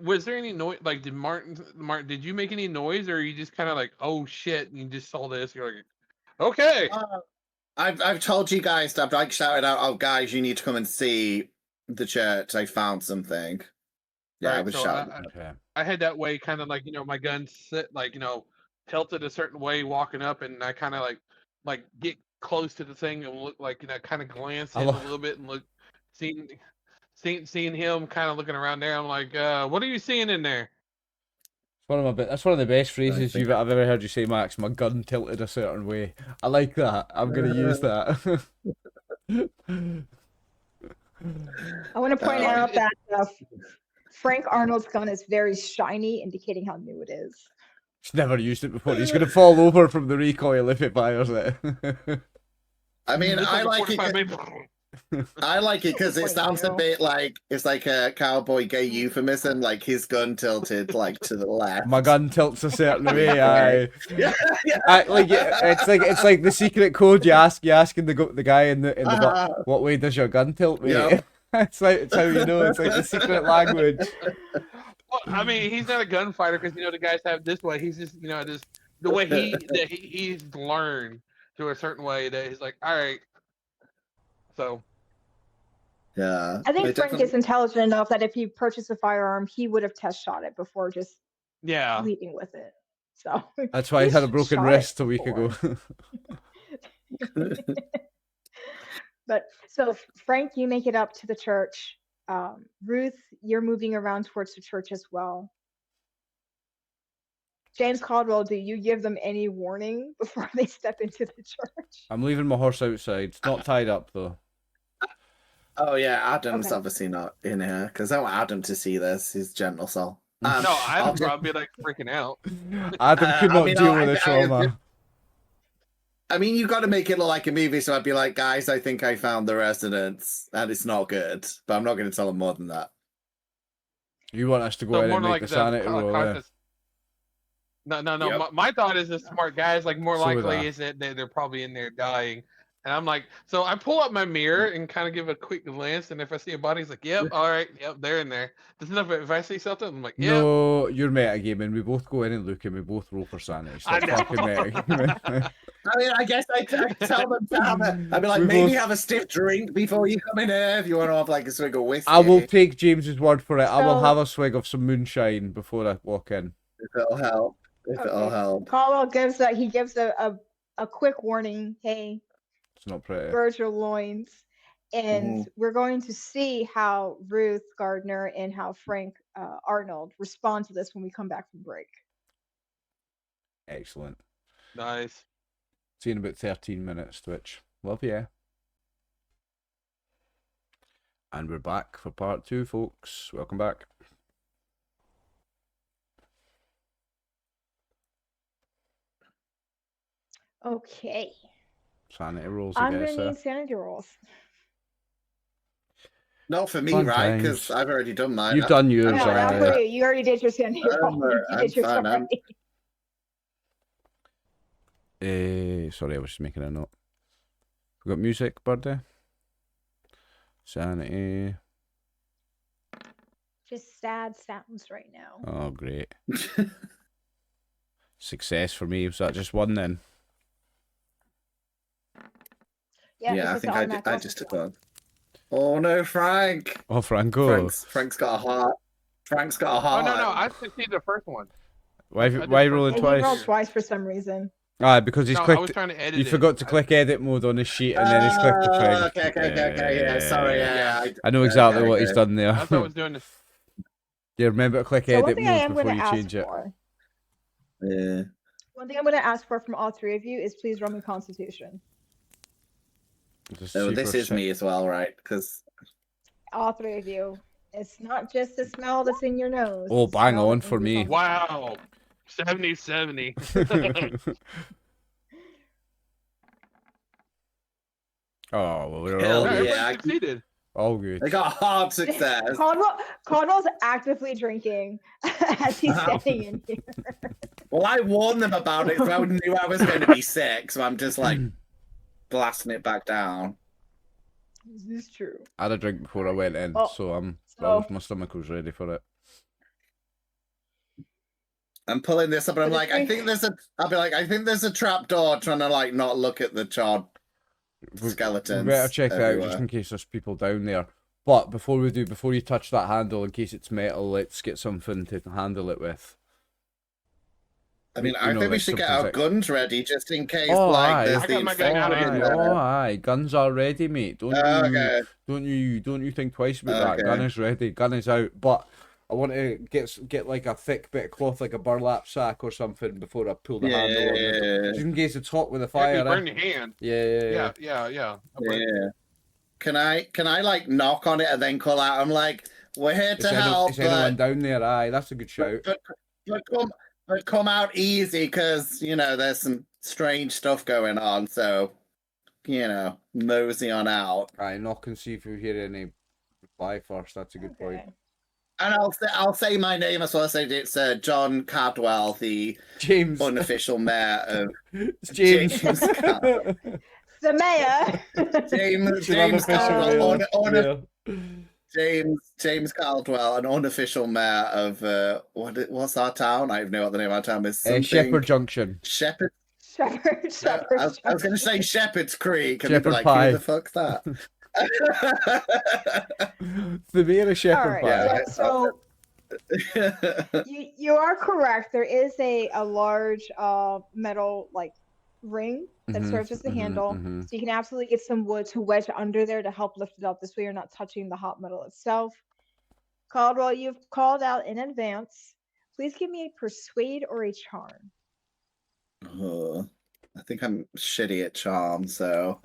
was there any noise? Like, did Martin, did you make any noise, or you just kind of like, oh shit, and you just saw this? You're like, okay. I've told you guys that I've like shouted out, oh guys, you need to come and see the church. I found something. Yeah, right, I was shouting. I had that way, kind of like, my gun sit like, tilted a certain way walking up, and I kind of like get close to the thing and look like, kind of glance in a little bit and look, seeing him kind of looking around there. I'm like, what are you seeing in there? That's one of the best phrases I've ever heard you say, Max. My gun tilted a certain way. I like that. I'm going to use that. I want to point out that Frank Arnold's gun is very shiny, indicating how new it is. He's never used it before. He's going to fall over from the recoil if it fires it. I mean, I like it. I like it because it sounds a bit like it's like a cowboy gay euphemism, like his gun tilted like to the left. My gun tilts a certain way. It's like the secret code. You're asking the guy in the what way does your gun tilt, mate? Yep. It's how you know. It's like the secret language. Well, I mean, he's not a gunfighter because the guys have this way. He's just just the way he's learned to a certain way that he's like, all right. So, yeah, I think Frank is intelligent enough that if he purchased a firearm, he would have test shot it before just leaving with it. So that's why he had a broken wrist a week ago. But so Frank, you make it up to the church. Ruth, you're moving around towards the church as well. James Caldwell, do you give them any warning before they step into the church? I'm leaving my horse outside. It's not tied up though. Oh yeah, Adam's Okay. obviously not in here because I want Adam to see this. His gentle soul. No, I'll I'd just- probably be like freaking out. Adam could I not mean, deal with the trauma. I mean, you got to make it look like a movie, so I'd be like, guys, I think I found the residence, and it's not good. But I'm not going to tell them more than that. You want us to go So in more and make like the the sanity roll, yeah? conscious. No. Yep. My thought is the smart guys, like more So would likely I. is that they're probably in there dying. And I'm like, so I pull up my mirror and kind of give a quick glance, and if I see a body, it's like, yep, all right, yep, they're in there. That's enough. If I see something, I'm like, yep. No, you're metagaming. We both go in and look and we both roll for sanity. I Stop know. fucking metagaming. I mean, I guess I tell them to have a. I'd be like, We maybe both- have a stiff drink before you come in here if you want to have like a swig of whiskey. I will take James's word for it. I will So- have a swig of some moonshine before I walk in. If it'll help. If it'll help. Caldwell gives a quick warning. Hey, It's not pretty. gird your loins. And we're going to see how Ruth Gardner and how Frank Arnold respond to this when we come back from break. Excellent. Nice. See you in about 13 minutes, Twitch. Love ya. And we're back for part 2, folks. Welcome back. Okay. Sanity rolls, I I'm guess. going to need sanity rolls. Not for me, Fun right? times. Because I've already done mine. You've done yours, No, not for right? you. You already did your sanity roll. You I'm did yours fine, I'm- already. Sorry, I was just making a note. We got music, birdie. Sanity. Just sad sounds right now. Oh, great. Success for me. Was that just one then? Yeah, I it's think automatic I just took one. Oh no, Frank! Oh, Franco. Frank's got a heart. Frank's got a Oh heart. no, I succeeded the first one. Why did rolling first And he rolled twice? twice for some reason. Ah, because he's No, I clicked. was trying to edit You it. forgot to click edit mode on his sheet and then he's clicked the thing. Okay, yeah, sorry, yeah. I know exactly okay, what he's okay. done there. I thought I was doing this. Yeah, remember to click So one edit thing I mode am before going you to ask change it. for, Yeah. one thing I'm going to ask for from all three of you is please roll me Constitution. Just Oh, super this is sick. me as well, right? Because All three of you. It's not just the smell that's in your nose. Oh, it's the bang smell on that's in for your me. tongue. Wow. 70. Oh, well, we're Hell all No, good. yeah. everybody succeeded. All good. I got hard success. Connell's actively drinking as he's standing in here. Well, I warned them about it, so I knew I was going to be sick. So I'm just like blasting it back down. This is true. I had a drink before I went in, Well, so so- my stomach was ready for it. I'm pulling this up, and I'm But like, it's I think there's a. I'll be like, I think there's a trap door, trying to like not look at the charred skeletons. We better check it out everywhere. just in case there's people down there. But before you touch that handle, in case it's metal, let's get something to handle it with. I mean, you I know, think we like should get something's our guns ready just in case, Oh, like, aye. there's I the got my gun out of infection. here. Aye, guns are ready, mate. Don't you think twice about that. Okay. Gun is ready. Gun is out. But I want to get like a thick bit of cloth, like a burlap sack or something, before I pull the handle on it, just in case it's hot with the Yeah, fire. you burn eh? your hand. Yeah. Yeah. I burned- Yeah. Can I like knock on it and then call out? I'm like, we're here to help, Is anyone but, down there? Aye, that's a good shout. but come out easy because there's some strange stuff going on. So mosey on out. Aye, knock and see if you hear any reply first. That's a good point. Okay. And I'll say my name as well. I say it's John Cadwell, the James. unofficial mayor of It's James. Caldwell. The mayor. James Caldwell, Yeah. James Caldwell, an unofficial mayor of what's our town? I don't know what the name of our town is. Shepherd Junction. Shepherd. Shepherd. I was going to say Shepherd's Creek, and Shepherd be like, Pie. who the fuck's that? The mayor of Shepherd All right. Pie. Yeah, so you are correct. There is a large metal ring that Mhm, serves as the mhm, handle. mhm. So you can absolutely get some wood to wedge under there to help lift it up. This way you're not touching the hot metal itself. Caldwell, you've called out in advance. Please give me a persuade or a charm. I think I'm shitty at charm, so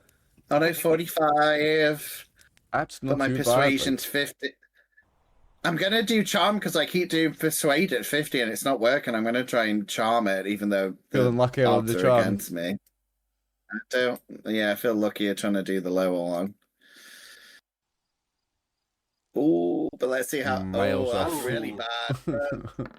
45. That's But not my too bad. persuasion's 50. I'm gonna do charm because I keep doing persuade at 50 and it's not working. I'm gonna try and charm it, even though Feeling luckier on odds the are charm. against me. I don't. Yeah, I feel luckier trying to do the lower one. Oh, but let's see how. Miles that's off. really bad.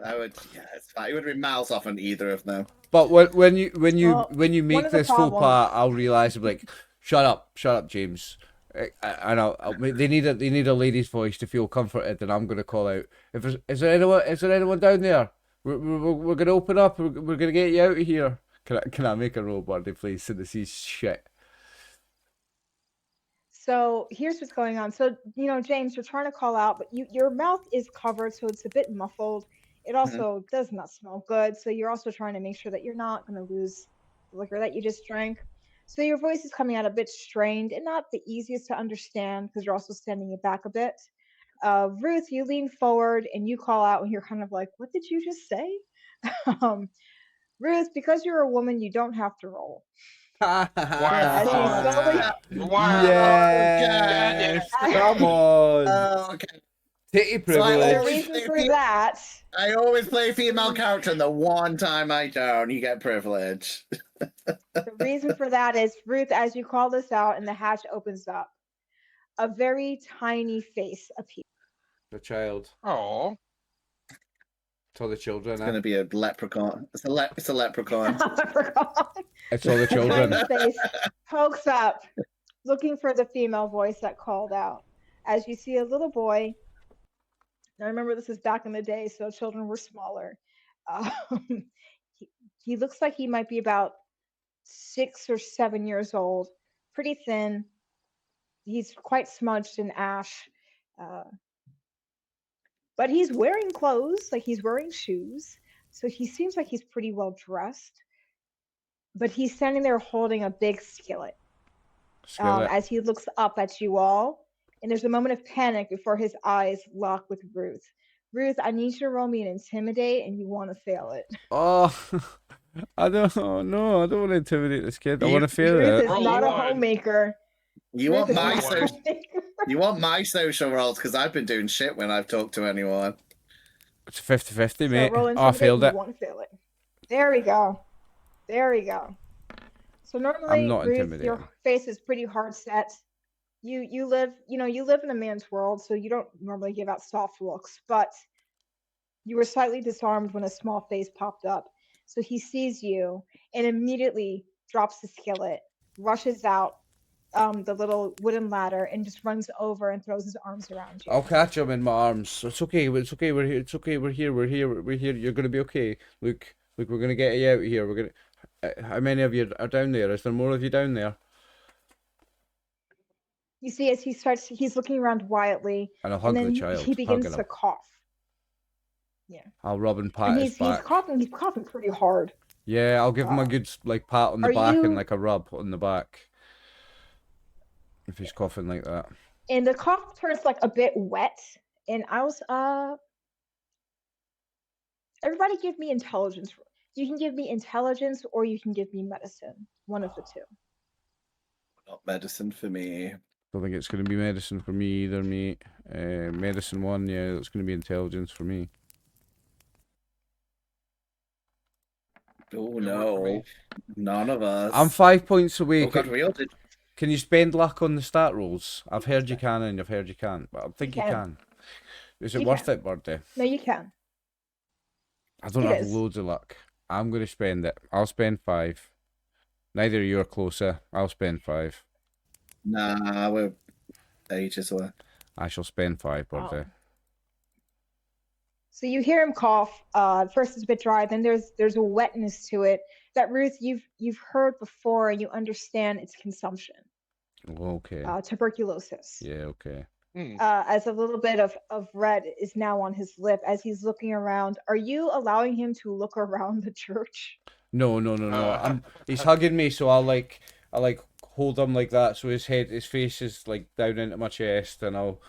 I would. Yeah, it's fine. It would be miles off on either of them. But when you Well, when you one make of the this faux problems- pas, I'll realise I'm like, shut up, James. And they need a lady's voice to feel comforted, and I'm going to call out. Is there anyone down there? We're going to open up. We're going to get you out of here. Can I make a roll, Birdie, please? So this is shit. So here's what's going on. So, James, you're trying to call out, but your mouth is covered, so it's a bit muffled. It also does not smell good. So you're also trying to make sure that you're not going to lose the liquor that you just drank. So your voice is coming out a bit strained and not the easiest to understand because you're also standing it back a bit. Ruth, you lean forward and you call out and you're kind of like, what did you just say? Ruth, because you're a woman, you don't have to roll. Wow. As you slowly- Wow. Yes, come on. Oh, okay. Titty So I The privilege. reason for that I always play female character, and the one time I don't, you get privilege. The reason for that is, Ruth, as you call this out and the hatch opens up, a very tiny face appears. The child. Oh. It's all the children. It's gonna be a leprechaun. It's a leprechaun. I forgot. It's all the A children. tiny face pokes up, looking for the female voice that called out. As you see a little boy. Now remember, this is back in the day, so children were smaller. Um, he looks like he might be about 6 or 7 years old, pretty thin. He's quite smudged in ash, but he's wearing clothes, like he's wearing shoes, so he seems like he's pretty well dressed. But he's standing there holding a big skillet. Skillet. As he looks up at you all, and there's a moment of panic before his eyes lock with Ruth. Ruth, I need you to roll me an intimidate, and you want to fail it. Oh, I don't want to intimidate this kid. I want to fail Ruth it. is Roll not a one. homemaker. You Ruth want is my not a social? homemaker. You want my social roles because I've been doing shit when I've talked to anyone. It's 50-50, So mate. roll Oh, I intimidate, failed you it. want to fail it. There we go. There we go. So normally, I'm not Ruth, intimidated. your face is pretty hard set. You live in a man's world, so you don't normally give out soft looks, but you were slightly disarmed when a small face popped up. So he sees you and immediately drops the skillet, rushes out the little wooden ladder, and just runs over and throws his arms around you. I'll catch him in my arms. It's okay. It's okay. We're here. It's okay. We're here. You're gonna be okay. Look, we're gonna get you out of here. We're gonna. How many of you are down there? Is there more of you down there? You see, as he's looking around quietly, And I'll and hug then the child. he begins hugging to him. cough. I'll rub and pat And his he's back. coughing pretty hard. Yeah, I'll give him a good pat on the Are back you- and like a rub on the back. If he's coughing like that. And the cough turns like a bit wet. And I was everybody give me intelligence. You can give me intelligence or you can give me medicine. One of the two. Not medicine for me. Don't think it's gonna be medicine for me either, mate. Medicine one, yeah, it's gonna be intelligence for me. Oh for no, me. none of us. I'm 5 points away. Oh god, we all did. Can you spend luck on the stat rolls? I've heard you can and I've heard you can't, but I think you can. can. Is it You worth can. it, Birdie? No, you can. I don't It have is. loads of luck. I'm going to spend it. I'll spend 5. Neither of you are closer. I'll spend 5. Nah, we're ages away. I shall spend 5, Birdie. So you hear him cough. First it's a bit dry, then there's a wetness to it that Ruth you've heard before and you understand its consumption. Okay. Tuberculosis. Yeah, okay. As a little bit of red is now on his lip as he's looking around. Are you allowing him to look around the church? No. He's hugging me, so I hold him like that, so his face is like down into my chest, and I'll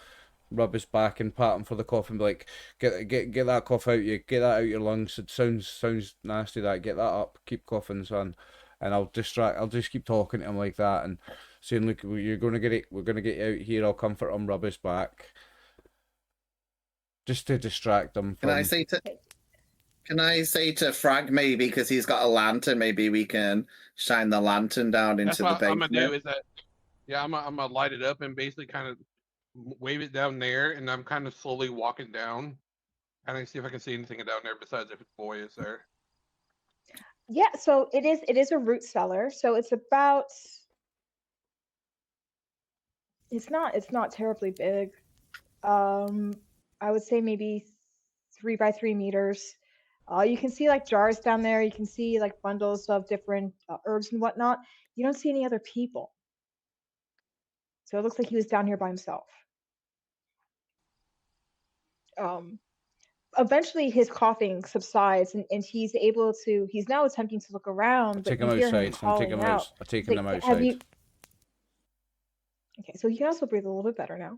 rub his back and pat him for the cough and be like, get that cough out you, get that out your lungs. It sounds nasty. That get that up. Keep coughing, son. And I'll just keep talking to him like that, and saying, "Look, you're gonna get it. We're gonna get you out here. I'll comfort him, rub his back, just to distract him Can I from." say to Frank, maybe because he's got a lantern, maybe we can shine the lantern down That's into the what I'm basement? gonna do. Is that yeah? I'm gonna light it up and basically kind of wave it down there, and I'm kind of slowly walking down, and I see if I can see anything down there besides if the boy is there. Yeah, so it is a root cellar. So it's about it's not terribly big. I would say maybe 3 by 3 meters. You can see like jars down there. You can see like bundles of different herbs and whatnot. You don't see any other people. So it looks like he was down here by himself. Eventually his coughing subsides and he's now attempting to look around, I'm but taking you him hear him outside. I'm calling taking him out. out. I'm taking him Have outside. you... Okay, so he can also breathe a little bit better now.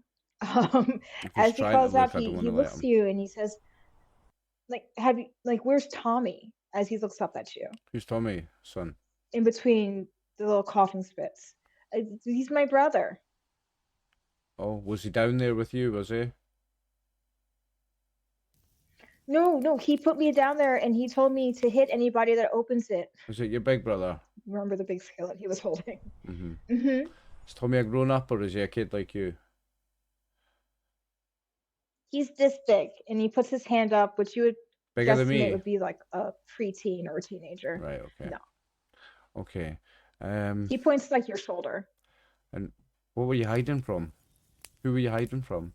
As he calls out, he looks to you and he says, where's Tommy? As he looks up at you. Who's Tommy, son? In between the little coughing spits. He's my brother. Oh, was he down there with you, was he? No, he put me down there and he told me to hit anybody that opens it. Was it your big brother? Remember the big skillet he was holding? Is Tommy a grown up or is he a kid like you? He's this big, and he puts his hand up, which you would Bigger than guesstimate me? would be like a preteen or a teenager. Right, okay. No. Okay. He points to like your shoulder. And what were you hiding from? Who were you hiding from?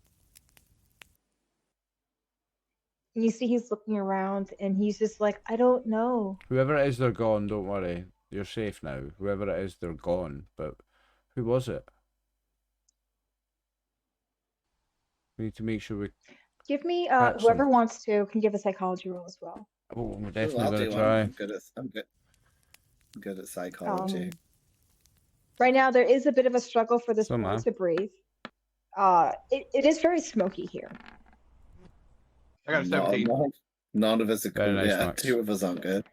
And you see he's looking around, and he's just like, I don't know. Whoever it is, they're gone. Don't worry. You're safe now. Whoever it is, they're gone. But who was it? We need to make sure we... Give me, catch whoever them. wants to can give a psychology roll as well. Oh, I'm I'll definitely do going to one. try. I'm good at psychology. Right now, there is a bit of a struggle for this Some boy are. to breathe. It is very smoky here. I got a 17. None of us are Very good. nice, Yeah, Max. 2 of us aren't good.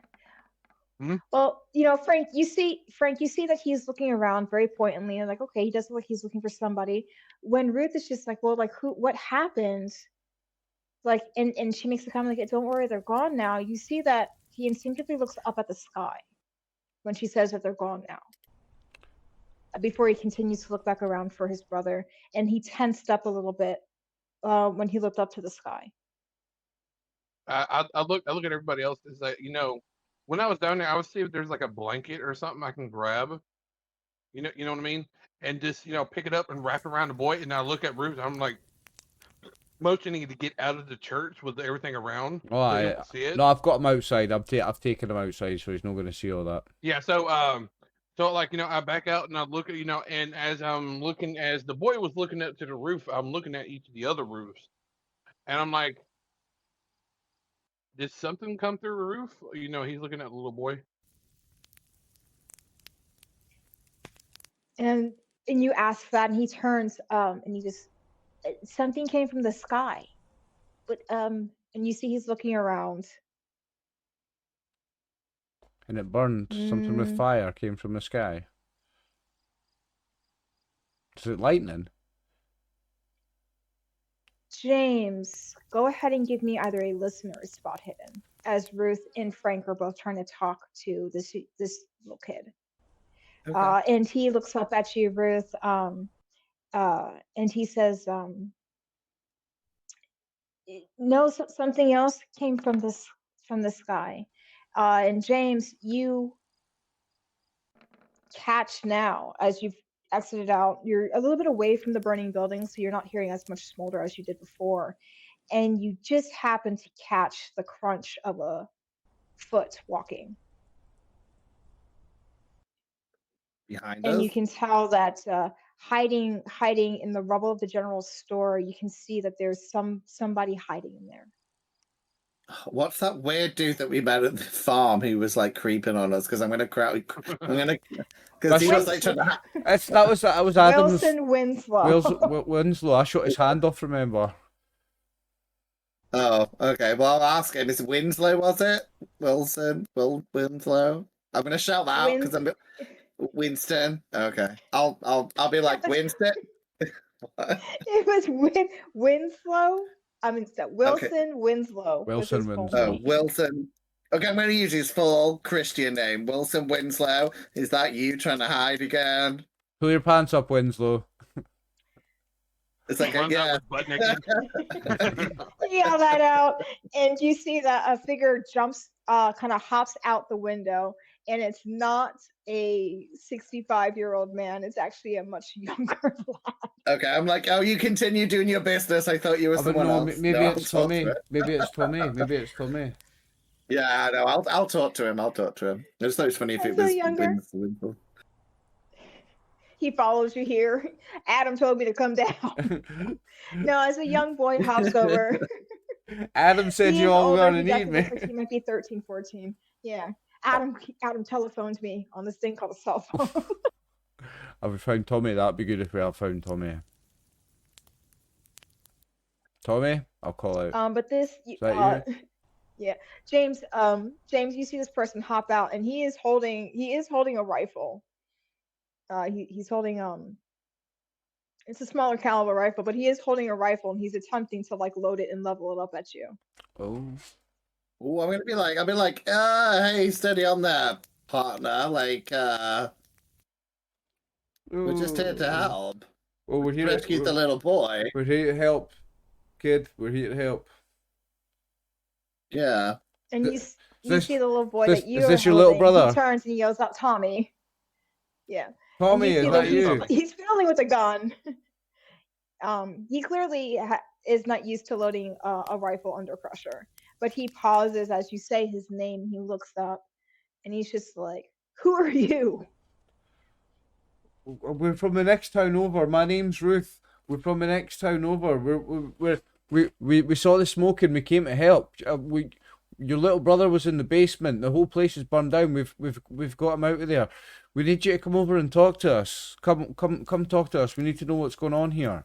Well, Frank, you see that he's looking around very pointedly and like, okay, he does look like he's looking for somebody. When Ruth is just like, well, like what happened? Like, and she makes a comment like, don't worry, they're gone now. You see that he instinctively looks up at the sky when she says that they're gone now. Before he continues to look back around for his brother, and he tensed up a little bit when he looked up to the sky. I look at everybody else. Is that when I was down there, I would see if there's like a blanket or something I can grab. You know what I mean? And just pick it up and wrap it around the boy. And I look at Ruth. I'm like motioning to get out of the church with everything around. Oh, so he don't see it. No, I've got him outside. I've taken him outside, so he's not going to see all that. Yeah. So I back out and I look at and as the boy was looking up to the roof, I'm looking at each of the other roofs, and I'm like, did something come through the roof? He's looking at the little boy. And you ask that, and he turns and he just, something came from the sky, but and you see he's looking around. And it burned. Something with fire came from the sky. Is it lightning? James, go ahead and give me either a listen or a spot hidden, as Ruth and Frank are both trying to talk to this little kid. Okay. And he looks up at you, Ruth, and he says, no, something else came from the sky. And James, you catch now as you've exited out. You're a little bit away from the burning building, so you're not hearing as much smolder as you did before. And you just happen to catch the crunch of a foot walking. Behind And us? you can tell that hiding in the rubble of the general store, you can see that there's somebody hiding in there. What's that weird dude that we met at the farm who was like creeping on us? Because because he was like trying to. That was Adam's. Wilson Winslow. Winslow. I shot his hand off. Remember? Oh, okay. Well, I'll ask him. Is it Winslow? Was it Wilson? Winslow? I'm gonna shout that out because Winston. Okay. I'll be like Winston. What? It was Winslow. I mean, Okay. Wilson Winslow was Wilson his full Winslow. Oh, name. Wilson. Okay, I'm going to use his full Christian name, Wilson Winslow. Is that you trying to hide again? Pull your pants up, Winslow. It's like, Runs out yeah. with butt naked. You yell that out, and you see that a figure jumps, kind of hops out the window, and it's not a 65-year-old man. It's actually a much younger lad. Okay, I'm like, oh, you continue doing your business. I thought you were Oh, but someone no, else. maybe No, it's I'll talk Tommy. to it. Maybe it's Tommy. Maybe it's Tommy. Yeah, no, I'll talk to him. I'll talk to him. I just thought it was funny if I'm it so was younger. Winslow. He follows you here. Adam told me to come down. No, as a young boy hops over. Adam said He you is all older. gonna He need definitely me. looks like he might be 13, 14. Yeah. Adam telephoned me on this thing called a cell phone. Have we found Tommy? That'd be good if we have found Tommy. Tommy, I'll call out. But this, that yeah, James, you see this person hop out, and he is holding a rifle. He's holding it's a smaller caliber rifle, but he is holding a rifle, and he's attempting to like load it and level it up at you. Oh. Oh, I'll be like, hey, steady on there, partner. Like, we're just here to help. Well, we're here. Rescue the little boy. We're here to help, kid. We're here to help. Yeah. And you this- see the little boy this- that you is are this your little holding. brother? He turns and he yells out, "Tommy!" Yeah. Tommy, You is see that you? He's fiddling with a gun. He clearly is not used to loading a rifle under pressure, but he pauses as you say his name. He looks up, and he's just like, "Who are you?" We're from the next town over. My name's Ruth. We're from the next town over. We saw the smoke and we came to help. Your little brother was in the basement. The whole place is burned down. We've got him out of there. We need you to come over and talk to us. Come talk to us. We need to know what's going on here.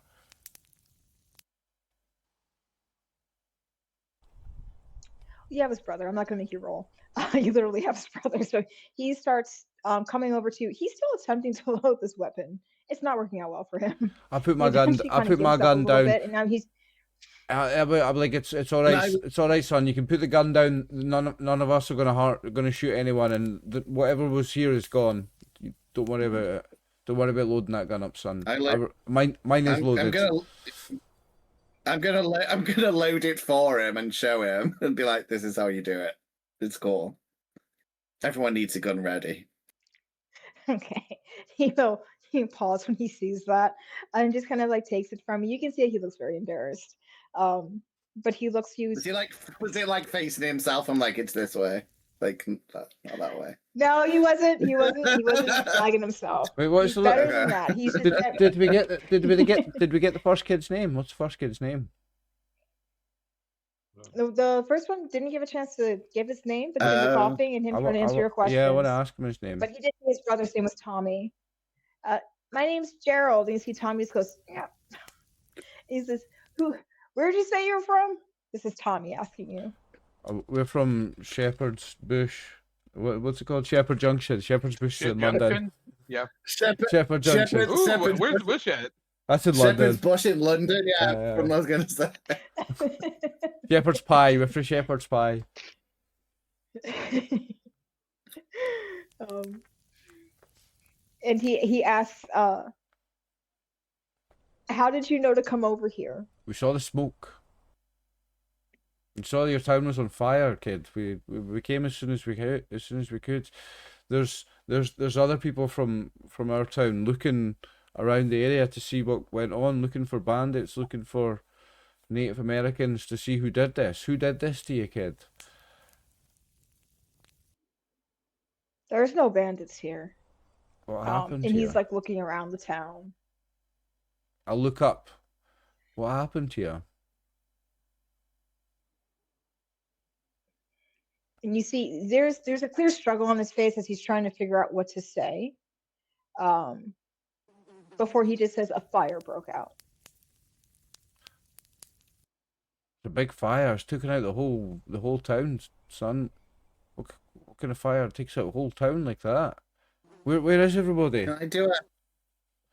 You have his brother. I'm not going to make you roll. You literally have his brother. So he starts coming over to you. He's still attempting to load this weapon. It's not working out well for him. I put my He gun. eventually I kinda put my gives up a gun little down. bit, and now he's I'm like, it's all right. No. It's all right, son. You can put the gun down. None of us are gonna shoot anyone, and whatever was here is gone. Don't worry about it. Don't worry about loading that gun up, son. Mine is loaded. I'm gonna load it for him and show him and be like, "This is how you do it. It's cool. Everyone needs a gun ready." okay. He'll pause when he sees that and just kind of like takes it from you. You can see he looks very embarrassed. But he looks you. Was it like facing himself? I'm like, it's this way, like not that way. No, he wasn't. He wasn't flagging himself. Wait, what's He's the better Okay. than that. He's just did we get the first kid's name? What's the first kid's name? the first one didn't give a chance to give his name because he was coughing and him trying to answer your questions. Yeah, I want to ask him his name. But he did say his brother's name was Tommy. My name's Gerald. And you see Tommy just goes, yeah. He says, where'd you say you're from? This is Tommy asking you. We're from Shepherd's Bush. What's it called? Shepherd Junction. Shepherd's Bush in London. Junction? Yeah. Shepherd Junction. Ooh, Shepherd's where's Bush. Bush at? That's in Shepherd's London. Bush in London. Yeah, Yeah. from what I was gonna say. Shepherd's Pie. We're from Shepherd's Pie. And he asks, how did you know to come over here? We saw the smoke. We saw your town was on fire, kid. We came as soon as we could. There's other people from our town looking around the area to see what went on, looking for bandits, looking for Native Americans to see who did this. Who did this to you, kid? There's no bandits here. What happened and to he's you? like looking around the town. I'll look up. What happened to you? And you see there's a clear struggle on his face as he's trying to figure out what to say. Before he just says a fire broke out. The big fire. It's taken out the whole town, son. What kind of fire takes out a whole town like that? Where is everybody?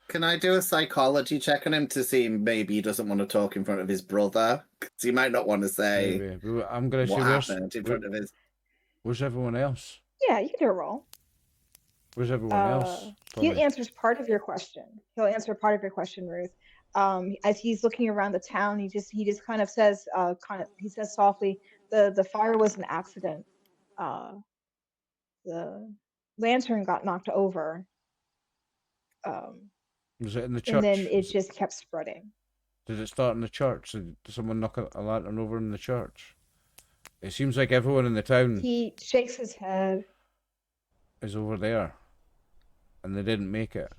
Can I do a psychology check on him to see maybe he doesn't want to talk in front of his brother? Because he might not want to say Maybe. I'm gonna say what happened in front of his. where's everyone else? Yeah, you can do a roll. Where's everyone else? He Tommy? answers part of your question. He'll answer part of your question, Ruth. As he's looking around the town, he just kind of says, he says softly, the fire was an accident. The lantern got knocked over. Was it in the church? And then it just kept spreading. Did it start in the church? Did someone knock a lantern over in the church? It seems like everyone in the town He shakes his head. is over there, and they didn't make it.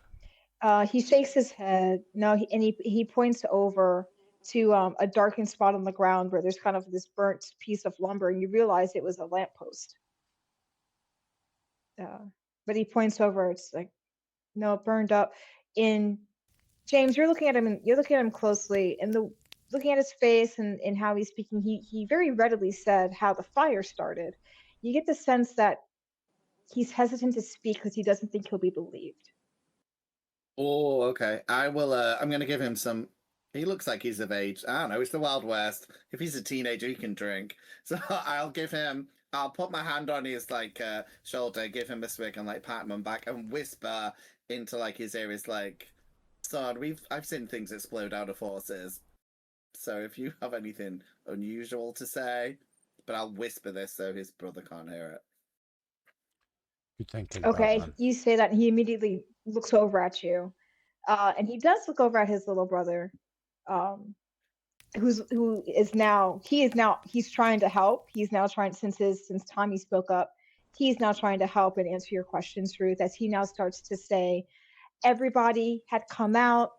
He shakes his head. No, he points over to a darkened spot on the ground where there's kind of this burnt piece of lumber, and you realize it was a lamppost. But he points over. It's like, no, it burned up. In James, you're looking at him, and you're looking at him closely, and looking at his face and how he's speaking. He very readily said how the fire started. You get the sense that he's hesitant to speak because he doesn't think he'll be believed. Oh, okay. I'm going to give him some. He looks like he's of age. I don't know. It's the Wild West. If he's a teenager, he can drink. So I'll put my hand on his shoulder, give him a swig, and pat him on back, and whisper into his ear. Is son, I've seen things explode out of horses. So if you have anything unusual to say, but I'll whisper this so his brother can't hear it. Good thinking. Okay, Batman. you say that, and he immediately looks over at you, and he does look over at his little brother, he's trying to help. He's now trying since Tommy spoke up. He's now trying to help and answer your questions, Ruth, as he now starts to say, everybody had come out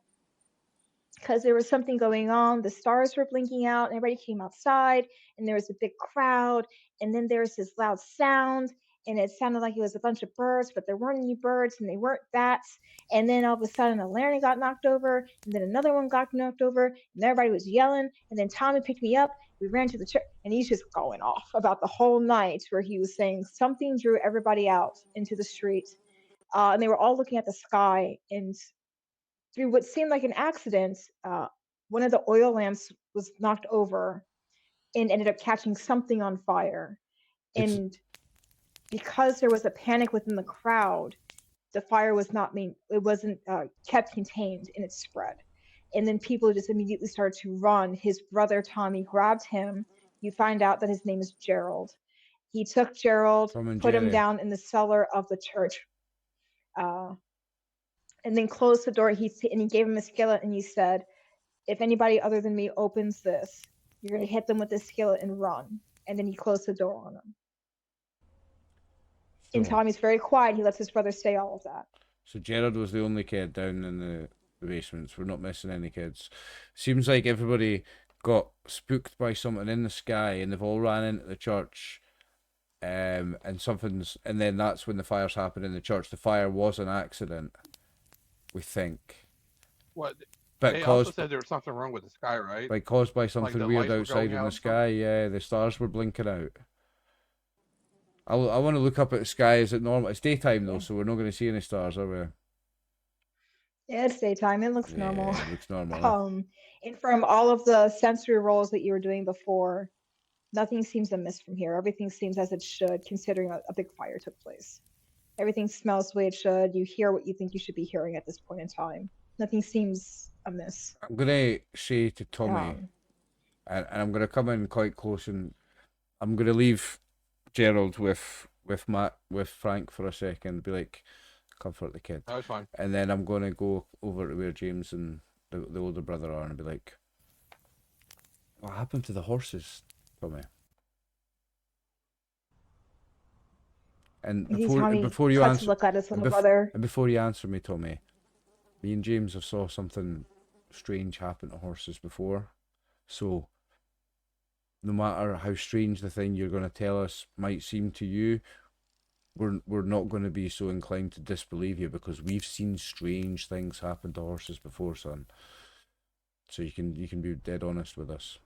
because there was something going on. The stars were blinking out, and everybody came outside, and there was a big crowd, and then there was this loud sound, and it sounded like it was a bunch of birds, but there weren't any birds, and they weren't bats. And then all of a sudden, a lantern got knocked over, and then another one got knocked over, and everybody was yelling. And then Tommy picked me up. We ran to the church, and he's just going off about the whole night, where he was saying something drew everybody out into the street, and they were all looking at the sky. And through what seemed like an accident, one of the oil lamps was knocked over and ended up catching something on fire. And because there was a panic within the crowd, the fire was wasn't kept contained, and it spread. And then people just immediately started to run. His brother Tommy grabbed him. You find out that his name is Gerald. He took Gerald, put him down in the cellar of the church, and then closed the door. And he gave him a skillet, and he said, if anybody other than me opens this, you're going to hit them with this skillet and run. And then he closed the door on them. And Tommy's very quiet. He lets his brother say all of that. So Gerald was the only kid down in the basements. We're not missing any kids. Seems like everybody got spooked by something in the sky, and they've all ran into the church. And then that's when the fires happened in the church. The fire was an accident, we think. What? But they also said there was something wrong with the sky, right? Like caused by something weird outside in the sky. Yeah, the stars were blinking out. I want to look up at the sky. Is it normal? It's daytime though, so we're not going to see any stars, are we? Yeah, it's daytime. It looks normal. It looks normal. And from all of the sensory rolls that you were doing before, nothing seems amiss from here. Everything seems as it should, considering a big fire took place. Everything smells the way it should. You hear what you think you should be hearing at this point in time. Nothing seems amiss. I'm going to say to Tommy, and I'm going to come in quite close, and I'm going to leave Gerald with Frank for a second, be like, comfort the kid. That's fine. And then I'm going to go over to where James and the older brother are and be like, what happened to the horses, Tommy? And before you answer, look at his little brother. And before you answer me, Tommy, me and James have saw something strange happen to horses before, so no matter how strange the thing you're going to tell us might seem to you, we're not going to be so inclined to disbelieve you, because we've seen strange things happen to horses before, son. So you can be dead honest with us.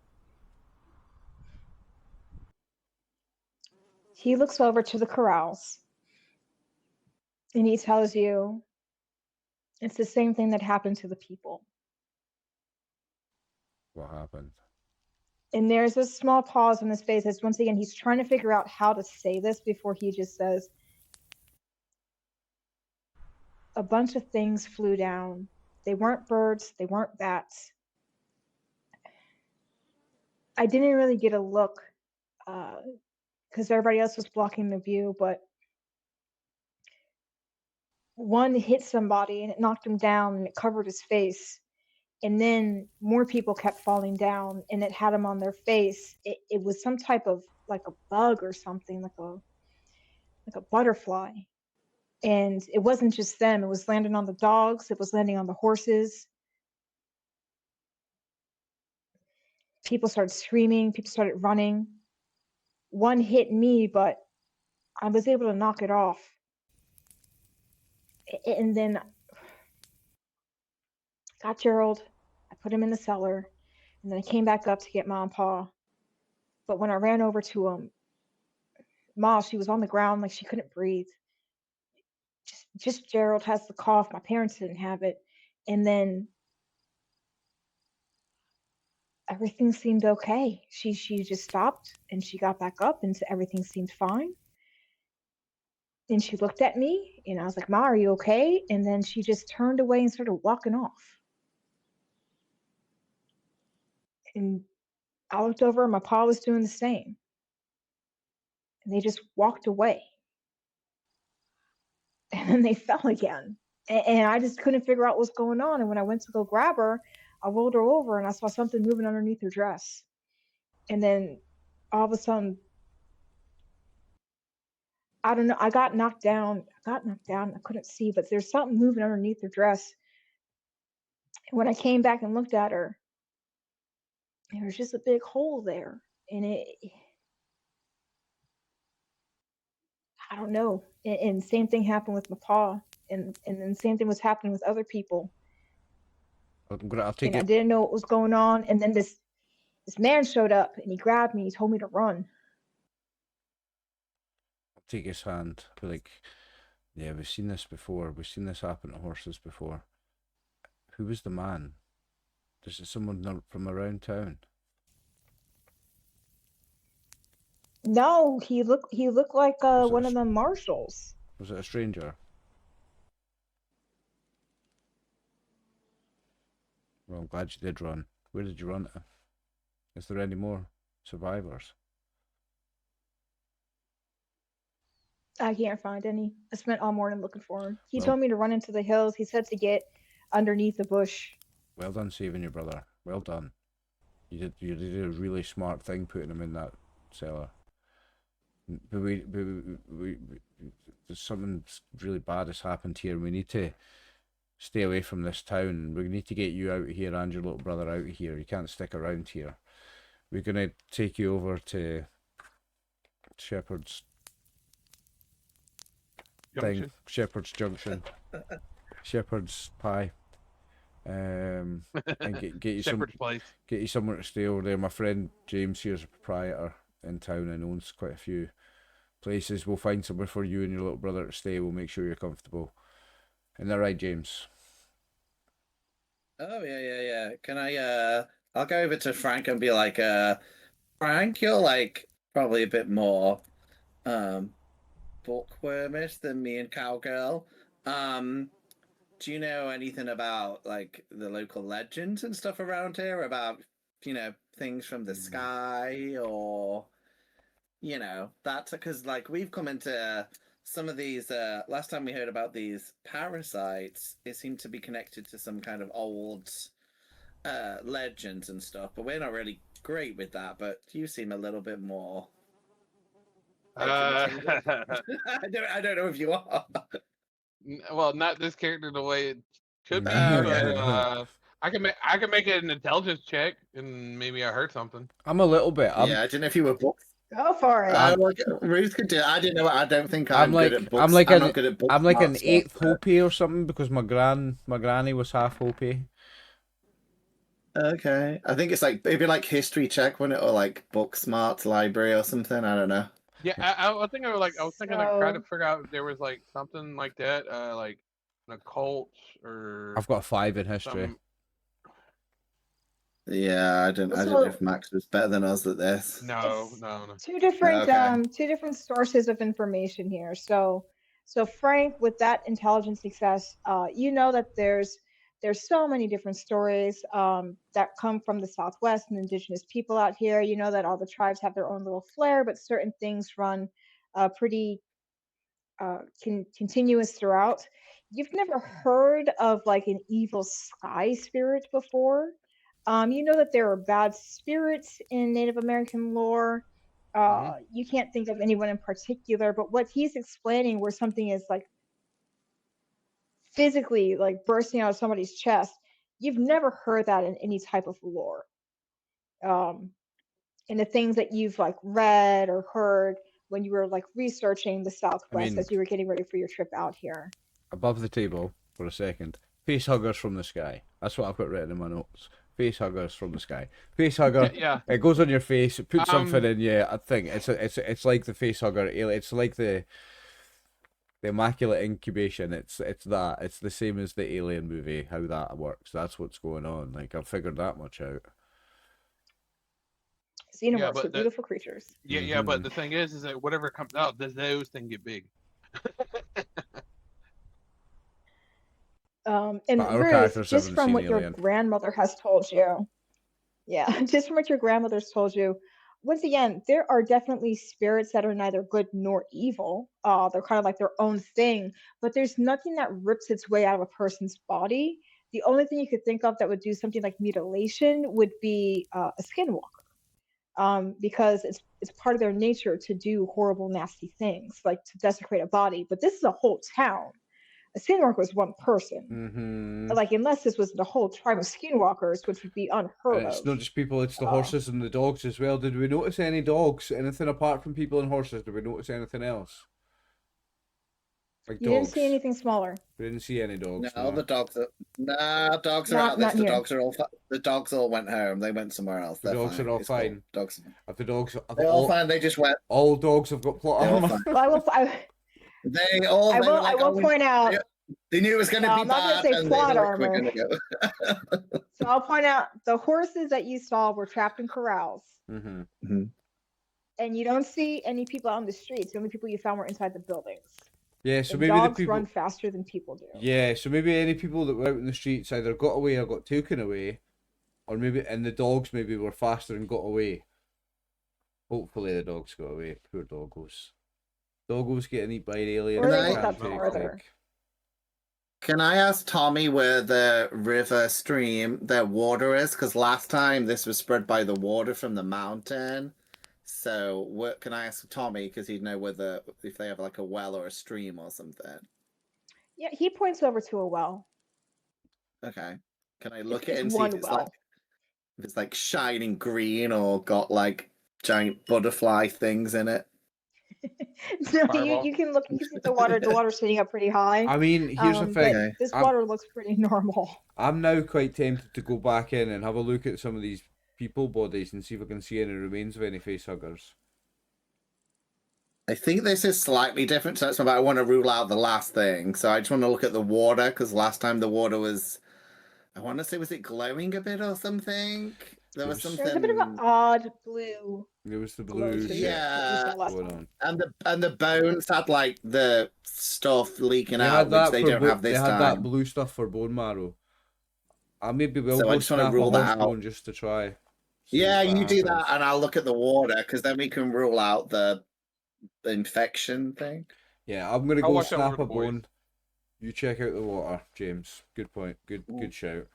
He looks over to the corrals, And he tells you it's the same thing that happened to the people. What happened? And there's a small pause on his face as once again he's trying to figure out how to say this before he just says, a bunch of things flew down. They weren't birds, they weren't bats. I didn't really get a look because everybody else was blocking the view, but one hit somebody and it knocked him down and it covered his face. And then more people kept falling down and it had them on their face. It was some type of like a bug or something, like a butterfly. And it wasn't just them, it was landing on the dogs, it was landing on the horses. People started screaming, people started running. One hit me, but I was able to knock it off. And then got Gerald, I put him in the cellar, and then I came back up to get Ma and Pa. But when I ran over to him, Ma, she was on the ground like she couldn't breathe. Just Gerald has the cough. My parents didn't have it. And then everything seemed okay. She just stopped and she got back up and everything seemed fine. And she looked at me and I was like, Ma, are you okay? And then she just turned away and started walking off. And I looked over and my pa was doing the same. And they just walked away. And then they fell again. And I just couldn't figure out what's going on. And when I went to go grab her, I rolled her over and I saw something moving underneath her dress. And then all of a sudden, I don't know, I got knocked down. I couldn't see, but there's something moving underneath her dress. And when I came back and looked at her, there was just a big hole there. And I don't know. And same thing happened with my paw. And then same thing was happening with other people. I'll take and it. I didn't know what was going on. And then this man showed up and he grabbed me. He told me to run. I'll take his hand. Be like, yeah, we've seen this before. We've seen this happen to horses before. Who was the man? Is it someone from around town? No, he looked like one of the marshals. Was it a stranger? Well, I'm glad you did run. Where did you run to? Is there any more survivors? I can't find any. I spent all morning looking for him. He Well, told me to run into the hills. He said to get underneath the bush. well done saving your brother. Well done. You did a really smart thing putting him in that cellar. But something really bad has happened here. We need to stay away from this town. We need to get you out of here and your little brother out of here. You can't stick around here. We're gonna take you over to Shepherd's Junction. Shepherd's Junction, Shepherd's Pie, and get you Shepherd's Place. get you somewhere to stay over there. My friend James here's a proprietor in town and owns quite a few places. We'll find somewhere for you and your little brother to stay. We'll make sure you're comfortable. Isn't that right, James? Oh yeah. Can I I'll go over to Frank and be like, Frank, you're like probably a bit more bookwormish than me and Cowgirl. Do you know anything about like the local legends and stuff around here about, things from the sky or that's because like we've come into some of these last time we heard about these parasites, it seemed to be connected to some kind of old legends and stuff, but we're not really great with that, but you seem a little bit more I don't know if you are. Well, not this character the way it could be, but I can make it an intelligence check, and maybe I heard something. I'm a little bit. Yeah, I didn't know if you were books. Go for it. Ruth could do it. I didn't know. I don't think I'm like, good at books. I'm like not good at books. I'm like an 8th Hopi or something because my granny was half Hopi. Okay, I think it's like maybe like history check, when it or like book smart library or something. I don't know. Yeah, I was thinking of like trying to So, figure out if there was like something like that, like an occult or I've got a 5 in history. some. Yeah, I don't know so if Max was better than us at this. No, it's no, no. two different sources of information here. So Frank, with that intelligence success, you know that there's so many different stories that come from the Southwest and indigenous people out here. You know that all the tribes have their own little flair, but certain things run pretty continuous throughout. You've never heard of like an evil sky spirit before. You know that there are bad spirits in Native American lore. Hmm. You can't think of anyone in particular, but what he's explaining, where something is like physically like bursting out of somebody's chest, you've never heard that in any type of lore. Um, and the things that you've like read or heard when you were like researching the I Southwest mean, as you were getting ready for your trip out here. above the table for a second. Face huggers from the sky. That's what I've got written in my notes. Face huggers from the sky. Face hugger. Yeah. It goes on your face. It puts something Um, in you. I think it's like the face hugger. It's like the immaculate incubation. It's that. It's the same as the Alien movie. How that works. That's what's going on. Like I've figured that much out. yeah, Xenomorphs are but beautiful creatures. yeah, but Mhm. the thing is that whatever comes out, those things get big. And But our Ruth, characters just haven't from seen what your Alien. grandmother has told you, yeah, just from what your grandmother's told you, once again, there are definitely spirits that are neither good nor evil. They're kind of like their own thing, but there's nothing that rips its way out of a person's body. The only thing you could think of that would do something like mutilation would be a skinwalker, because it's part of their nature to do horrible, nasty things, like to desecrate a body. But this is a whole town. A skinwalker was one person. Mhm. Like, unless this was the whole tribe of skinwalkers, which would be And unheard it's of. not just people, it's the Uh, horses and the dogs as well. Did we notice any dogs? Anything apart from people and horses? Did we notice anything else? Like you didn't see dogs? anything smaller. We didn't see any dogs, No, no. the dogs are dogs are out. Not The here. dogs are all. The dogs all went home. They went somewhere else. The They're dogs fine. are all It's cool. fine. Dogs. If the dogs, if They're all fine. They just went. all dogs have got plot They're all armor. fine. Well, They I were will like, point out. They knew it was going to No, be I'm not going to bad, say and they were plot like, we're armor. going to go. So I'll point out the horses that you saw were trapped in corrals, Mm-hmm. and you don't see any people out on the streets. The only people you found were inside the buildings. Yeah, so And maybe the dogs people. run faster than people do. Yeah, so maybe any people that were out in the streets either got away or got taken away, or maybe and the dogs maybe were faster and got away. Hopefully the dogs got away. Poor doggos. Doggos getting eaten by an alien. Or they Can't got take farther. big. Can I ask Tommy where the river stream, their water is? Because last time this was spread by the water from the mountain. So what can I ask Tommy? Because he'd know whether if they have like a well or a stream or something. Yeah, he points over to a well. Okay. Can I look at It's it and see if one it's well. like if it's like shining green or got like giant butterfly things in it? No, Fireball. you can look. You can see the water. The water's sitting up pretty high. I mean, here's the thing. But this I'm- water looks pretty normal. I'm now quite tempted to go back in and have a look at some of these people bodies and see if I can see any remains of any facehuggers. I think this is slightly different, so but I want to rule out the last thing. So I just want to look at the water because last time the water was, I want to say, was it glowing a bit or something? There was something. There's a bit of an odd blue. It was the glow blue to shit it that you saw last going time. on. And the bones had like the stuff leaking They out, had that which they for don't have this they had time. that blue stuff for bone marrow. I maybe will So I go just wanna snap a rule that horse out. bone just to try. See Yeah, if you do that, happens. and I'll look at the water because then we can rule out the infection thing. Yeah, I'm gonna I'll go watch out snap for a the boys. bone. You check out the water, James. Good point. Good shout.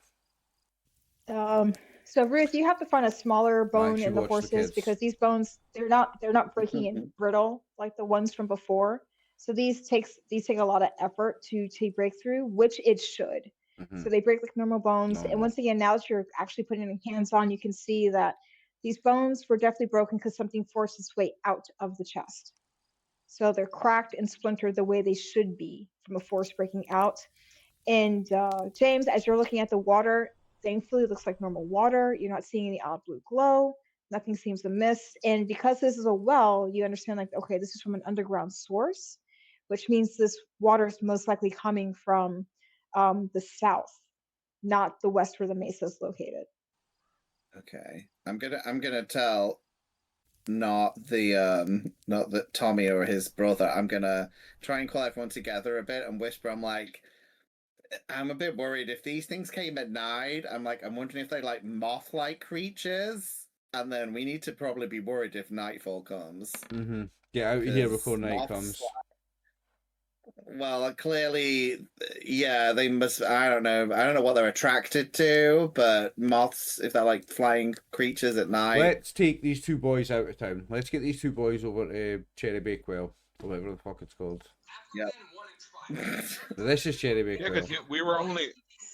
So Ruth, you have to find a smaller bone Max, you in the watch the horses kids. because these bones they're not breaking and brittle like the ones from before. So these take a lot of effort to break through, which it should. Mhm. So they break like normal bones. And Normal. once again, now that you're actually putting your hands on, you can see that these bones were definitely broken because something forced its way out of the chest. So they're cracked and splintered the way they should be from a force breaking out. And James, as you're looking at the water, thankfully it looks like normal water. You're not seeing any odd blue glow. Nothing seems amiss. And because this is a well, you understand, like, okay, this is from an underground source, which means this water is most likely coming from the south, not the west where the mesa is located. Okay, I'm gonna tell not that Tommy or his brother. I'm gonna try and call everyone together a bit and whisper. I'm like, I'm a bit worried if these things came at night. I'm wondering if they're like moth-like creatures, and then we need to probably be worried if nightfall comes. Mm-hmm. Get out of here 'Cause before night moths comes. Well, clearly, yeah, they must. I don't know what they're attracted to, but moths, if they're like flying creatures at night. Let's take these two boys out of town. Let's get these two boys over to Cherry Bakewell, or whatever the fuck it's called. Yeah. This is Cherry Bakewell. Yeah, because we were only.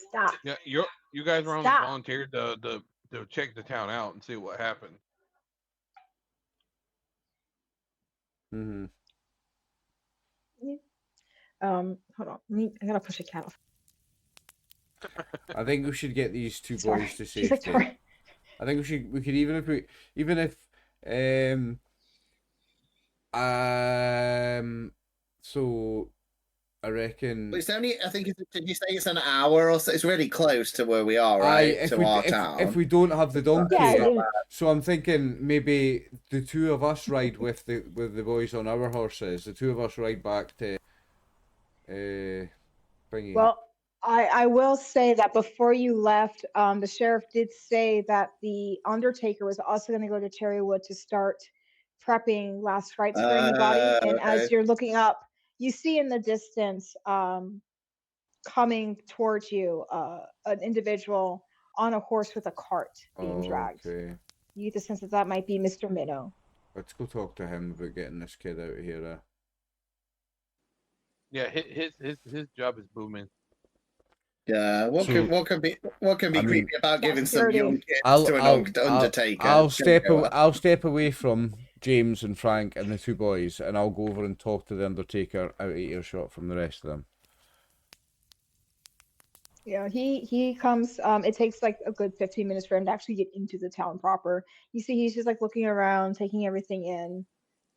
Stop. Yeah, you guys were only Stop. volunteered to check the town out and see what happened. Mm-hmm. Hold on. I gotta push a cat off. I think we should get these two Sorry. boys to She's like, safety. sorry. I think we could even so I reckon. But it's only. I think. Did you say it's an hour or so? It's really close to where we are, right? Our town. If we don't have the donkey, Yeah, so I'm thinking maybe the two of us ride with the boys on our horses. The two of us ride back to thingy. Well, I will say that before you left, the sheriff did say that the undertaker was also going to go to Cherrywood to start prepping last rites for anybody. And as okay. you're looking up, you see in the distance, coming towards you, an individual on a horse with a cart being dragged. Okay. You get the sense that that might be Mr. Minnow. Let's go talk to him about getting this kid out of here. Yeah, his job is booming. Yeah. What can be creepy about giving some young kids to an undertaker? I'll step away from James and Frank and the two boys, and I'll go over and talk to the undertaker out of earshot from the rest of them. Yeah, he comes. It takes like a good 15 minutes for him to actually get into the town proper. You see, he's just like looking around, taking everything in.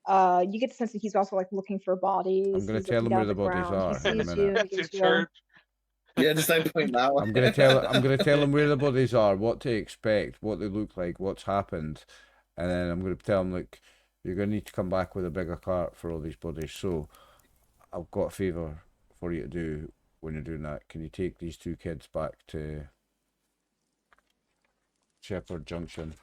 You get the sense that he's also like looking for bodies. I'm gonna He's tell looking him where down the bodies ground. are He in a sees minute. you. That's He your gives you church. Yeah, just don't point that way. I'm gonna tell him where the bodies are, what to expect, what they look like, what's happened, and then I'm gonna tell him, like, you're gonna need to come back with a bigger cart for all these bodies. So I've got a favour for you to do when you're doing that. Can you take these two kids back to Shepherd Junction?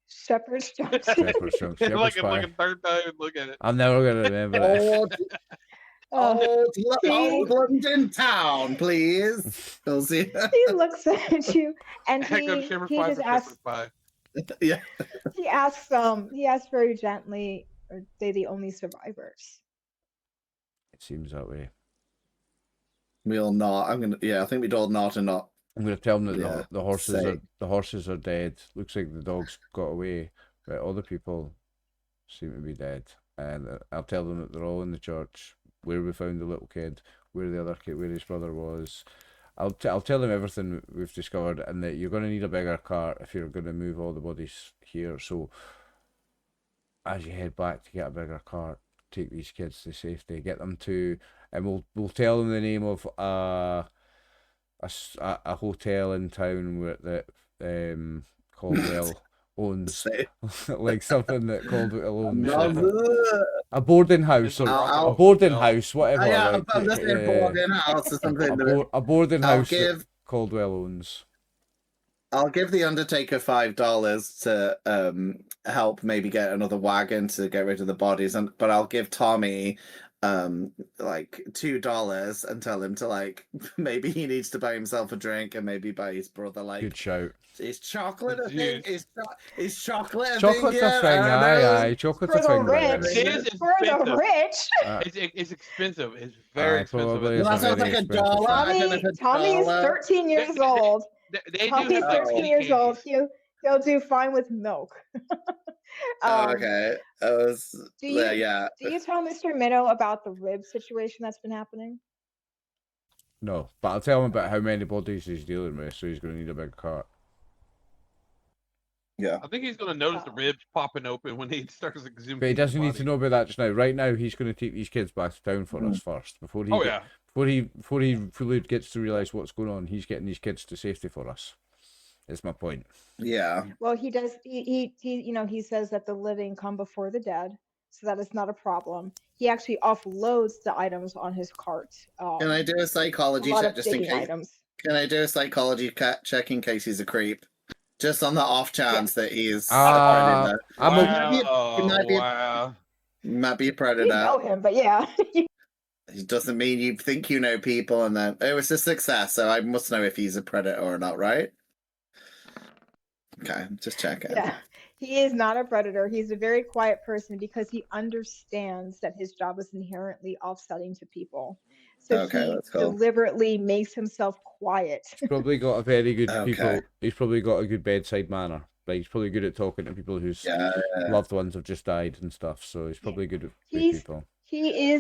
Shepherd's Junction. Shepherd's Junction. Shepherd's like Pie. a third time and look at it. I'm never gonna remember that. Old London town, please. We'll see. He looks at you and Heck up he Shepherd Pie just for asks. Shepherd Pie. Yeah. He asks very gently, "Are they the only survivors?" It seems that way. We'll not. I think we'd all not and not. I'm gonna tell them that Yeah, the horses are dead. Looks like the dogs got away, but other people seem to be dead. And I'll tell them that they're all in the church, where we found the little kid, where the other kid, where his brother was. I'll tell them everything we've discovered, and that you're gonna need a bigger cart if you're gonna move all the bodies here. So as you head back to get a bigger cart, take these kids to safety, get them to, and we'll tell them the name of a hotel in town that Caldwell owns, like something that Caldwell owns, a boarding house or a boarding house, whatever. Yeah, a boarding house or something. A boarding house that Caldwell owns. I'll give the Undertaker $5 to help maybe get another wagon to get rid of the bodies, but I'll give Tommy like $2 and tell him to, like, maybe he needs to buy himself a drink and maybe buy his brother, like, good shout. Is chocolate a thing? Is chocolate a thing? Chocolate's a thing, aye. Chocolate's a thing. For the rich. It's expensive. It's very expensive. Well, that sounds like $1. Tommy is 13 years old. Tommy's 13 years old. He'll do fine with milk. Okay. Do you tell Mr. Minnow about the rib situation that's been happening? No, but I'll tell him about how many bodies he's dealing with, so he's going to need a big cart. Yeah. I think he's gonna notice the ribs popping open when he starts exhuming. But he doesn't need body. to know about that just now. Right now, he's going to take these kids back to town for us first. Before he fully gets to realise what's going on, he's getting these kids to safety for us. Is my point. Yeah. Well, he does. He says that the living come before the dead, so that is not a problem. He actually offloads the items on his cart. Can I do a psychology a lot check of just in digging case? items. Can I do a psychology check in case he's a creep? Just on the off chance that he's a Ah, predator. Wow. He might be a You predator. know him, but yeah. It doesn't mean you think you know people and then, oh, it's a success, so I must know if he's a predator or not, right? Okay, just checking. Yeah, he is not a predator. He's a very quiet person because he understands that his job is inherently offsetting to people. So Okay, he that's cool. deliberately makes himself quiet. He's probably got a very good Okay. He's probably got a good bedside manner. Like he's probably good at talking to people whose loved ones have just died and stuff. So he's probably good at people. He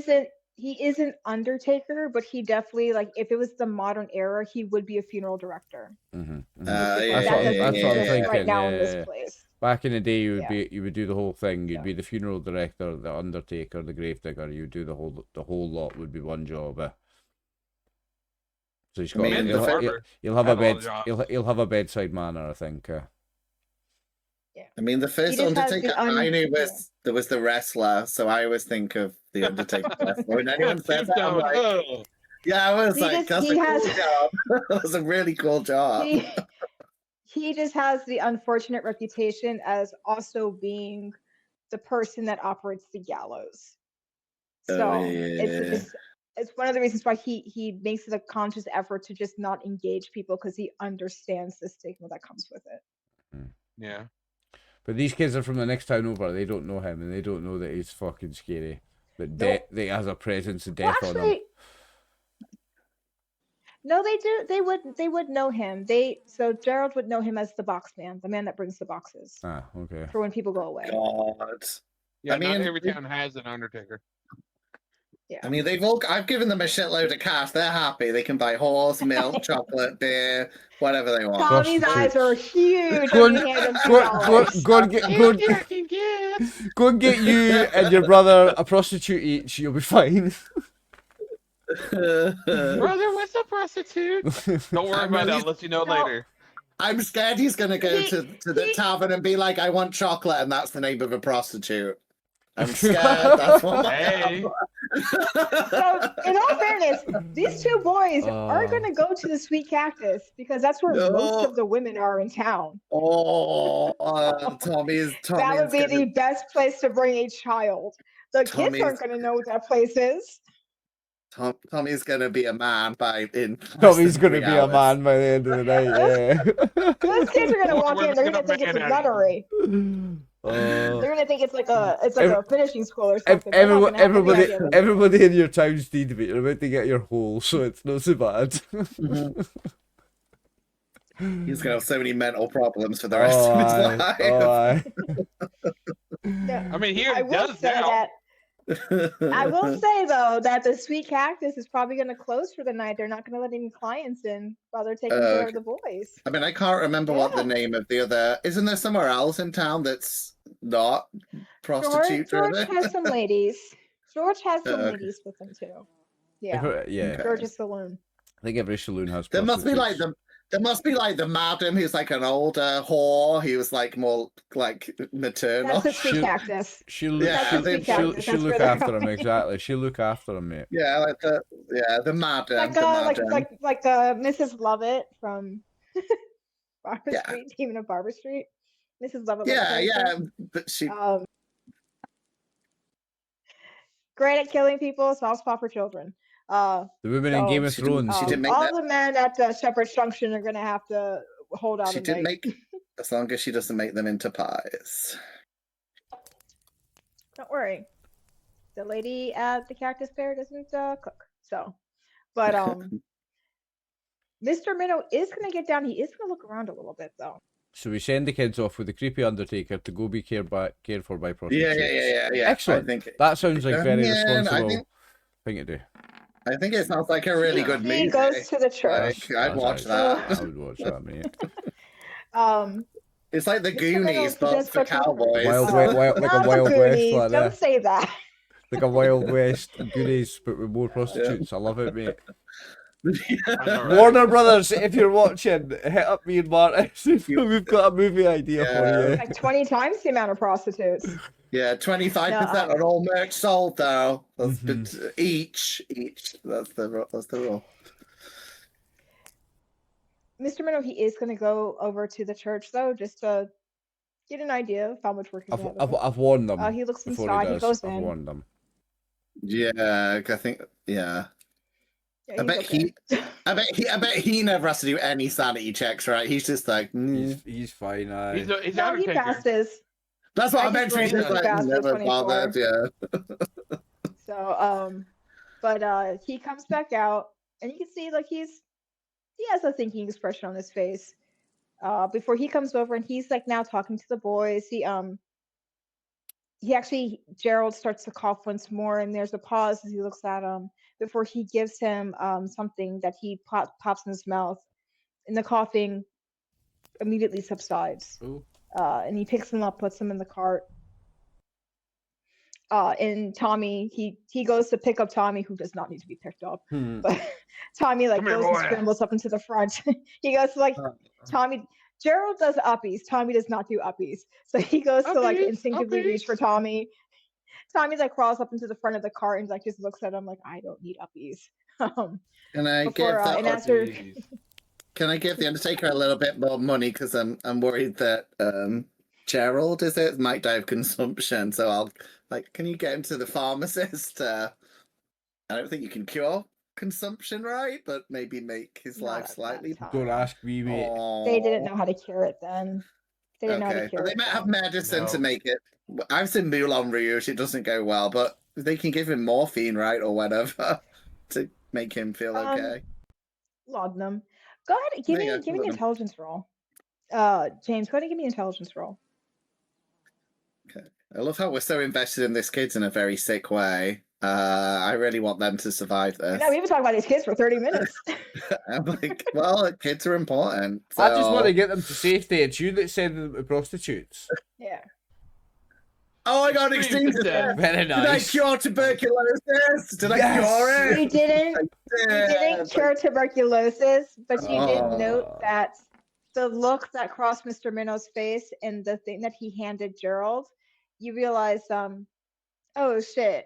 is an undertaker, but he definitely, like, if it was the modern era, he would be a funeral director. That's what I'm thinking. Right now in this place. Back in the day, you would do the whole thing. You'd be the funeral director, the undertaker, the gravedigger. You'd do the whole lot. Would be one job. So he's got. He'll have a bedside manner, I think. I mean, the first Undertaker I knew was there was the wrestler, so I always think of the Undertaker wrestler. When anyone says that, I'm like, yeah, I was like, that's a cool job. That was a really cool job. He just has the unfortunate reputation as also being the person that operates the gallows. So it's one of the reasons why he makes it a conscious effort to just not engage people, because he understands the stigma that comes with it. Yeah. But these kids are from the next town over. They don't know him, and they don't know that he's fucking scary. That he has a presence of death on him. No, they do. They would know him. So Gerald would know him as the box man, the man that brings the boxes. Ah, okay. For when people go away. God. Yeah, I mean, not every town has an Undertaker. Yeah. I mean, I've given them a shitload of cash. They're happy. They can buy horse, milk, chocolate, beer, whatever they want. Tommy's eyes are huge. Go and get you and your brother a prostitute each. You'll be fine. Brother, what's a prostitute? Don't worry about it. I'll let you know later. I'm scared he's going to go to the tavern and be like, I want chocolate, and that's the name of a prostitute. I'm scared. That's what So, in all fairness, these two boys are going to go to the Sweet Cactus because that's where most of the women are in town. Tommy's that would be the best place to bring a child. The kids aren't going to know what that place is. Tommy's going to be a man Tommy's going to be a man by the end of the night, Those kids are going to walk in, they're going to think it's a nunnery. They're going to think it's like a finishing school or something. Everybody in your town's deed, but you're about to get your hole, so it's not so bad. He's going to have so many mental problems for the rest of his life. Yeah. I mean, here I will say that. I will say though that the Sweet Cactus is probably going to close for the night. They're not going to let any clients in while they're taking care of the boys. I mean, I can't remember what the name of the other. Isn't there somewhere else in town that's not prostitute? George has some ladies. George has some ladies with him too. Yeah. George's saloon. I think every saloon has. There must be like the madam who's like an older whore. He was like more like maternal. That's the Sweet Cactus. She'll look after him, exactly. She'll look after him, mate. Yeah, the madam. Like Mrs. Lovett from Barber Street, Demon of Barber Street. Mrs. Lovett. But she. Great at killing people, soft spot for children. The women in Game of Thrones. The men at Shepherd's Junction are going to have to hold out. As long as she doesn't make them into pies. Don't worry, the lady at the Cactus Fair doesn't cook. So, but Mr. Minnow is going to get down. He is going to look around a little bit though. So we send the kids off with the creepy Undertaker to go be cared for by prostitutes. Yeah. Excellent. That sounds like very responsible thing to do. I think it sounds like a really good movie. He goes to the church. I'd watch that. I would watch that, mate. It's like the Mr. Goonies, Reynolds, but that's for such a- cowboys. Wild, like a Not the Wild West, Goonies, like don't that. say that. Like a Wild West Goonies, but with more prostitutes. I love it, mate. I know, right? Warner Brothers, if you're watching, hit up me and Martin. We've got a movie idea for you. Like 20 times the amount of prostitutes. Yeah, 25% No, on all merch sold though. That's Mhm. each. That's the rule. Mr. Minnow, he is going to go over to the church though, just to get an idea of how much work he's I've, going to I've, have. I've warned them. He looks before inside. He does. goes I've in. warned them. Yeah, I think. Yeah, Yeah, I bet okay. I bet he never has to do any sanity checks, right? He's just like, He's fine. He's No, he Undertaker. passes. that's what I I meant. just He's read just that like, he passed with never 24. bothered. Yeah. So, but he comes back out, and you can see like he has a thinking expression on his face. Before he comes over, and he's like now talking to the boys. Gerald starts to cough once more, and there's a pause as he looks at him before he gives him something that he pops in his mouth, and the coughing immediately subsides. Ooh. And he picks him up, puts him in the cart. And Tommy, he goes to pick up Tommy, who does not need to be picked up. But Tommy like Come here, goes and boy. scrambles up into the front. He goes to, like Tommy. Gerald does uppies. Tommy does not do uppies. So he goes to like Uppies, instinctively reach for uppies. Tommy. Tommy like crawls up into the front of the cart and like just looks at him like, I don't need uppies. Can I Before, give and after Can I give the Undertaker a little bit more money because I'm worried that Gerald might die of consumption. So I'll can you get him to the pharmacist? I don't think you can cure consumption, right? But maybe make his Not life at that slightly. time. Don't ask me, mate. They didn't know how to cure it then. They didn't know how to Okay, cure but they it. might have then. medicine to No. make it. I've seen Moulin Rouge; it doesn't go well, but they can give him morphine, right, or whatever, to make him feel okay. Laudanum. Go ahead, give me an Laudanum. intelligence roll. James, go ahead and give me an intelligence roll. Okay. I love how we're so invested in this kids in a very sick way. I really want them to survive this. No, we've been talking about these kids for 30 minutes. I'm like, well, kids are important. So... I just want to get them to safety. It's you that send them to prostitutes. Yeah. Oh my god, Extreme extinct death. Very Did I nice. cure tuberculosis? Did I Yes! cure it? You didn't cure tuberculosis, but you did Oh. note that the look that crossed Mr. Minnow's face and the thing that he handed Gerald, you realized, oh shit,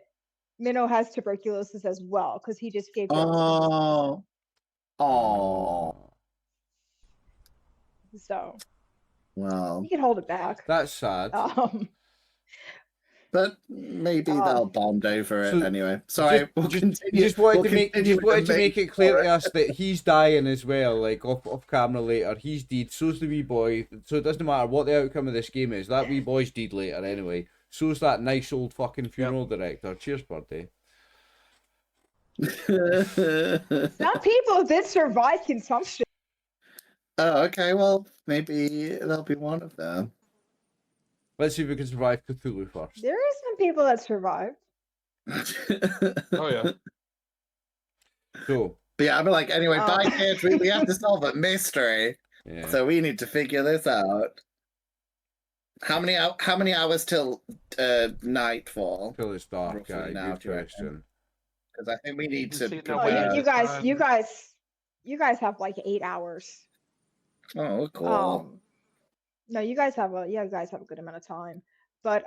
Minnow has tuberculosis as well, because he just gave Gerald Oh. so Well, you can hold it back. That's sad. but maybe they'll bond over it So anyway. Sorry, we'll continue. Just wanted to make continue with the make it clear to us that he's dying as well, like off camera later. He's dead, so's the wee boy. So it doesn't matter what the outcome of this game is. That wee boy's dead later anyway. So's that nice old fucking funeral director. Cheers, birthday. Some people did survive consumption. Oh, okay. Well, maybe they'll be one of them. Let's see if we can survive Cthulhu first. There are some people that survived. Oh yeah. So, But yeah, I'm like, anyway, bye kids. We have to solve a mystery, yeah. so we need to figure this out. How many hours till nightfall? Till it's dark, Roughly guy. now, Good do you reckon? question. Because I think we need You to. can see no Oh, way. you guys have like 8 hours. Oh, cool. No, you guys have a good amount of time. But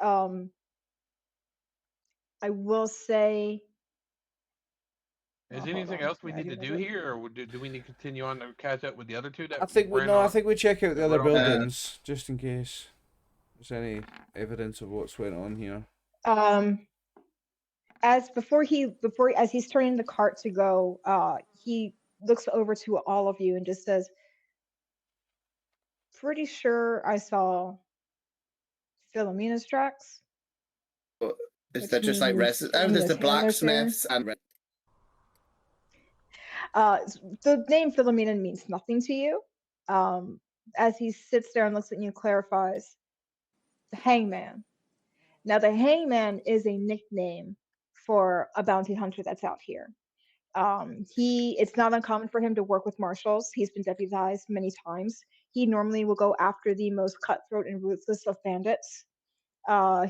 I will say, Is hold anything on. else we need to do here, or do we need to continue on to catch up with the other two? That I think ran off? we check out the other Right on. buildings just in case there's any evidence of what's went on here. as he's turning the cart to go, he looks over to all of you and just says, pretty sure I saw Philomena's tracks. Is there just like there's the blacksmiths and The name Philomena means nothing to you. As he sits there and looks at you and clarifies, the Hangman. Now, the Hangman is a nickname for a bounty hunter that's out here. It's not uncommon for him to work with marshals. He's been deputized many times. he normally will go after the most cutthroat and ruthless of bandits.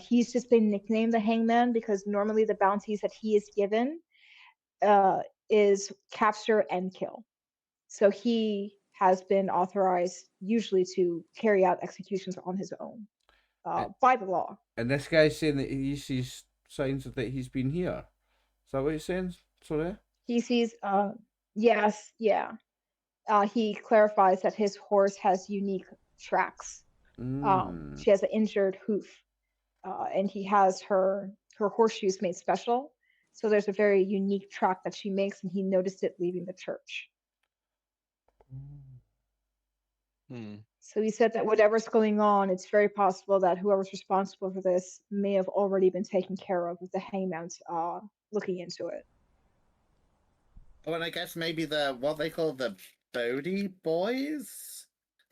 He's just been nicknamed the Hangman because normally the bounties that he is given is capture and kill. So he has been authorized usually to carry out executions on his own by the law. And this guy's saying that he sees signs that he's been here. Is that what he's saying? Sorry? He sees, yes, yeah. He clarifies that his horse has unique tracks. She has an injured hoof, and he has her horseshoes made special. So there's a very unique track that she makes, and he noticed it leaving the church. So he said that whatever's going on, it's very possible that whoever's responsible for this may have already been taken care of with the Hangman's looking into it. Oh, and I guess maybe what they call the Bodhi boys?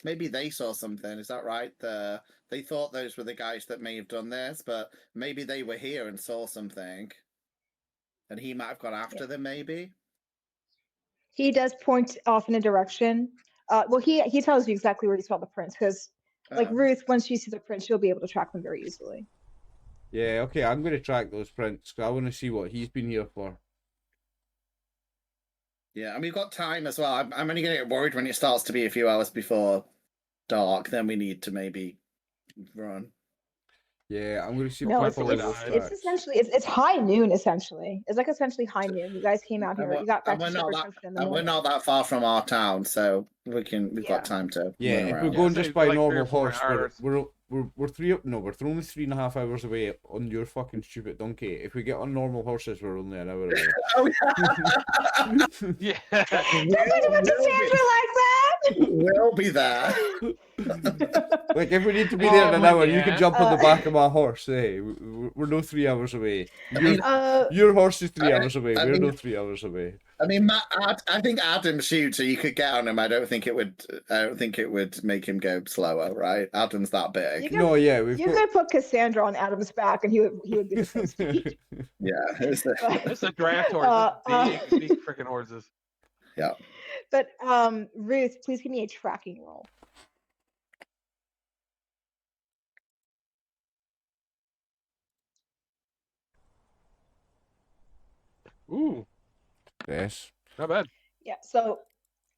Maybe they saw something, is that right? They thought those were the guys that may have done this, but maybe they were here and saw something. And he might have gone after them, maybe? He does point off in a direction. Well, he tells you exactly where he saw the prints, because like Ruth, once she sees the prints, she'll be able to track them very easily. Yeah, okay, I'm going to track those prints, because I want to see what he's been here for. Yeah, and we've got time as well. I'm only going to get worried when it starts to be a few hours before dark. Then we need to maybe run. Yeah, I'm going to see No, what it's essentially it's high noon. Essentially, it's like essentially high noon. You guys came out here. You got back to Shepherd Junction in the morning. We're not that far from our town, so we've got time to. Yeah, if we're going just by normal horse, we're three up. No, we're only 3.5 hours away on your fucking stupid donkey. If we get on normal horses, we're only an hour away. Oh yeah. Don't look at Sandra like that. We'll be there. Like if we need to be there in an hour, you can jump on the back of my horse. Hey, we're no 3 hours away. Your horse is 3 hours away. We're no 3 hours away. I mean, I think Adam shoots, so you could get on him. I don't think it would make him go slower, right? Adam's that big. Could put Cassandra on Adam's back, and he would be the same speed. Yeah, it's a draft horse. Big freaking horses. Yeah. But Ruth, please give me a tracking roll. Ooh. Yes. Not bad. Yeah. So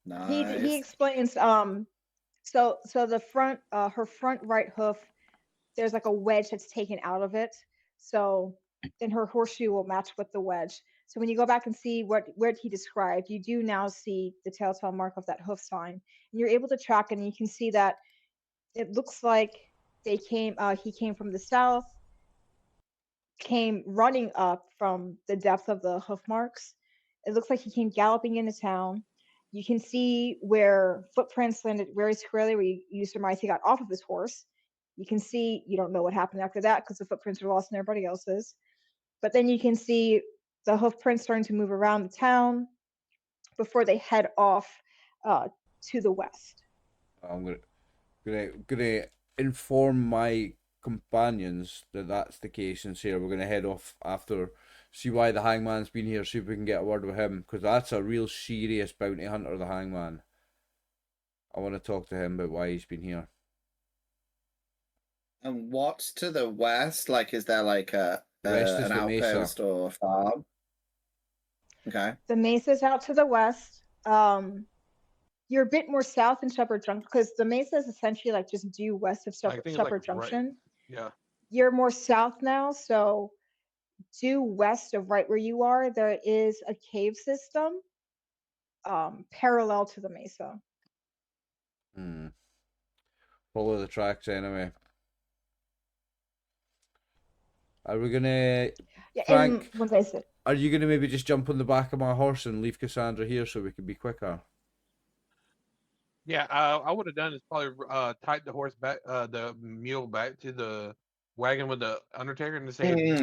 nice. he explains. So the front, her front right hoof, there's like a wedge that's taken out of it. So then her horseshoe will match with the wedge. So when you go back and see what he described, you do now see the telltale mark of that hoof sign, and you're able to track it. And you can see that it looks like he came from the south, came running up from the depth of the hoof marks. It looks like he came galloping into town. You can see where footprints landed very squarely, where you surmise he got off of his horse. You can see, you don't know what happened after that because the footprints are lost in everybody else's. But then you can see the hoof prints starting to move around the town before they head off to the west. I'm gonna inform my companions that that's the case, and say we're gonna head off after, see why the Hangman's been here, see if we can get a word with him, because that's a real serious bounty hunter, the Hangman. I want to talk to him about why he's been here. And what's to the west? Like, is there like an outpost or a farm? Okay. The mesa's out to the west. You're a bit more south in Shepherd Junction, because the mesa is essentially like just due west of Shepherd Junction. Right. Yeah. You're more south now, so due west of right where you are, there is a cave system parallel to the mesa. Follow the tracks anyway. Are we gonna, Frank, are you gonna maybe just jump on the back of my horse and leave Cassandra here so we can be quicker? Yeah, I would have done is probably tied the horse back, the mule back to the wagon with the Undertaker and say,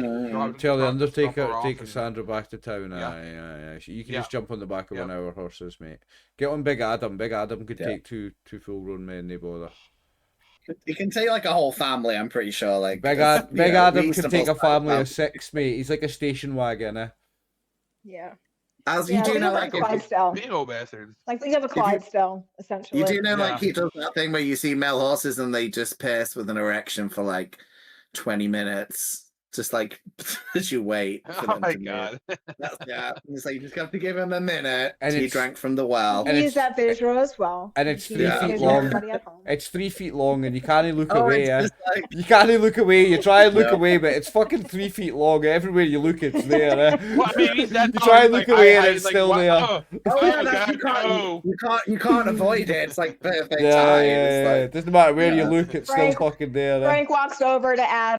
tell the Undertaker to take Cassandra back to town. Yeah. You can just jump on the back of one of our horses, mate. Get on Big Adam. Big Adam could take two full-grown men, no bother. You can take like a whole family, I'm pretty sure. Like Big Adam can take a family of 6, mate. He's like a station wagon, eh? Yeah. As Yeah, you do think know, of a like Clydesdale. Big old bastards. Like think of a If you- Clydesdale, essentially. you do know, Yeah. like he does that thing where you see male horses and they just pierce with an erection for like 20 minutes, just like as you wait for Oh them my to move. god. Yeah, it's like you just have to give him a minute. And He it's- drank from the well. You and can use it's- that visual as well. and it's You 3 can use that feet visual, long. everybody at home. It's 3 feet long, and you can't look Oh, away. it's just like You can't look away. You try and look No. away, but it's fucking 3 feet long. Everywhere you look, it's there. Well, I mean, he's that You tall, try he's and look like, away, and I- it's like, still what? there. Oh, oh yeah, oh, that's, you God, can't no. you can't avoid it. It's like perfect Yeah, time. yeah, It's yeah. like, It doesn't matter where you yeah. look, it's Frank- still fucking there. Frank walks over to Adam.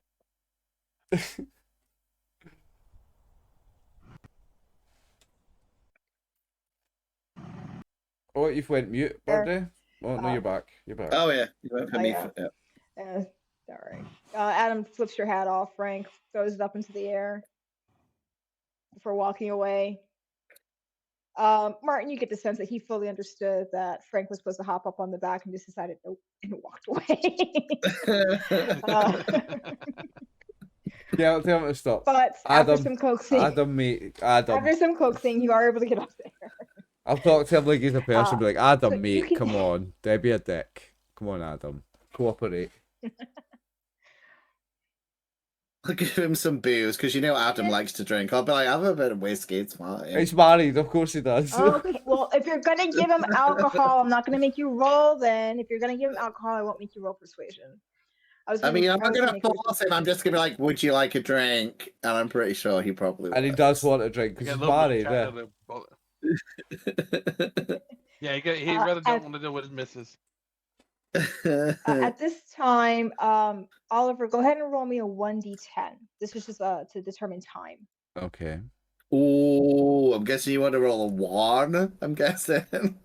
Oh, you've went mute, There. Birdie. Oh no, you're back. You're back. oh yeah, you went for Oh, me. yeah. Yeah. All right. Adam flips your hat off. Frank throws it up into the air before walking away. Martin, you get the sense that he fully understood that Frank was supposed to hop up on the back and just decided nope and walked away. Yeah, I'll tell him to stop. But Adam, after some coaxing, Adam, mate, Adam. after some coaxing, you are able to get up there. I'll talk to him like he's a person. Be like, Adam, so you mate, can- come on, don't be a dick. Come on, Adam, cooperate. I'll give him some booze because you know Adam likes to drink. I'll be like, have a bit of whiskey. It's fine. He's married, of course he does. Okay, well, if you're gonna give him alcohol, I'm not gonna make you roll. Then, if you're gonna give him alcohol, I won't make you roll persuasion. I mean, I'm not was gonna make you- force him. I'm just gonna be like, would you like a drink? And I'm pretty sure he probably would. And he does want a drink because Yeah, a he's little bit married. of Yeah. china. Yeah, he rather don't want to deal with his missus. At this time, Oliver, go ahead and roll me a 1d10. This is just to determine time. Okay. Oh, I'm guessing you want to roll a 1. I'm guessing.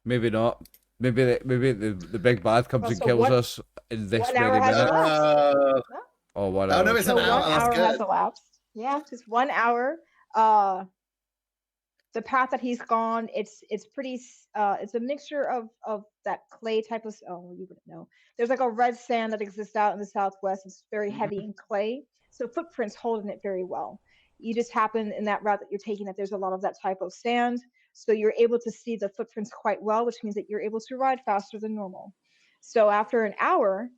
Maybe not. Maybe the big bad comes Oh, and so kills what- us in this 1 very hour has minute. elapsed. Oh, 1 Oh, hour. no, it's So an 1 hour, that's hour has good. elapsed. Yeah, just 1 hour. The path that he's gone, it's pretty. It's a mixture of that clay type of. Oh, you wouldn't know. There's like a red sand that exists out in the southwest. It's very heavy in clay, so footprints holding it very well. You just happen in that route that you're taking that there's a lot of that type of sand, so you're able to see the footprints quite well, which means that you're able to ride faster than normal. So after an hour,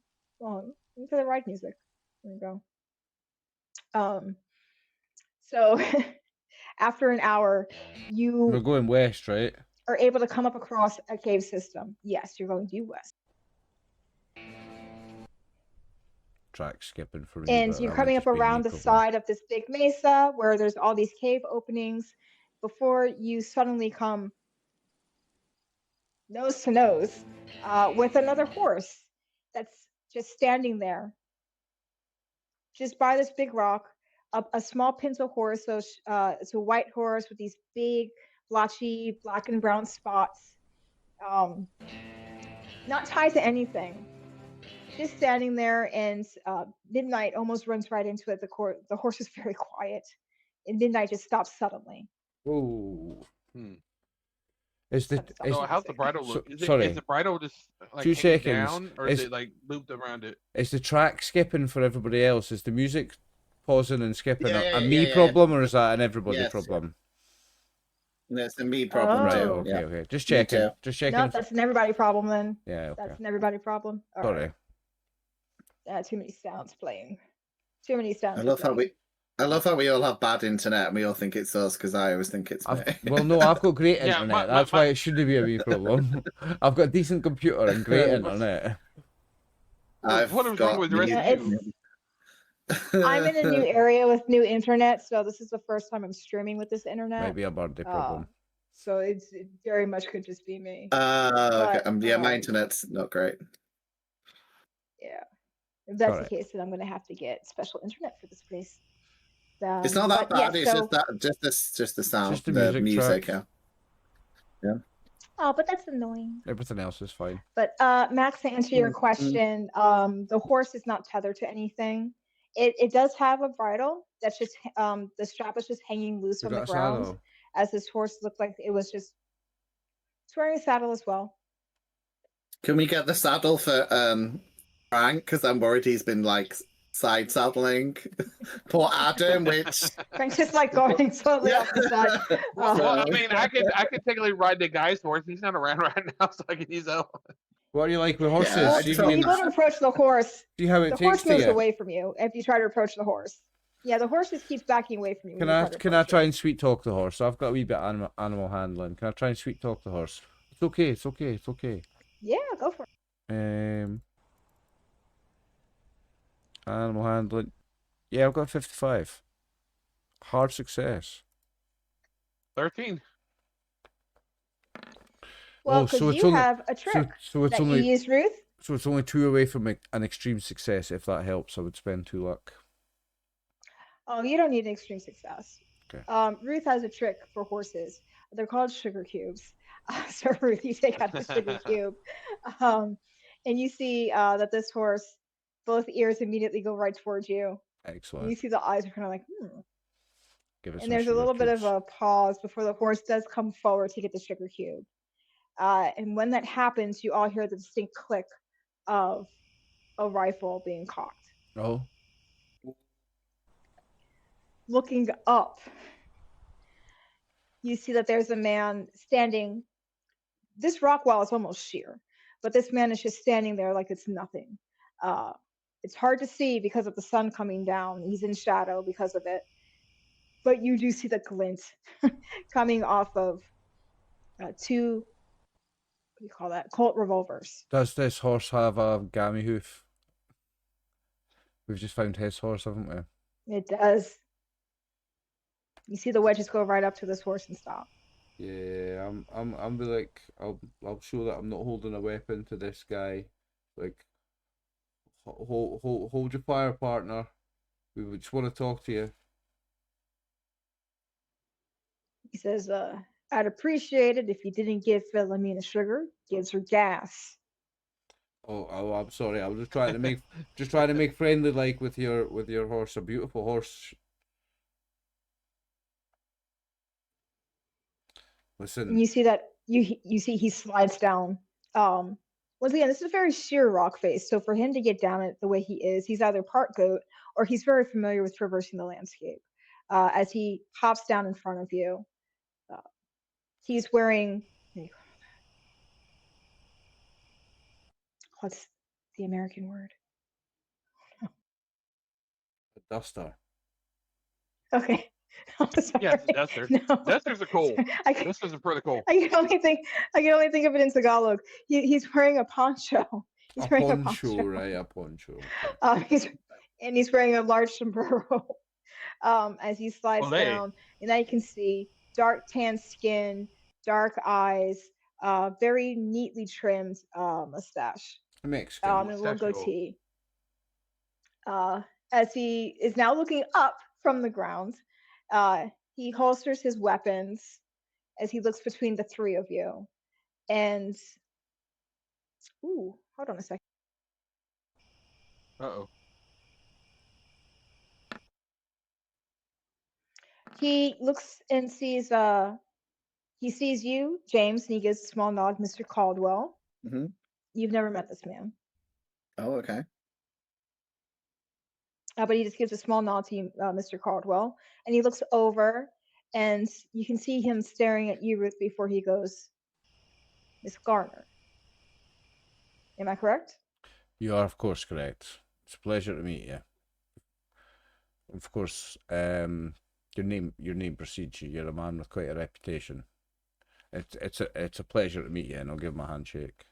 oh, look at the ride music. There you go. So after an hour, We're you going west, right? are able to come up across a cave system. Yes, you're going due west. Track skipping for me. And but you're that coming might up just be me around the probably. side of this big mesa where there's all these cave openings before you suddenly come nose to nose with another horse that's just standing there, just by this big rock. A small pinto horse, so it's a white horse with these big, blotchy black and brown spots. Not tied to anything. Just standing there, and Midnight almost runs right into it. The horse is very quiet, and Midnight just stops suddenly. Ooh. Hmm. Is the That's is, So how's the music. bridle So- look? sorry. Is the bridle just like 2 hanging seconds. down, or Is- is it like looped around it? is the track skipping for everybody else? Is the music pausing and skipping Yeah, a yeah, me yeah. problem, or is that an everybody Yes. problem? No, it's a me problem Right. Oh. too. Okay. Yeah. Okay. Just Me checking. too. Just checking. No, that's an everybody problem then. Yeah. Okay. That's an everybody problem. All Sorry. right. Too many sounds playing. Too many sounds. I love how playing. I love how we all have bad internet and we all think it's us because I always think it's me. Well, no, I've got great Yeah, internet. my- That's why it shouldn't be a me problem. I've got a decent computer and great internet. I've What is got wrong with the rest Yeah, of you? I'm in a new area with new internet, so this is the first time I'm streaming with this internet. Might be a birthday problem. So it very much could just be me. Okay. But, Yeah, my internet's not great. Yeah. If that's Alright. the case, then I'm gonna have to get special internet for this place. It's not that but yeah, bad. It's so- just the sound, Just the the music music. track. Yeah. Oh, but that's annoying. Everything else is fine. But Max, to answer your Mhm. question, the horse is not tethered to anything. It does have a bridle that's just the strap is just hanging loose We from the got a ground, saddle. as this horse looked like it was just. It's wearing a saddle as well. Can we get the saddle for Frank? Because I'm worried he's been like side saddling poor Adam, which Frank's just like going totally off the side. Well, I So- mean, I could technically ride the guy's horse. He's not around right now, so I can use that one. What are you like with horses? Yeah, see, I If you go to approach the horse, see how it the takes horse to moves you? away from you. If you try to approach the horse, yeah, the horse just keeps backing away from you. Can when you I to can I approach try it. and sweet talk the horse? I've got a wee bit of animal handling. Can I try and sweet talk the horse? It's okay. It's okay. It's okay. Yeah, go for it. Animal handling. Yeah, I've got 55. Hard success. 13. Well, Oh, because so it's you only- have a trick So it's that only you use, Ruth. so it's only 2 away from an extreme success. If that helps, I would spend 2 luck. Oh, you don't need an extreme success. Okay. Ruth has a trick for horses. They're called sugar cubes. So Ruth, you take out the sugar cube, and you see that this horse, both ears immediately go right towards you. And Excellent. you see the eyes are kind of like, Give us and there's a little bit of a pause before the horse does come forward to get the sugar cube. And when that happens, you all hear the distinct click of a rifle being cocked. Oh, Looking up, you see that there's a man standing. This rock wall is almost sheer, but this man is just standing there like it's nothing. It's hard to see because of the sun coming down. He's in shadow because of it. But you do see the glint coming off of 2, what do you call that? Colt revolvers. does this horse have a gammy hoof? We've just found his horse, haven't we? It does. You see the wedges go right up to this horse and stop. Yeah, I'm be like, I'll show that I'm not holding a weapon to this guy. Like, hold your fire, partner. We would just want to talk to you. He says, I'd appreciate it if you didn't give Philomena sugar. Gives her gas. Oh, I'm sorry. I was just trying to make friendly like with your horse. A beautiful horse. And Listen, you see that you see he slides down. Once again, this is a very sheer rock face, so for him to get down it the way he is, he's either part goat or he's very familiar with traversing the landscape. As he hops down in front of you, he's wearing, what's the American word? a duster. Okay. Yes, duster. No. Dusters are cool. I, Dusters are pretty cool. I can only think of it in Tagalog. He's wearing a poncho. He's wearing a poncho. Right? A poncho. He's wearing a large sombrero as he slides Olay. down, and now you can see dark tan skin, dark eyes, very neatly trimmed mustache, Mexican. and a little Mustachio. goatee. As he is now looking up from the ground, he holsters his weapons as he looks between the 3 of you, and ooh, hold on a second. Uh-oh. He looks and sees he sees you, James, and he gives a small nod, Mr. Caldwell. hmm You've never met this man. Oh, okay. But he just gives a small nod to you, Mr. Caldwell, and he looks over, and you can see him staring at you, Ruth, before he goes, Miss Garner. Am I correct? You are, of course, correct. It's a pleasure to meet you. Of course, your name precedes you. You're a man with quite a reputation. It's a pleasure to meet you, and I'll give him a handshake.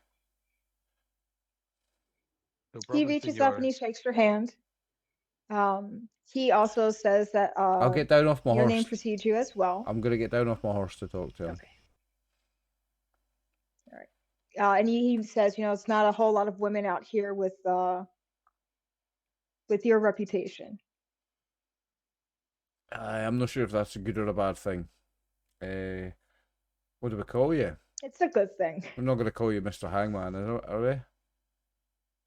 No He problem, reaches up and he shakes your hand. He also says that I'll get down off my your horse. name precedes you as well. I'm gonna get down off my horse to talk to him. Okay. All right. And he says, it's not a whole lot of women out here with your reputation. I'm not sure if that's a good or a bad thing. What do we call you? It's a good thing. We're not gonna call you Mr. Hangman, are we?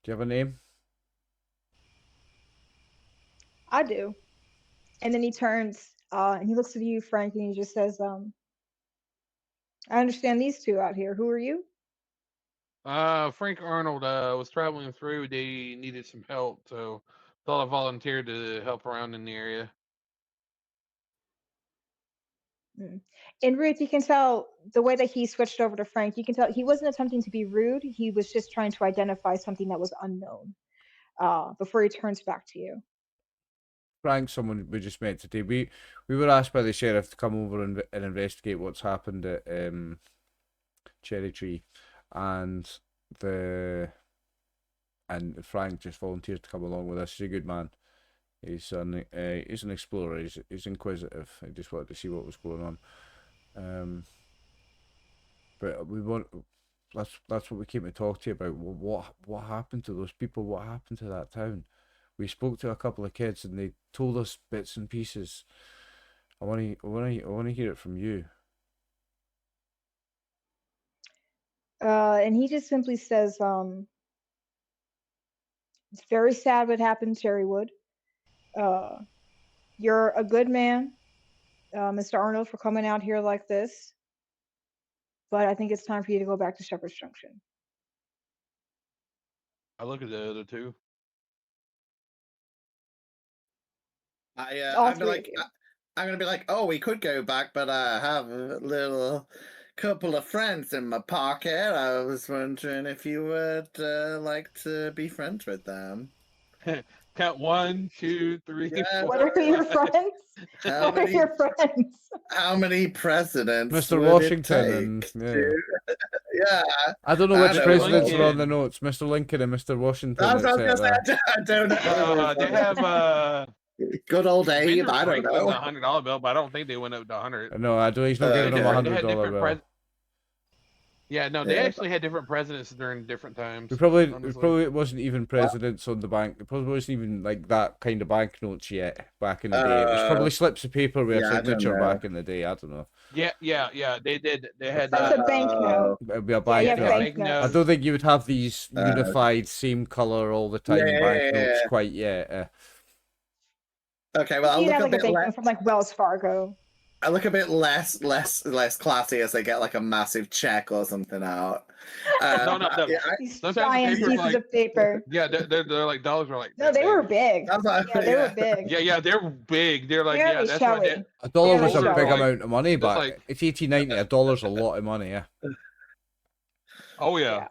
Do you have a name? I do. And then he turns and he looks at you, Frank, and he just says, I understand these 2 out here. Who are you? Frank Arnold was traveling through. They needed some help, so thought I volunteered to help around in the area. In Ruth, you can tell the way that he switched over to Frank, you can tell he wasn't attempting to be rude. He was just trying to identify something that was unknown before he turns back to you. Frank, someone we just met today. We were asked by the sheriff to come over and investigate what's happened at Cherry Tree, and Frank just volunteered to come along with us. He's a good man. He's an explorer. He's inquisitive. I just wanted to see what was going on. But we want. That's what we came to talk to you about. What happened to those people? What happened to that town? We spoke to a couple of kids and they told us bits and pieces. I want to hear it from you. And he just simply says, "It's very sad what happened, Cherrywood. You're a good man, Mr. Arnold, for coming out here like this. But I think it's time for you to go back to Shepherd's Junction." I look at the other two. All I'm three like, of you. I'm gonna be like, oh, we could go back, but I have a little couple of friends in my pocket. I was wondering if you would like to be friends with them. Count 1, 2, 3, Yeah. 4. What are your friends? How What are many, your friends? how many presidents? Mr. would it Washington take and to- yeah. I don't know I which know, presidents Lincoln. were on the notes. Mr. Lincoln and Mr. Washington. That's what I was gonna say. etc. I don't know. They have Good old Abe. Benjamin I don't Franklin, the know. $100 bill, but I don't think they went up to 100. No, I don't. He's not giving them Okay. a They had $100 different bill. Yeah, no, they Yeah. actually had different presidents during different times. We probably honestly. it wasn't even presidents on the bank. It probably wasn't even like that kind of banknotes yet back in the day. It was probably slips of paper with yeah, a I don't signature know. back in the day. I don't know. Yeah, they did. They had. That's a banknote. It'd be a Yeah, you bank have note. banknotes. I don't think you would have these unified, same color all the time Yeah. banknotes quite yet. Okay, well, I'll You look have a like a bit banknote less. from like Wells Fargo. I look a bit less classy as they get like a massive check or something out. No. Yeah, These Sometimes giant the paper's pieces like- of paper. Yeah, they're like dollars are like. No, that they big. were big. That's what Yeah, they were big. Yeah, they're big. They're like Very that's why showy. A dollar Yeah, was a they big show. amount of money That's back. like- It's 1890. A dollar's a lot of money. Yeah. Oh yeah.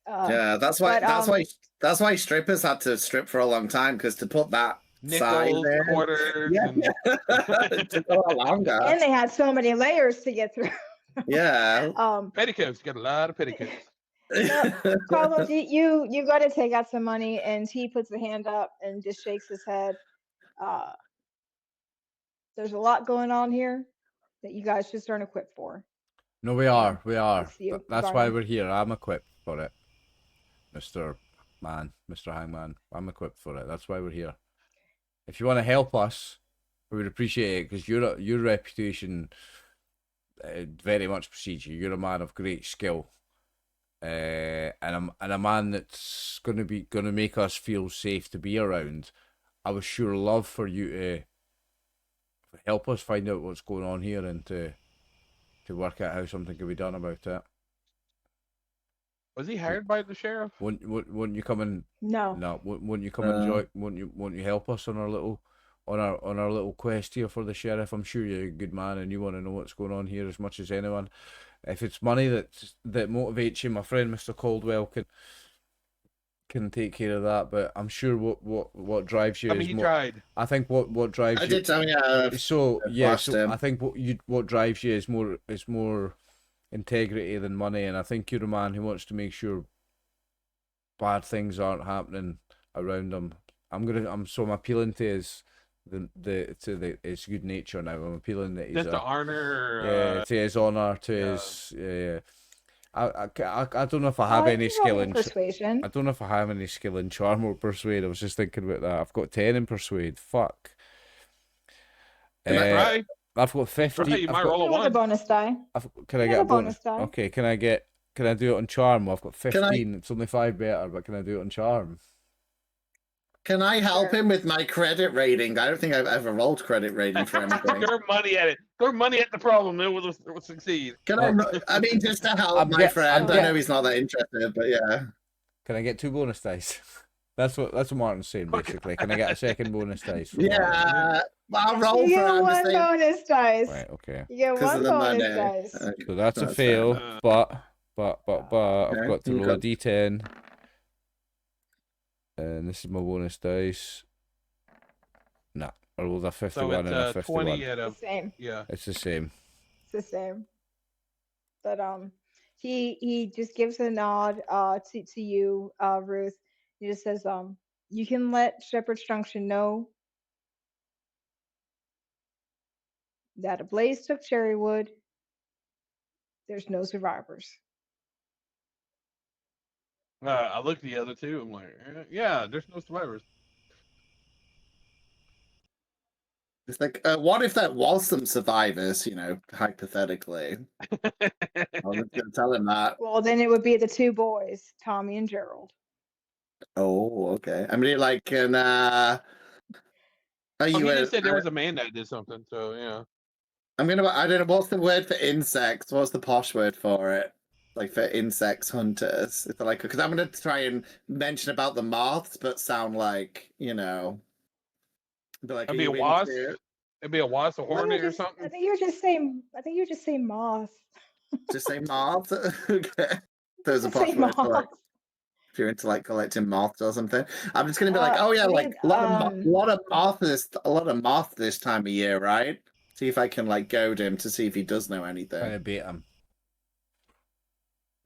yeah, that's why. But, That's why strippers had to strip for a long time because to put that size Nickels, in, quarters. yeah, And... it took a lot longer. And they had so many layers to get through. Yeah. petticoats. Got a lot of petticoats. Carlos, you got to take out some money, and he puts a hand up and just shakes his head. There's a lot going on here that you guys just aren't equipped for. No, we are. We are. It's you, That's why Barney. we're here. I'm equipped for it, Mr. Hangman. I'm equipped for it. That's why we're here. If you want to help us, we would appreciate it because your reputation very much precedes you. You're a man of great skill, and a man that's gonna make us feel safe to be around. I would sure love for you to help us find out what's going on here and to work out how something can be done about it. Was he hired by the sheriff? Wouldn't you come and No. wouldn't you come and join? Wouldn't you help us on our little quest here for the sheriff? I'm sure you're a good man and you want to know what's going on here as much as anyone. If it's money that motivates you, my friend Mr. Caldwell can take care of that. But I'm sure what drives you I mean, is he more. tried. I think what drives I you. did tell you. So yeah, lost him. I think what drives you is more integrity than money, and I think you're a man who wants to make sure bad things aren't happening around him. I'm appealing to his his good nature now. I'm appealing that he's Just to honor. to his honor, to his I don't know if I have any skill in persuasion. I don't know if I have any skill in charm or persuade. I was just thinking about that. I've got 10 in persuade. Fuck. Right. I've got 50. Right, you might roll a It was a one. bonus die. Can I You get have a a bonus bonus? die. Okay, can I do it on charm? Well, I've got Can I- 15. It's only 5 better, but can I do it on charm? Can I help Sure. him with my credit rating? I don't think I've ever rolled credit rating for anything. Throw money at it. Throw money at the problem. It will succeed. Can I mean, just to help I'm my get- friend. I'm I get- know he's not that interested, but yeah. Can I get 2 bonus dice? That's what Martin's saying, basically. Can I get a second bonus dice? For Martin? Yeah, I'll roll You for it. get I'm just one saying bonus dice. Right, okay. You get 'cause one of the bonus money. dice. Okay, So that's a that's fair fail, enough. but I've Okay, got to you roll a got- d10. And this is my bonus dice. Nah, I rolled a 51 So and a it's 51. 20 at The a same. yeah. It's the same. It's the same. But he just gives a nod to you, Ruth. He just says, you can let Shepherd's Junction know that a blaze took Cherrywood. There's no survivors. I looked at the other two. I'm like, yeah, there's no survivors. It's like, what if that was some survivors? Hypothetically. I was gonna tell him that. Well, then it would be the two boys, Tommy and Gerald. Oh, okay. I mean, like, and are Oh, he you? just said there was a man that did something. So yeah. I don't know. What's the word for insects? What's the posh word for it? Like for insects hunters. It's like, because I'm gonna try and mention about the moths, but sound like, be like, It'd are be a you wasp. into It'd be a wasp, a hornet, or I something. think you were just saying. I think you were just saying moth. just say moths? Okay. There's a Just say posh word for it. moth. If you're into like collecting moths or something, I'm just gonna be like, I oh yeah, mean, like a lot of moth this time of year, right? See if I can like goad him to see if he does know anything. Trying to bait him.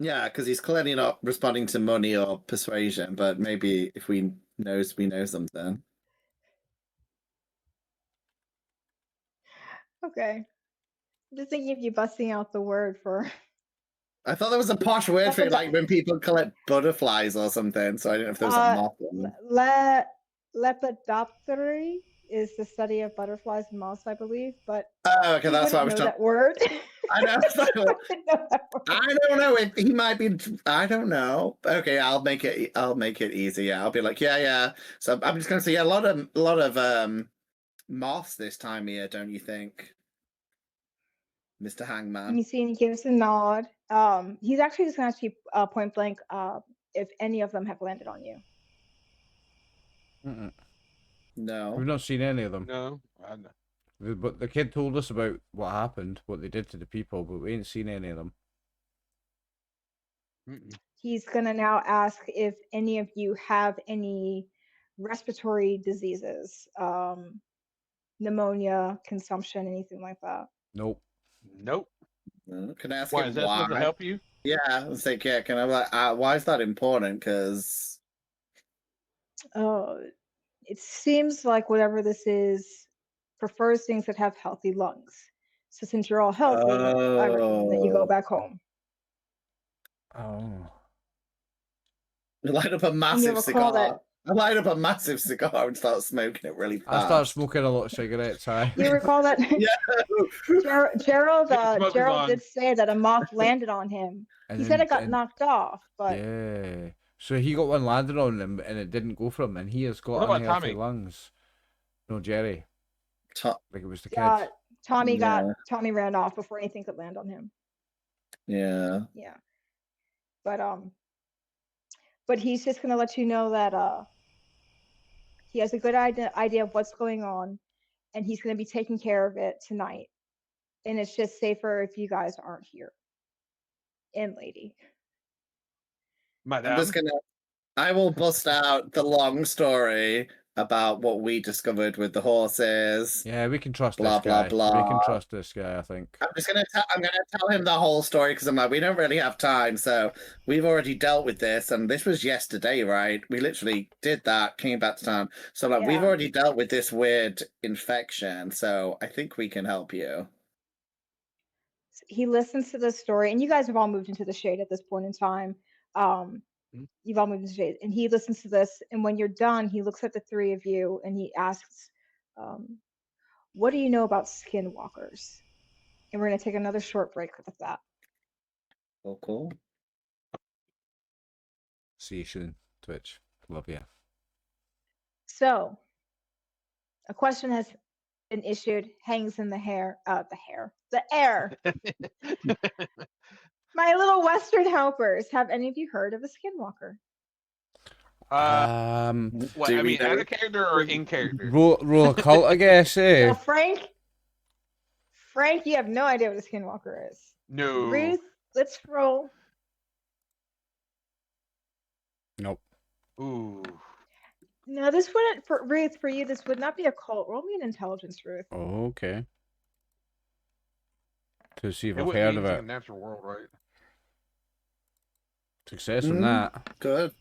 Yeah, because he's clearly not responding to money or persuasion, but maybe if we know something. Okay. I'm just thinking of you busting out the word for. I thought there was a posh word for it, like when people collect butterflies or something. So I don't know if there was a moth one. Lepidoptery is the study of butterflies and moths, I believe. But Oh, okay, you that's what I was wouldn't know talking. that word. I know. You wouldn't know that word. I don't know. He might be. I don't know. Okay, I'll make it easy. Yeah, I'll be like, yeah. So I'm just gonna say, yeah, a lot of moths this time of year, don't you think, Mr. Hangman? You see, and he gives a nod. He's actually just gonna ask you point blank if any of them have landed on you. Mm-mm. No. We've not seen any of them. No, I know. But the kid told us about what happened, what they did to the people, but we ain't seen any of them. Mm-mm. He's gonna now ask if any of you have any respiratory diseases, pneumonia, consumption, anything like that. Nope. Nope. Can I ask Why him is that supposed to why? help you? Yeah, I was like, yeah. Can I like, why is that important? Because It seems like whatever this is prefers things that have healthy lungs. So since you're all healthy, I recommend that you go back home. Oh. light up a And massive you'll recall cigar. that I light up a massive cigar and start smoking it really fast. I start smoking a lot of cigarettes, aye. you recall that Yeah. Gerald Smoke is on. did say that a moth landed on him. And He then- said it got and- knocked off, but Yeah. So he got one landed on him and it didn't go for him, and he has got What about unhealthy Tommy? lungs. No, Jerry. To- Like it was the yeah, kid. Tommy ran off before anything could land on him. yeah. Yeah. But he's just gonna let you know that he has a good idea of what's going on, and he's gonna be taking care of it tonight. And it's just safer if you guys aren't here. And lady. Madame. I will bust out the long story about what we discovered with the horses. Yeah, we can trust Blah, this guy. blah, We blah. can trust this guy, I think. I'm gonna tell him the whole story because I'm like, we don't really have time. So we've already dealt with this, and this was yesterday, right? We literally did that, came back to town. So like, we've Yeah. already dealt with this weird infection. So I think we can help you. He listens to the story, and you guys have all moved into the shade at this point in time. You've all moved into the shade, and he listens to this. And when you're done, he looks at the three of you and he asks, "What do you know about skinwalkers?" And we're gonna take another short break with that. Oh, cool. See you soon, Twitch. Love you. So, a question has been issued, hangs in the air. My little Western helpers, have any of you heard of a skinwalker? What? Do I we mean, know? out of character or in character? roll a cult, I guess, eh? Now, Frank, you have no idea what a skinwalker is. No. Ruth, let's roll. Nope. Ooh. No, this wouldn't for Ruth. For you, this would not be a cult. Roll me an intelligence, Ruth. Oh, okay. To see if It I've wouldn't be heard of anything it. in natural world, right? Success on that. Good.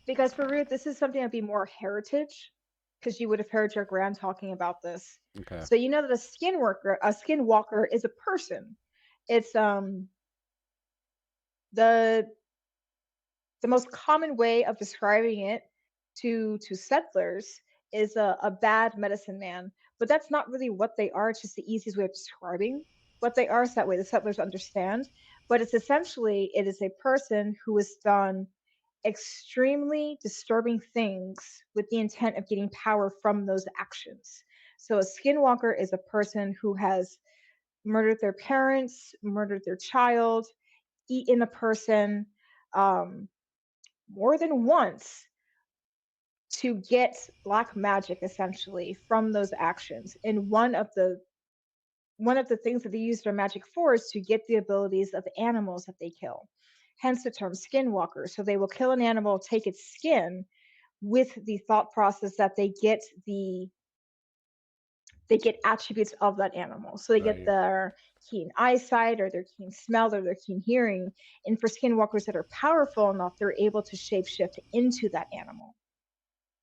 Because for Ruth, this is something that'd be more heritage, because you would have heard your grand talking about this. Okay. So you know that a skinwalker is a person. It's the most common way of describing it to settlers is a bad medicine man, but that's not really what they are. It's just the easiest way of describing what they are, so that way the settlers understand. But it's essentially, it is a person who has done extremely disturbing things with the intent of getting power from those actions. So a skinwalker is a person who has murdered their parents, murdered their child, eaten a person, more than once, to get black magic essentially from those actions. And one of the things that they use their magic for is to get the abilities of animals that they kill. Hence the term skinwalker. So they will kill an animal, take its skin, with the thought process that they get attributes of that animal. So they get Right. their keen eyesight or their keen smell or their keen hearing. And for skinwalkers that are powerful enough, they're able to shapeshift into that animal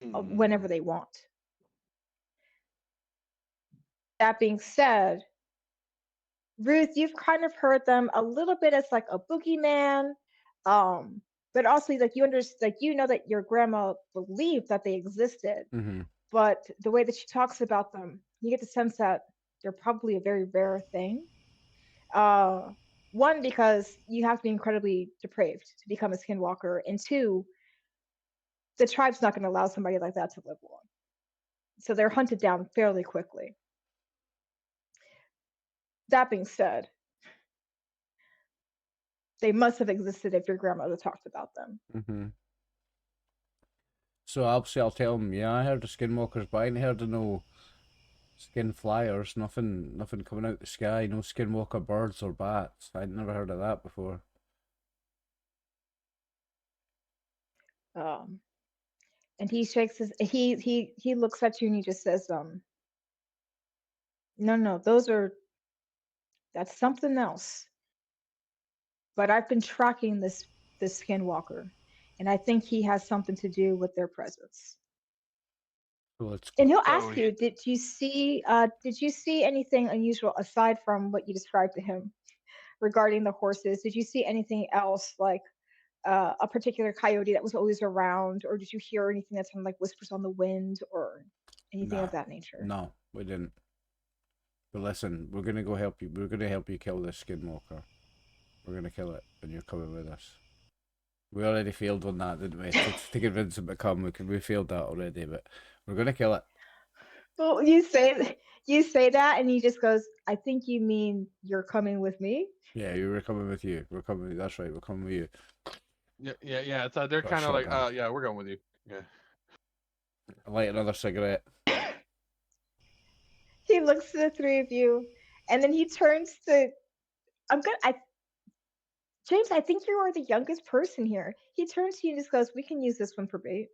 whenever they want. That being said, Ruth, you've kind of heard them a little bit as like a boogeyman, but also like you know that your grandma believed that they existed, Mm-hmm. but the way that she talks about them, you get the sense that they're probably a very rare thing. One, because you have to be incredibly depraved to become a skinwalker, and two, the tribe's not going to allow somebody like that to live long. So they're hunted down fairly quickly. That being said, they must have existed if your grandmother talked about them. Mm-hmm. So obviously I'll tell him, yeah, I heard of skinwalkers, but I ain't heard of no skin flyers, nothing coming out the sky, no skinwalker birds or bats. I'd never heard of that before. And he shakes his he looks at you and he just says, no, that's something else. But I've been tracking this skinwalker, and I think he has something to do with their presence. So And he'll ask you, did you see anything unusual aside from what you described to him regarding the horses? Did you see anything else, like a particular coyote that was always around, or did you hear anything that sounded like whispers on the wind or anything of that nature? No, we didn't. But listen, we're gonna go help you. We're gonna help you kill this skinwalker. We're gonna kill it, and you're coming with us. We already failed on that, didn't we? to convince him to come, we failed that already, but we're gonna kill it. Well, you say that, and he just goes, "I think you mean you're coming with me." Yeah, you were coming with you. We're coming. That's right. We're coming with you. Yeah. So they're kind of like, yeah, we're going with you. Yeah. I light another cigarette. He looks to the three of you, and then he turns to, James, I think you are the youngest person here. He turns to you and just goes, "We can use this one for bait."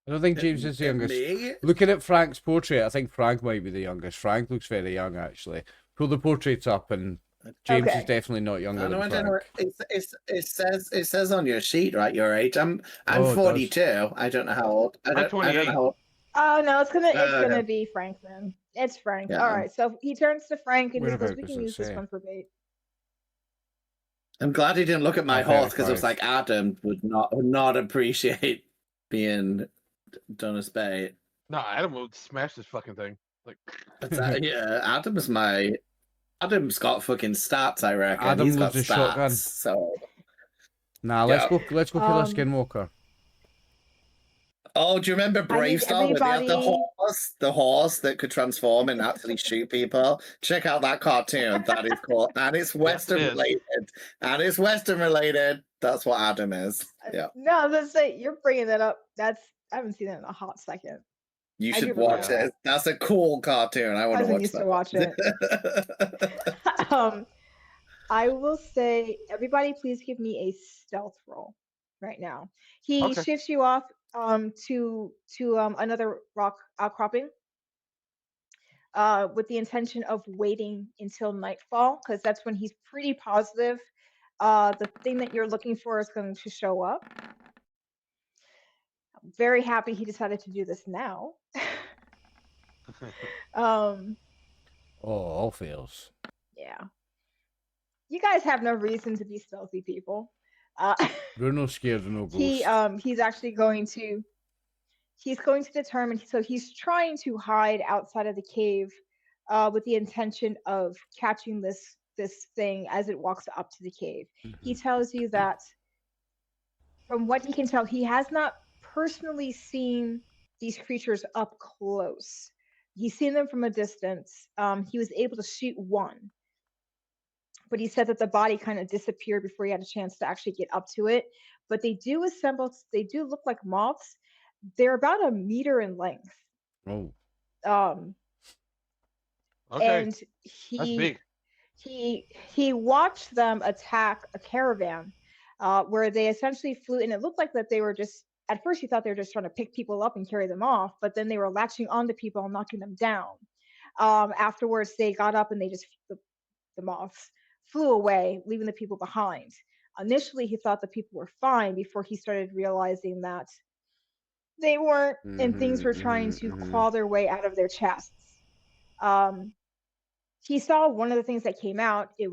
I don't think James is the youngest. Me? Looking at Frank's portrait, I think Frank might be the youngest. Frank looks very young, actually. Pull the portraits up, and James is definitely not younger than Frank. It says on your sheet, right, your age. I'm 42. I don't know how old. I don't know how old. Oh no, it's gonna be Frank then. It's Frank. Yeah. All right, so he turns to Frank and just goes, Whereabouts "We does can it use this say? one for bait." I'm glad he didn't look at my horse, because it was 35. like Adam would not appreciate being done as bait. No, Adam would smash this fucking thing. Like, Yeah, Adam's got fucking stats, I reckon. Adam He's got loves a stats. shotgun. So Nah, let's go kill a skinwalker. Oh, do you remember Bravestar where they had the horse that could transform and actually shoot people? Check out that cartoon. That is cool. And it's Western related. That's what Adam is. Yeah. No, let's say you're bringing that up. I haven't seen it in a hot second. You I do should watch remember it. That's a cool cartoon. I want to Cousin watch used to that. watch it. I will say, everybody, please give me a stealth roll right now. He Okay. shifts you off to another rock outcropping with the intention of waiting until nightfall, because that's when he's pretty positive the thing that you're looking for is going to show up. I'm very happy he decided to do this now. Oh, all fails. Yeah. You guys have no reason to be stealthy people. We're no scared of no ghosts. He's actually going to determine, so he's trying to hide outside of the cave with the intention of catching this thing as it walks up to the cave. He tells you that from what he can tell, he has not personally seen these creatures up close. He's seen them from a distance. He was able to shoot one, but he said that the body kind of disappeared before he had a chance to actually get up to it. But they do look like moths. They're about 1 meter in length. Oh. Okay. And That's big. he watched them attack a caravan where they essentially flew, and it looked like that they were just, at first he thought they were just trying to pick people up and carry them off, but then they were latching onto people and knocking them down. Afterwards they got up and the moths flew away, leaving the people behind. Initially he thought the people were fine before he started realizing that they weren't, and things were trying to claw their way out of their chests. He saw one of the things that came out. It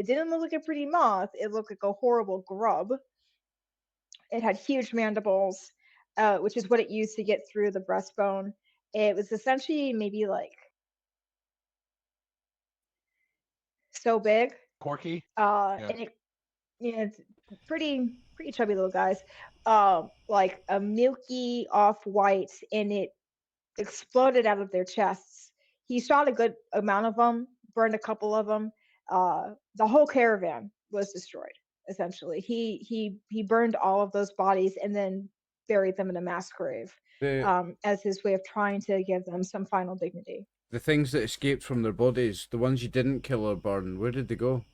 didn't look like a pretty moth. It looked like a horrible grub. It had huge mandibles, which is what it used to get through the breastbone. It was essentially maybe like so big. Corky. And it's pretty chubby little guys. Like a milky off-white, and it exploded out of their chests. He shot a good amount of them, burned a couple of them. The whole caravan was destroyed. Essentially, he burned all of those bodies and then buried them in a mass grave as his way of trying to give them some final dignity. The things that escaped from their bodies, the ones you didn't kill or burn, where did they go?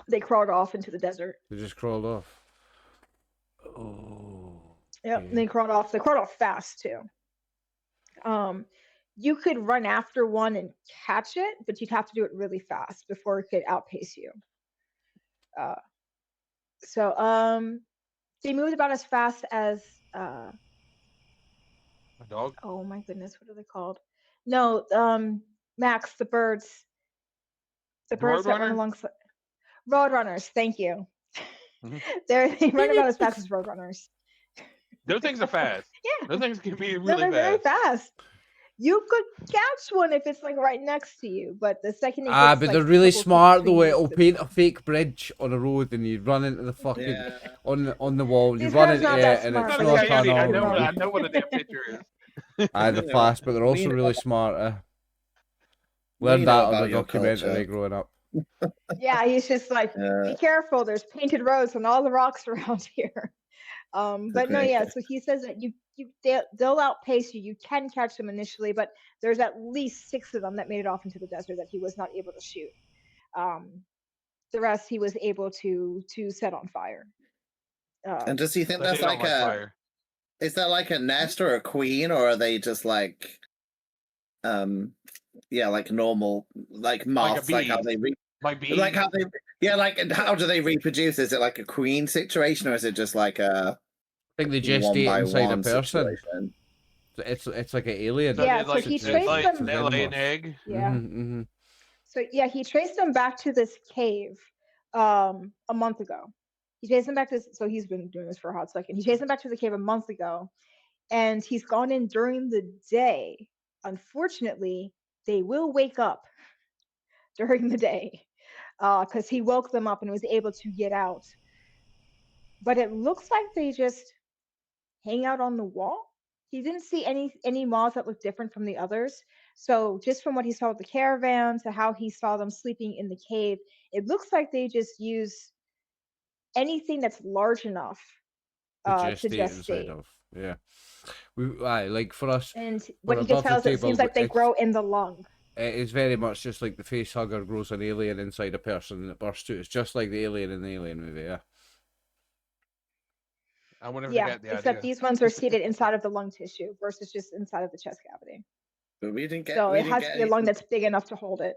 They crawled off into the desert. They just crawled off. Oh. Yep, yeah. They crawled off. They crawled off fast too. You could run after one and catch it, but you'd have to do it really fast before it could outpace you. They moved about as fast as A dog. oh my goodness, what are they called? No, Max, the birds. The birds that run alongside. Roadrunners, thank you. They run about as fast as roadrunners. Those things are fast. Yeah. Those things can be No, really they're very fast. fast. You could catch one if it's like right next to you, but the second it gets, but like, they're really couple feet smart though. between It'll the- paint a fake bridge on a road and you run into the fucking Yeah. on the wall. You These run guys into not it that and smart, it's but full they're of just I tunnel. know what a damn picture is. They're Yeah. fast, but they're also We know really about- smart. We Learned know that on about the your documentary culture. growing up. Yeah, he's just like, be careful. There's painted roads on all the rocks around here. But no, Okay. yeah. So he says that they'll outpace you. You can catch them initially, but there's at least 6 of them that made it off into the desert that he was not able to shoot. The rest he was able to set on fire. And does he think But that's they don't like a? fire. Is that like a nest or a queen, or are they just like, like normal, like moths? Like how bee. they Like bees. like how they and how do they reproduce? Is it like a queen situation, or is it just like a I think they one gestate by inside a one person. situation? It's like an alien. Yeah, they, so he they traced lay, them- They lay an egg. Yeah. Mm-hmm. So yeah, he traced them back to this cave a month ago. He chased them back to so he's been doing this for a hot second. He chased them back to the cave a month ago, and he's gone in during the day. Unfortunately, they will wake up during the day because he woke them up and was able to get out. But it looks like they just hang out on the wall. He didn't see any moths that looked different from the others. So just from what he saw with the caravan to how he saw them sleeping in the cave, it looks like they just use anything that's large enough to Gestate gestate. inside of. Yeah. Like for us, And for what he above can tell the us, it seems table, like they grow in the lung. it is very much just like the face hugger grows an alien inside a person that bursts out. It's just like the alien in the Alien movie, yeah. I wonder if Yeah, they got the except idea. these ones are seated inside of the lung tissue versus just inside of the chest cavity. But we didn't get. So we it didn't has get to be a any, lung that's big enough to hold it.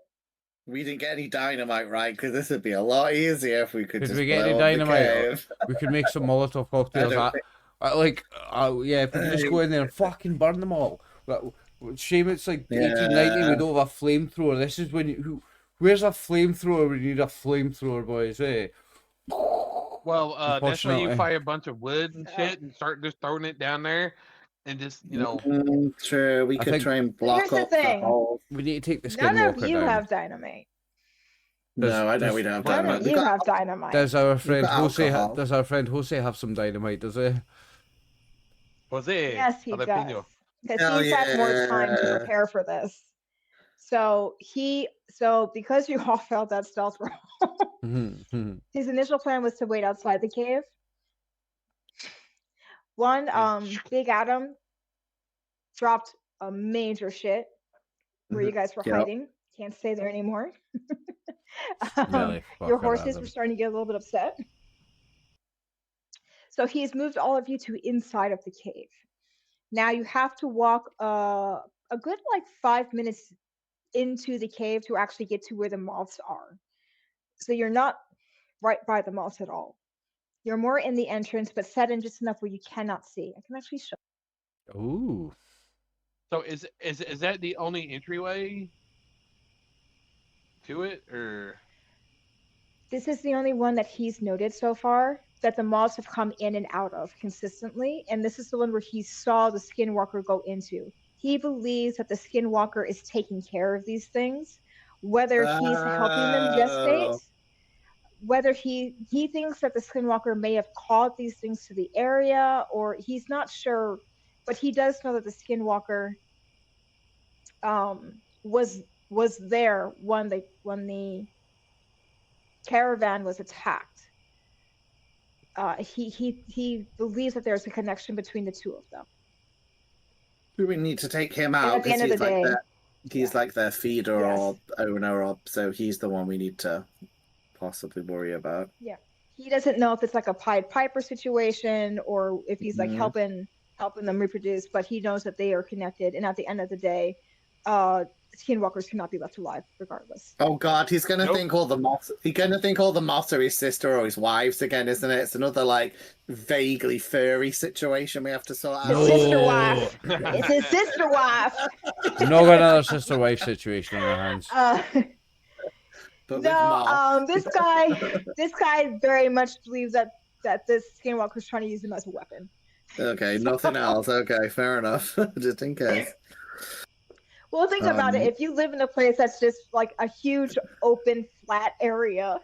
We didn't get any dynamite, right? Because this would be a lot easier if we could Did just we get any blow up the dynamite? cave. We could make some Molotov cocktails. don't think- Yeah, if we could just go in there and fucking burn them all. Shame it's like Yeah. 1890. We don't have a flamethrower. This is when you. Where's a flamethrower? We need a flamethrower, boys. Eh? Well, that's why you Unfortunately. fire a bunch of wood and shit and start just throwing it down there, and just True, we I could think- try and Here's block the up the thing. hole. We need to take the None of skinwalker you down. have dynamite. No, I know we don't have None dynamite. of We you got have dynamite. Does our friend got Jose? alcohol. Does our friend Jose have some dynamite? Does he? Jose. Yes, he jalapeno. does. Because Hell he's had more time to yeah. prepare for this. So because you all failed that stealth roll, his initial plan was to wait outside the cave. One, Big Adam dropped a major shit where you guys were Yep. hiding. Can't stay there anymore. Really Your fucking horses random. were starting to get a little bit upset. So he's moved all of you to inside of the cave. Now you have to walk a good 5 minutes into the cave to actually get to where the moths are. So you're not right by the moths at all. You're more in the entrance, but set in just enough where you cannot see. I can actually show. Ooh. So is that the only entryway to it, or? This is the only one that he's noted so far that the moths have come in and out of consistently, and this is the one where he saw the skinwalker go into. He believes that the skinwalker is taking care of these things, whether he's helping them gestate, whether he thinks that the skinwalker may have called these things to the area, or he's not sure, but he does know that the skinwalker was there when the caravan was attacked. He believes that there's a connection between the two of them. Do we need to take him And out at the end of he's the day, he's like their feeder Yes. or owner, or so he's the one we need to possibly worry about. yeah, he doesn't know if it's like a Pied Piper situation or if he's like Mhm. helping them reproduce, but he knows that they are connected. And at the end of the day, skinwalkers cannot be left alive regardless. Oh God, he's gonna Nope. think all the moths. He's gonna think all the moths are his sister or his wives again, isn't it? It's another vaguely furry situation we have to sort His out. sister wife. It's his sister wife. We've not got another sister wife situation on our hands. But with moths. This guy very much believes that this skinwalker is trying to use him as a weapon. Okay, nothing else. Okay, fair enough. Just in case. Well, think about it. If you live in a place that's just like a huge open flat area,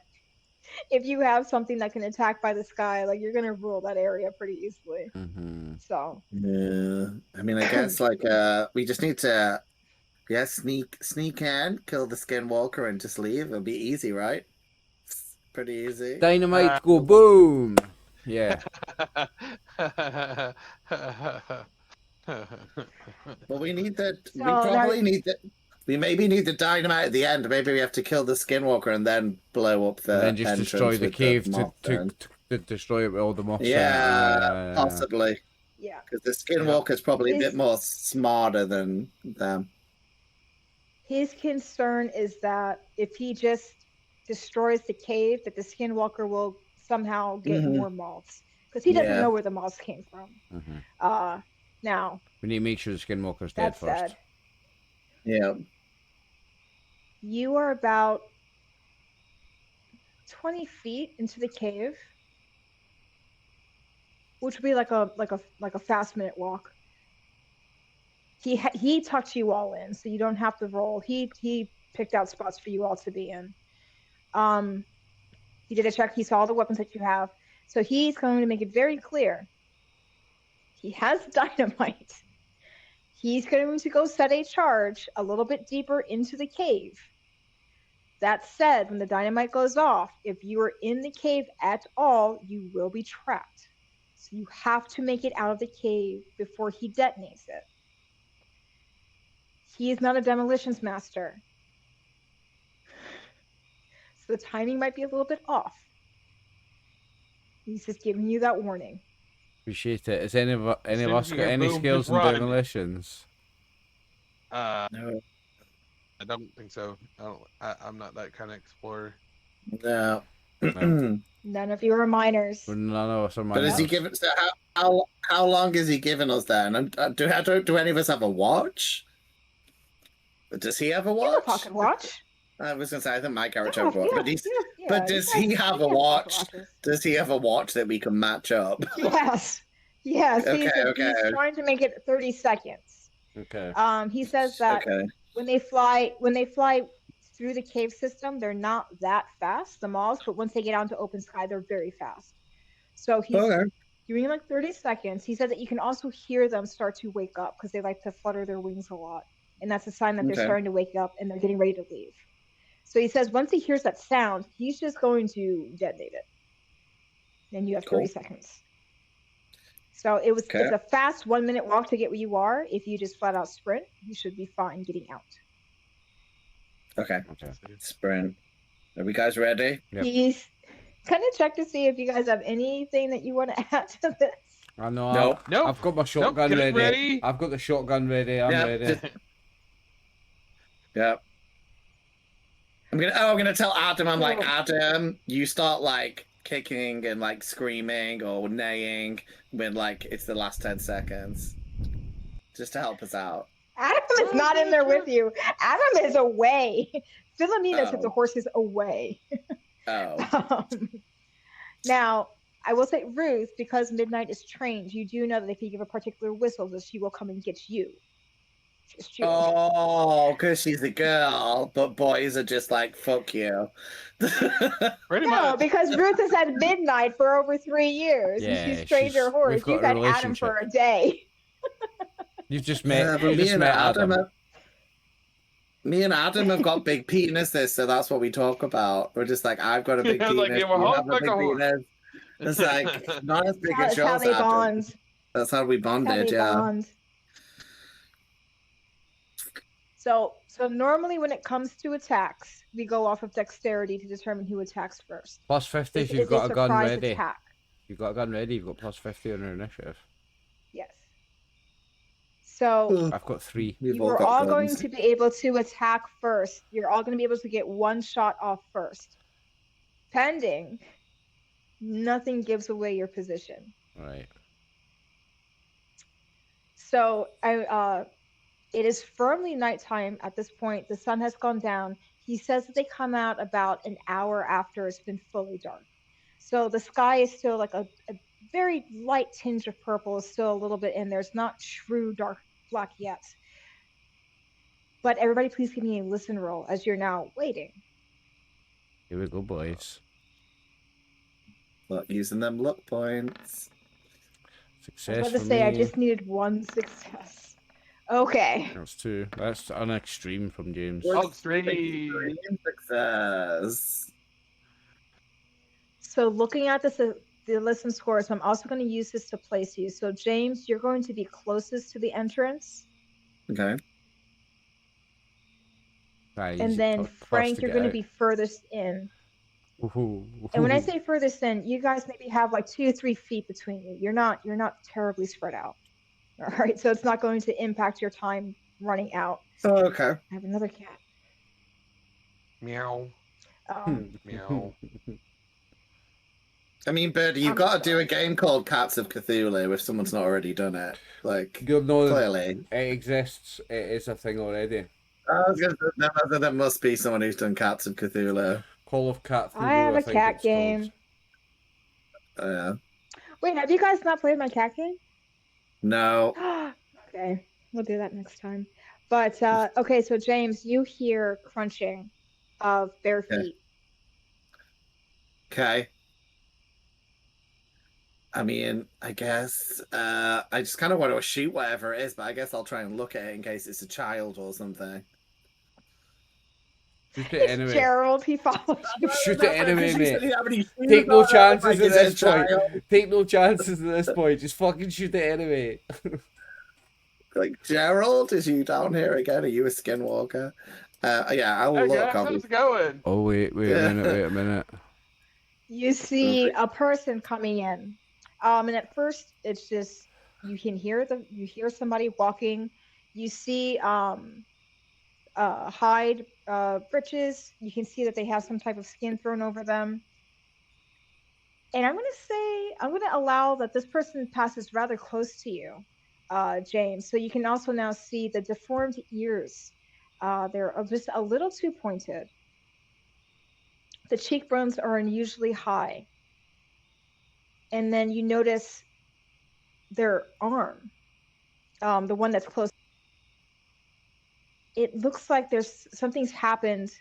if you have something that can attack by the sky, you're gonna rule that area pretty easily. Mm-hmm. So Yeah, I mean, I guess we just need to, sneak in, kill the skinwalker, and just leave. It'll be easy, right? It's pretty easy. Dynamite, go boom. Yeah. But we need the. We So probably need the. We maybe need the dynamite at the end. Maybe we have to kill the skinwalker and then blow up the. And then just entrance destroy the with cave moth to destroy it with all the moths. Yeah, possibly. yeah, Because the skinwalker's probably a bit more smarter than them. his concern is that if he just destroys the cave, that the skinwalker will somehow get more moths because he doesn't know where the moths came from. Mm-hmm. Now We need to make sure the skinwalker's dead that first. said, Yeah. you are about 20 feet into the cave, which would be like a fast minute walk. He tucked you all in, so you don't have to roll. He picked out spots for you all to be in. He did a check. He saw the weapons that you have, so he's going to make it very clear. He has dynamite. He's going to go set a charge a little bit deeper into the cave. That said, when the dynamite goes off, if you are in the cave at all, you will be trapped. So you have to make it out of the cave before he detonates it. He is not a demolitions master. So the timing might be a little bit off. He's just giving you that warning. Appreciate it. Is any of us As soon got as you any hear boom, skills just in run. demolitions? No. I don't think so. I'm not that kind of explorer. No. No. None of you are minors. None of us are But is he minors. giving? So how long is he giving us then? And do any of us have a watch? Does he have a You have a watch? pocket watch. I was gonna say I think my character Yeah, have a watch, but but does he have a watch? Does he have a watch that we can match up? Yes. Yes. Okay, He's trying to make it 30 seconds. Okay. He says that Okay. when they fly through the cave system, they're not that fast, the moths, but once they get out into open sky, they're very fast. So he's Okay. doing like 30 seconds. He said that you can also hear them start to wake up because they like to flutter their wings a lot. And that's a sign that they're Okay. starting to wake up and they're getting ready to leave. So he says once he hears that sound, he's just going to detonate it. And you have 30 seconds. So it's a fast 1 minute walk to get where you are. If you just flat out sprint, you should be fine getting out. Okay. Okay. Sprint. Are we guys ready? Yep. He's kind of check to see if you guys have anything that you want to add to this. I know. Nope. Nope. I've got my shotgun Get it ready. ready. I've got the shotgun ready. I'm Yeah. ready. Yeah. I'm gonna tell Adam. I'm like, Adam, you start like kicking and like screaming or neighing when like it's the last 10 seconds, just to help us out. Adam is not in there with you. Adam is away. Philomena took the horses away. Oh. Now, I will say, Ruth, because Midnight is trained, you do know that if you give a particular whistle, that she will come and get you. Just you. Oh, because she's a girl, but boys are just like, fuck you. Pretty No, much. because Ruth has had Midnight for over 3 years, and Yeah, she's trained her we've horse. got You've a had Adam relationship. for a day. You've just met. but You just met Adam. me and Adam have got big penises, so that's what we talk about. We're just like, I've got a big Yeah, penis. like, yeah, we're you all have a like big a horse. penis. It's like not as big as That's how yours, they Adam. bond. That's how we That's how bonded, they yeah. bond. So normally when it comes to attacks, we go off of dexterity to determine who attacks first. Plus 50 if This you've is got a gun surprise ready. attack. You've got a gun ready. You've got plus 50 on your initiative. Yes. So I've got 3. We've you are got all guns. going to be able to attack first. You're all going to be able to get one shot off first. Pending, nothing gives away your position. Right. So it is firmly nighttime at this point. The sun has gone down. He says that they come out about an hour after it's been fully dark. So the sky is still like a very light tinge of purple is still a little bit in there. It's not true dark black yet. But everybody please give me a listen roll as you're now waiting. Here we go, boys. Not using them luck points. I Success was about for to say me. I just needed one success. Okay. That's 2. That's an extreme from James. Oh, extreme. Success. So looking at this, the listen scores, I'm also going to use this to place you. So James, you're going to be closest to the entrance. Okay. Right, And easy then first Frank, you're get going to out. be furthest in. Woohoo, And when I woohoo. say furthest in, you guys maybe have like 2 or 3 feet between you. You're not terribly spread out. All right, so it's not going to impact your time running out. Oh, okay. I have another cat. Meow. Meow. I mean, Birdie, you've I'm got to do a sorry. game called Cats of Cthulhu if someone's not already done it. Like, You'll know that clearly. it exists. It is a thing already. I was gonna say, there must be someone who's done Cats of Cthulhu. Call of Cthulhu. I have a think cat it's game. called. Yeah. Wait, have you guys not played my cat game? No. Okay, we'll do that next time. But okay, so James, you hear crunching of bare feet. Okay. I mean, I guess I just kind of want to shoot whatever it is, but I guess I'll try and look at it in case it's a child or something. Shoot the enemy. Gerald, he follows you. Shoot the enemy, Because you said mate. you have any shoes Take no on, chances like at it's this a point. child. Take no chances at this point. Just fucking shoot the enemy. Like, Gerald, is you down here again? Are you a skinwalker? Yeah, I'll Hey look. guys, how's it going? Oh, wait a minute. You see a person coming in. And at first it's just you hear somebody walking. You see hide breeches. You can see that they have some type of skin thrown over them. And I'm gonna allow that this person passes rather close to you, James. So you can also now see the deformed ears. They're just a little too pointed. The cheekbones are unusually high. And then you notice their arm, the one that's close. It looks like something's happened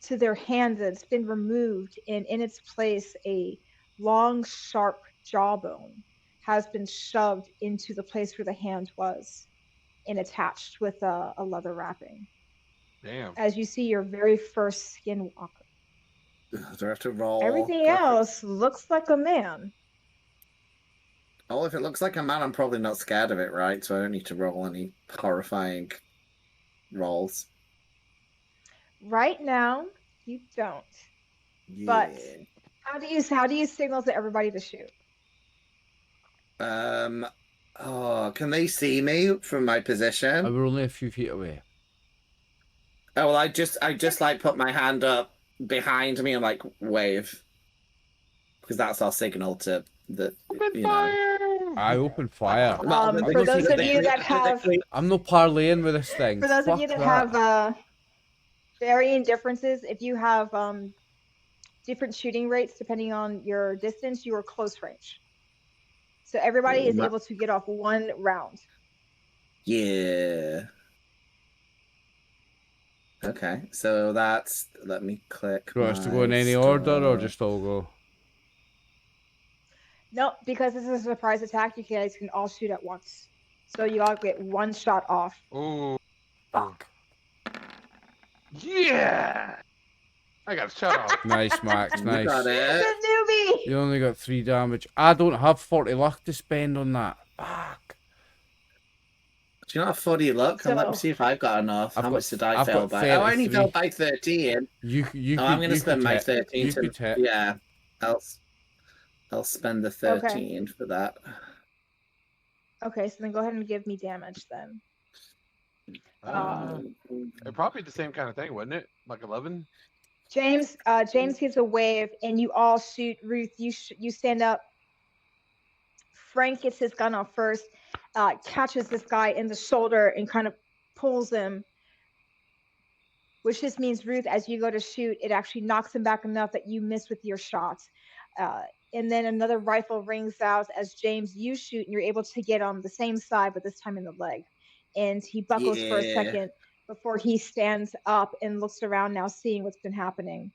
to their hand that's been removed, and in its place, a long, sharp jawbone has been shoved into the place where the hand was and attached with a leather wrapping. Damn. As you see your very first skinwalker. Do I have to roll? Everything else looks like a man. Oh, if it looks like a man, I'm probably not scared of it, right? So I don't need to roll any horrifying rolls. Right now, you don't. Yeah. But how do you signal to everybody to shoot? Oh, can they see me from my position? We're only a few feet away. Oh well, I just like put my hand up behind me and like wave, because that's our signal to the. Open fire! I open fire. For those of you that have, I'm no parlaying with this thing. for those of you Fuck that have varying differences, if you have different shooting rates depending on your distance, you are close range. So everybody is able to get off one round. Yeah. Okay, so that's. Let me click. Do you want us to go in any order or just all go? No, because this is a surprise attack, you guys can all shoot at once. So you all get one shot off. Ooh. Fuck. Yeah! I got shut off. Nice, Max. You Nice. got The it. newbie! You only got 3 damage. I don't have 40 luck to spend on that. Fuck. Do you not have 40 luck? So- Let me see if I've got enough. How much did I I've fail got by? Oh, I only 33. failed by 13. I'm going to spend my 13 You could to. hit. Yeah. I'll spend the 13 for that. Okay, so then go ahead and give me damage then. It'd probably be the same kind of thing, wouldn't it? Like 11? James gives a wave, and you all shoot. Ruth, you stand up. Frank gets his gun off first, catches this guy in the shoulder and kind of pulls him, which just means, Ruth, as you go to shoot, it actually knocks him back enough that you miss with your shot. And then another rifle rings out as James, you shoot, and you're able to get on the same side, but this time in the leg. And he buckles for a second before he stands up and looks around now, seeing what's been happening.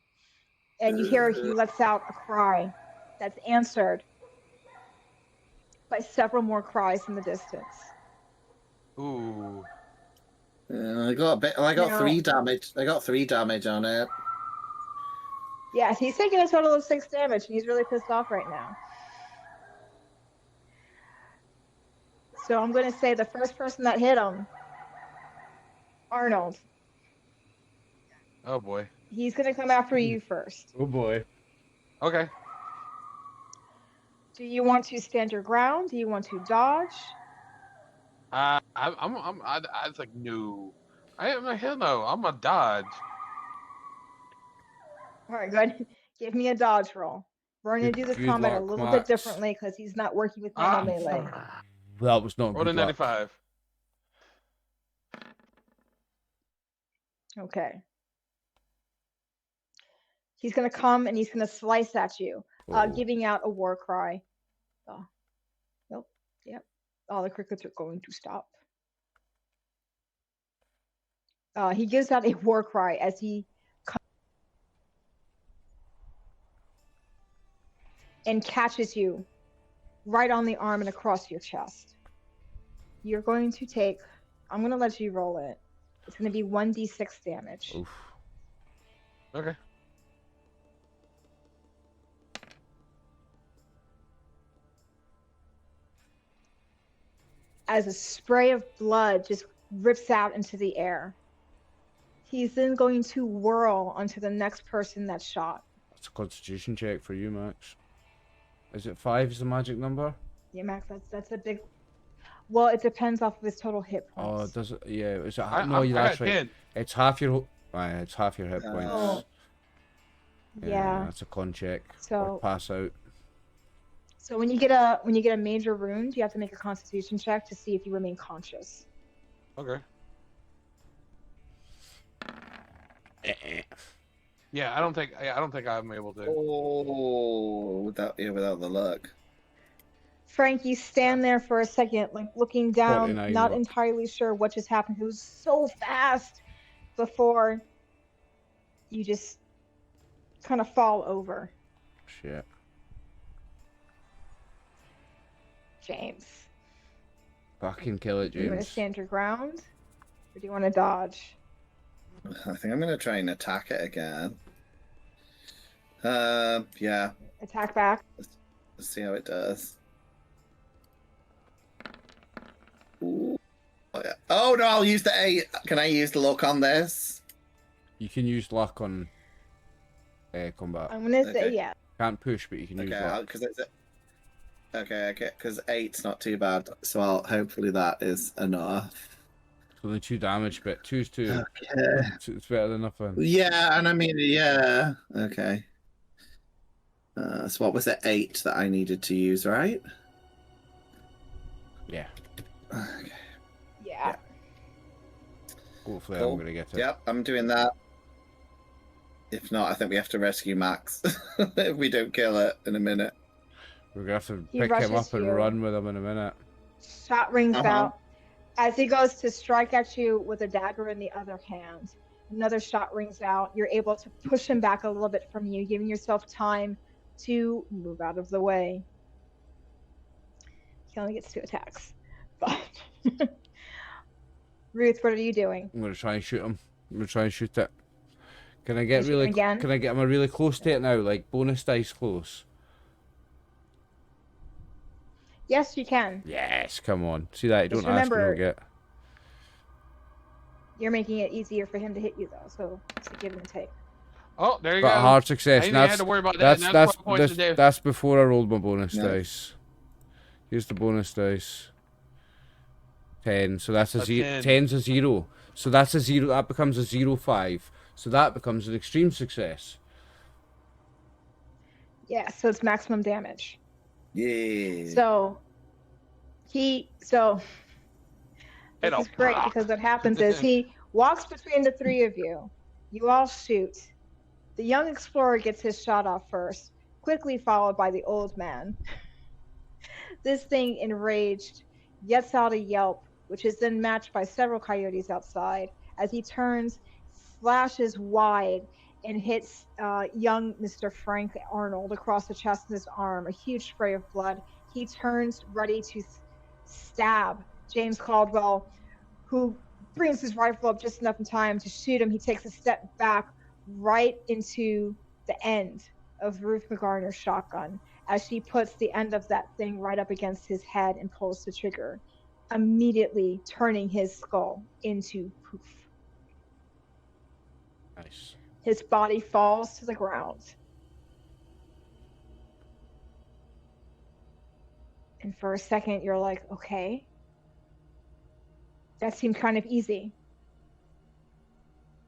And you hear he lets out a cry that's answered by several more cries in the distance. Ooh. I got a bit. I got 3 damage. I got 3 damage on it. Yes, he's taking a total of 6 damage, and he's really pissed off right now. So I'm going to say the first person that hit him, Arnold. Oh boy. He's going to come after you first. Oh boy. Okay. Do you want to stand your ground? Do you want to dodge? I was like, no. I'm like, hell no. I'm a dodge. All right, good. Give me a dodge roll. We're going to do this Good combat a luck, little Max. bit differently because he's not working with normal melee. That was not Rolled a good luck. 95. Okay. He's going to come and he's going to slice at you, giving out a war cry. Oh. Nope. Yep. All the crickets are going to stop. He gives out a war cry as he and catches you right on the arm and across your chest. You're going to take, I'm going to let you roll it. It's going to be 1d6 damage. Oof. Okay. As a spray of blood just rips out into the air. He's then going to whirl onto the next person that's shot. That's a constitution check for you, Max. Is it 5 is the magic number? Yeah, Max, that's a big... Well, it depends off of his total hit Oh, points. does it? Yeah, is it? I No, that's got right. 10. It's half your... it's half your hit points. Oh. Yeah. That's a con check. So- Or pass out. So when you get a major wound, you have to make a constitution check to see if you remain conscious. Okay. Yeah, I don't think I'm able to. Oh, without the luck. Frank, you stand there for a second, like looking down, 49 not luck. entirely sure what just happened. It was so fast before you just kind of fall over. Shit. James, Fucking kill it, do you want to James. stand your ground, or do you want to dodge? I think I'm gonna try and attack it again. Yeah. Attack back. Let's see how it does. Ooh. Oh, yeah. Oh no, I'll use the 8. Can I use the luck on this? You can use luck on combat. I'm gonna say Okay. yeah. Can't push, but you can use Okay, luck. because it's okay, because 8's not too bad. So hopefully that is enough. It's only 2 damage, but 2's 2. Okay. It's better than nothing. Yeah, and I mean, yeah. Okay. So what was it? 8 that I needed to use, right? Yeah. Okay. Yeah. Hopefully Cool. I'm gonna get it. Yep, I'm doing that. If not, I think we have to rescue Max if we don't kill it in a minute. We're gonna have to He pick him rushes up and you. run with him in a minute. Shot rings Uh-huh. out as he goes to strike at you with a dagger in the other hand. Another shot rings out. You're able to push him back a little bit from you, giving yourself time to move out of the way. He only gets 2 attacks. But Ruth, what are you doing? I'm gonna try and shoot him. I'm gonna try and shoot it. Can I get You shoot him again? Can I get him a really close to it now, like bonus dice close? Yes, you can. Yes, come on. See that? You Just don't ask, you remember- don't get. You're making it easier for him to hit you, though. So it's a give and take. Oh, there you Got a go. hard I success. didn't And even have to worry about that. that's and that's 12 points to do. that's before I rolled my bonus Nice. dice. Here's the bonus dice. 10. So that's a That's 0. 10. 10's a 0. So that's a 0. That becomes a 0-5. So that becomes an extreme success. Yeah, so it's maximum damage. Yeah. So this It'll is great pop. because what happens is he walks between the 3 of you. You all shoot. The young explorer gets his shot off first, quickly followed by the old man. This thing, enraged, lets out a yelp, which is then matched by several coyotes outside as he turns, slashes wide, and hits young Mr. Frank Arnold across the chest and his arm, a huge spray of blood. He turns ready to stab James Caldwell, who brings his rifle up just enough in time to shoot him. He takes a step back right into the end of Ruth McGarner's shotgun as she puts the end of that thing right up against his head and pulls the trigger, immediately turning his skull into poof. Nice. His body falls to the ground. And for a second, you're like, okay. That seemed kind of easy.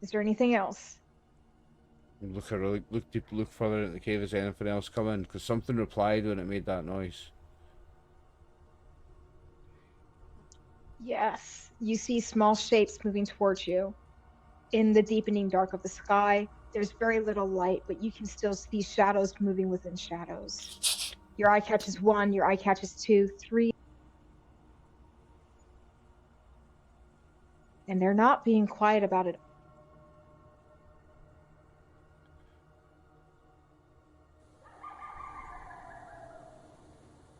Is there anything else? Look further into the cave. Is anything else coming? Because something replied when it made that noise. Yes. You see small shapes moving towards you. In the deepening dark of the sky, there's very little light, but you can still see shadows moving within shadows. Your eye catches 1, your eye catches 2, 3. And they're not being quiet about it.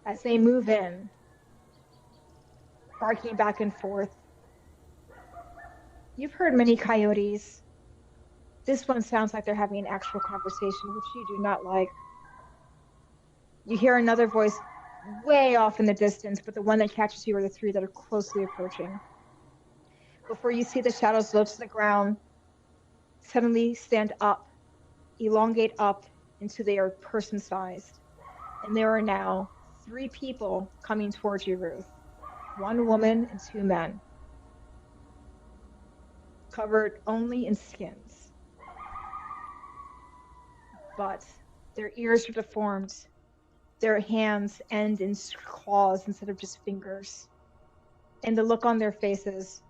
As they move in, barking back and forth, You've heard many coyotes. This one sounds like they're having an actual conversation, which you do not like. You hear another voice way off in the distance, but the one that catches you are the three that are closely approaching. Before you see the shadows lift to the ground, suddenly stand up, elongate up until they are person-sized. And there are now 3 people coming towards you, Ruth. 1 woman and 2 men. Covered only in skins. But their ears are deformed. Their hands end in claws instead of just fingers. And the look on their faces,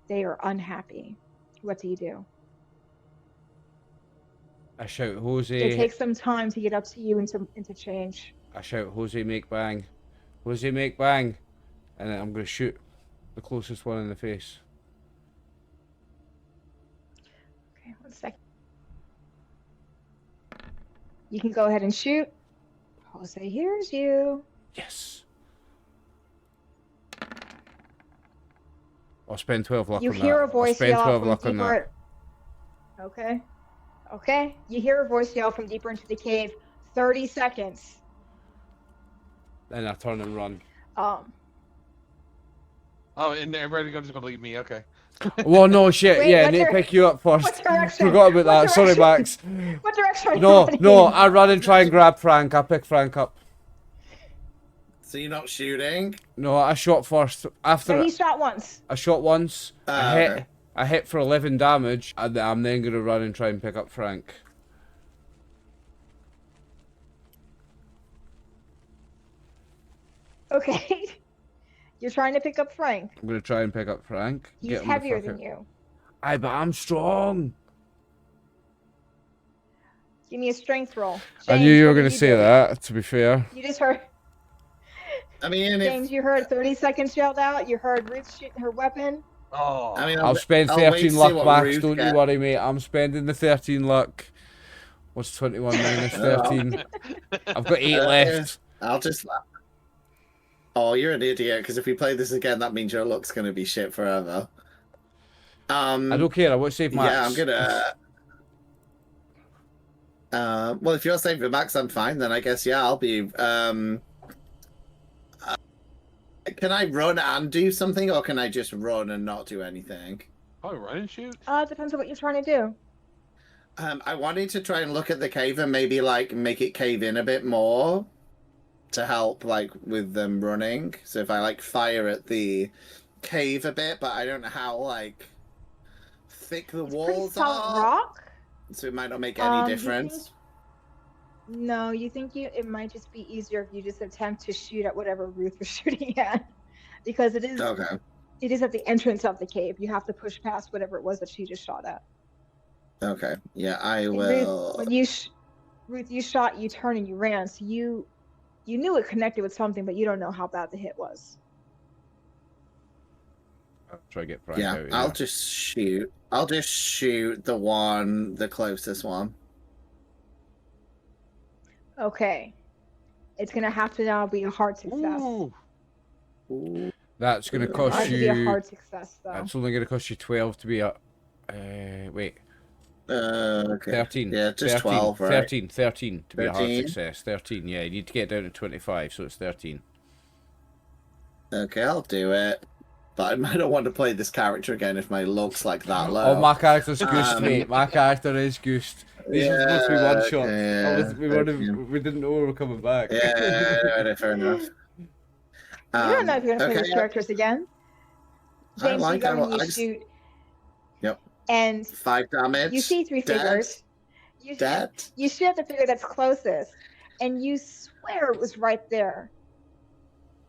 they are unhappy. What do you do? I shout, Jose. It takes some time to get up to you and to change. I shout, Jose, make bang. Jose, make bang. And then I'm going to shoot the closest one in the face. Okay, 1 second. You can go ahead and shoot. Jose hears you. Yes. I'll spend 12 luck You on hear that. a voice I'll spend yell 12 from luck on that. deeper. Okay. Okay. You hear a voice yell from deeper into the cave. 30 seconds. Then I turn and run. Oh, and everybody's just gonna leave me. Okay. Well, no, shit. Wait, yeah, I what need to dir- pick you up first. what direction? Forgot about What that. Sorry, direction? Max. What direction are you No, running no, in? I run and try and grab Frank. I pick Frank up. So you're not shooting? No, I shot first. After So he shot once. I shot once, I hit. Okay. I hit for 11 damage, and I'm then gonna run and try and pick up Frank. Okay. You're trying to pick up Frank. I'm gonna try and pick up Frank. He's get him the heavier fuck than out. you. Aye, but I'm strong. Give me a strength roll. I James, knew you were what gonna did say do? that. To be fair. You just heard. I mean, James, you heard 30 seconds yelled out. You heard Ruth shooting her weapon. Oh. I mean, I'll spend I'll wait 13 to see luck, what Max. Ruth Don't you gets. worry, mate. I'm spending the 13 luck. What's 21 minus 13? I've got 8 left. I'll just. Oh, you're an idiot. Because if we play this again, that means your luck's gonna be shit forever. I don't care. I won't save Max. Yeah, I'm gonna. Well, if you're saving Max, I'm fine. Then I guess I'll be. Can I run and do something, or can I just run and not do anything? Probably run and shoot. Depends on what you're trying to do. I wanted to try and look at the cave and maybe like make it cave in a bit more to help like with them running. So if I like fire at the cave a bit, but I don't know how like thick the It's pretty walls solid are, rock. so it might not make any You difference. No, you think it might just be easier if you just attempt to shoot at whatever Ruth was shooting at, because it is Okay. it is at the entrance of the cave. You have to push past whatever it was that she just shot at. Okay. Yeah, I And will. Ruth, when you Ruth, you shot, you turned and you ran, so you knew it connected with something, but you don't know how bad the hit was. I'll try to get Frank Yeah, out. I'll just shoot. I'll just shoot the closest one. Okay, it's gonna have to now be a hard success. Ooh. That's gonna It cost has to be a you. hard success though. That's only gonna cost you 12 to be a. Wait. Okay. 13. Yeah, just 13, 12, right? 13 to be a hard 13? success. 13, yeah. You need to get down to 25, so it's 13. Okay, I'll do it. But I might not want to play this character again if my luck's like that low. Oh, my character's goosed, Um, mate. My character is goosed. These are supposed to be one shots. yeah, We didn't know we were coming back. Yeah, fair enough. You don't know if you're gonna play okay, these characters again. I James, like you go that. and you I just- shoot. Yep. And 5 damage. you see 3 Dead. figures. You Dead. You shoot at the figure that's closest, and you swear it was right there.